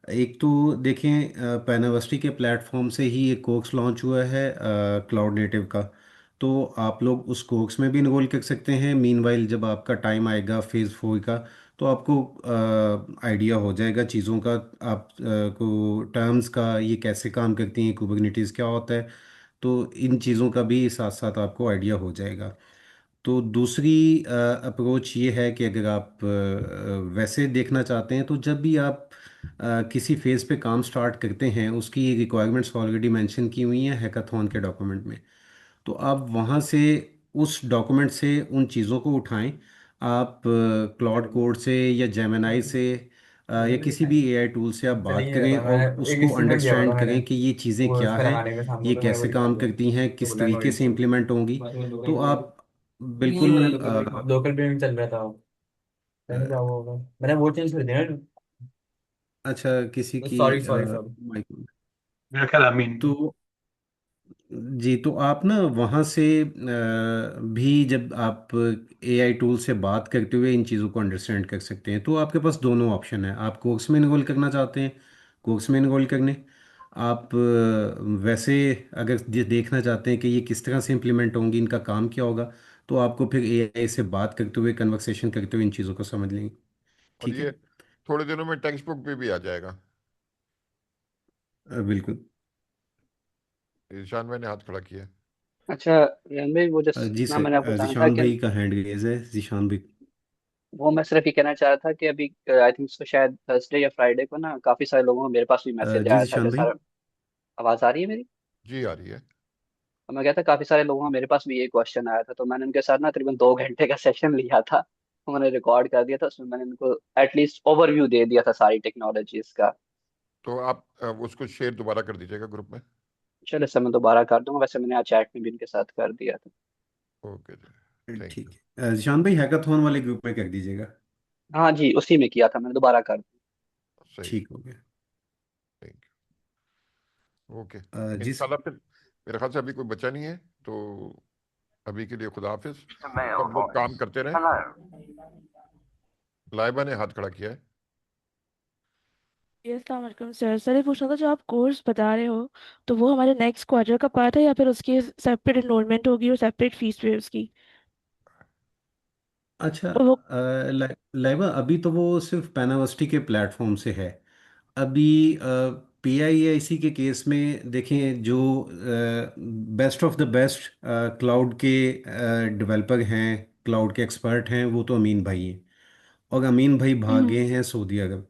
एक तो देखें, पैनावर्सिटी के प्लेटफॉर्म से ही एक कोर्स लॉन्च हुआ है क्लाउड नेटिव का। तो आप लोग उस कोर्स में भी इनरोल कर सकते हैं। मीनवाइल जब आपका टाइम आएगा फेज़ 4 का, तो आपको आइडिया हो जाएगा चीज़ों का, आप को टर्म्स का, ये कैसे काम करती हैं, कुबरनिटीज़ क्या होता है। तो इन चीज़ों का भी साथ साथ आपको आइडिया हो जाएगा। तो दूसरी अप्रोच ये है कि अगर आप वैसे देखना चाहते हैं, तो जब भी आप किसी फेज़ पे काम स्टार्ट करते हैं, उसकी रिक्वायरमेंट्स ऑलरेडी मेंशन की हुई हैं हैकाथॉन के डॉक्यूमेंट में। तो आप वहाँ से उस डॉक्यूमेंट से उन चीज़ों को उठाएं। आप क्लॉड कोड से या जेमिनाई से या किसी भी एआई टूल से आप चल बात ही नहीं करें रहता, और मैं एक उसको एस्टिमेट दिया हुआ था अंडरस्टैंड मैंने, करें कि ये चीज़ें वो क्या उसका हैं, लगाने के सामने, ये तो मैंने कैसे वही काम डाल दिया। करती हैं, तो किस बोला तरीके नॉइस, से इम्प्लीमेंट होंगी। बाद में तो लोकल कोड, आप नहीं बिल्कुल लोकल पे चल रहा था वो, मैंने क्या हुआ होगा, मैंने वो चेंज कर दिया। अच्छा, किसी की सॉरी सॉरी सॉरी। माइक। मेरा ख्याल अमीन। तो जी, तो आप ना वहाँ से भी जब आप एआई टूल से बात करते हुए इन चीज़ों को अंडरस्टैंड कर सकते हैं। तो आपके पास दोनों ऑप्शन है, आप कोर्स में इनरोल करना चाहते हैं, कोर्स में इनरोल करने। आप वैसे अगर देखना चाहते हैं कि ये किस तरह से इम्प्लीमेंट होंगी, इनका काम क्या होगा, तो आपको फिर एआई से बात करते हुए, कन्वर्सेशन करते हुए इन चीज़ों को समझ लेंगे। और ठीक है। ये थोड़े दिनों में टेक्स्ट बुक पे भी आ जाएगा। बिल्कुल। ईशान भाई ने हाथ खड़ा किया है। अच्छा रेहान भाई, वो जी जितना मैंने आपको सर, बताना था जिशान कि भाई का हैंड रेज है, जिशान भाई। वो मैं सिर्फ ये कहना चाह रहा था कि अभी आई थिंक सो शायद थर्सडे या फ्राइडे को ना काफी सारे लोगों को मेरे पास भी मैसेज जी आया था कि जिशान भाई। सर, आवाज आ रही है मेरी? जी आ रही है। तो मैं कहता काफी सारे लोगों का मेरे पास भी ये क्वेश्चन आया था, तो मैंने उनके साथ ना तकरीबन 2 घंटे का सेशन लिया था। उन्होंने रिकॉर्ड कर दिया था, उसमें मैंने उनको एटलीस्ट ओवरव्यू दे दिया था सारी टेक्नोलॉजीज का। तो आप उसको शेयर दोबारा कर दीजिएगा ग्रुप में। चलो सर, मैं दोबारा कर दूंगा, वैसे मैंने आज चैट में भी उनके साथ कर दिया था। ओके जी, थैंक ठीक यू। है, जिशान भाई हैकाथॉन वाले ग्रुप में कर दीजिएगा। हाँ जी, उसी में किया था मैंने, दोबारा कर दिया। सही, ठीक हो गया। Thank you. ओके, जी इंशाल्लाह फिर मेरे ख्याल से अभी कोई बचा नहीं है, तो अभी के लिए खुदा हाफिज। A male सब लोग काम voice. करते रहें। Hello. लाइबा ने हाथ खड़ा किया है। ये अस्सलाम वालेकुम सर। सर ये पूछना था, जो आप कोर्स बता रहे हो तो वो हमारे नेक्स्ट क्वार्टर का पार्ट है या फिर उसकी सेपरेट इनरोलमेंट होगी और सेपरेट फीस भी है उसकी? अच्छा, और वो लाइबा अभी तो वो सिर्फ पैनावर्सिटी के प्लेटफॉर्म से है। अभी पीआईआईसी के केस में देखें, जो best of the best cloud के डेवलपर हैं, क्लाउड के एक्सपर्ट हैं, वो तो अमीन भाई हैं। और अमीन भाई हम्म, भागे हैं सऊदी अरब।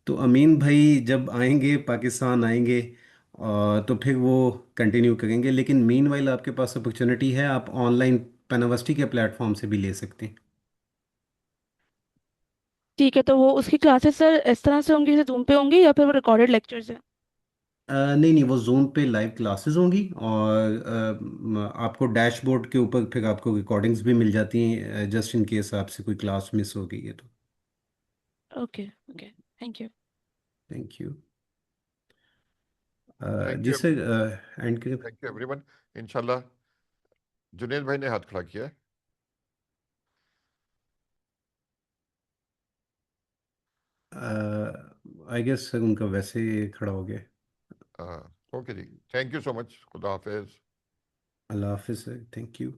तो अमीन भाई जब आएंगे, पाकिस्तान आएंगे, तो फिर वो कंटिन्यू करेंगे। लेकिन मीनवाइल आपके पास अपॉर्चुनिटी है, आप ऑनलाइन पेनावर्सिटी के प्लेटफॉर्म से भी ले सकते हैं। ठीक है। तो वो उसकी क्लासेस सर इस तरह से होंगी, जैसे जूम पे होंगी या फिर वो रिकॉर्डेड लेक्चर्स है? नहीं नहीं, वो जूम पे लाइव क्लासेस होंगी, और आपको डैशबोर्ड के ऊपर फिर आपको रिकॉर्डिंग्स भी मिल जाती हैं, जस्ट इन केस आपसे कोई क्लास मिस हो गई है तो। Okay okay, thank you. Thank you. Thank जी यू, सर, एंड के थैंक यू एवरीवन। इंशाल्लाह जुनेद भाई ने हाथ खड़ा किया है। आई गेस सर उनका वैसे खड़ा हो गया। ओके जी, थैंक यू सो मच, खुदा हाफिज। अल्लाह हाफिज़ सर, थैंक यू।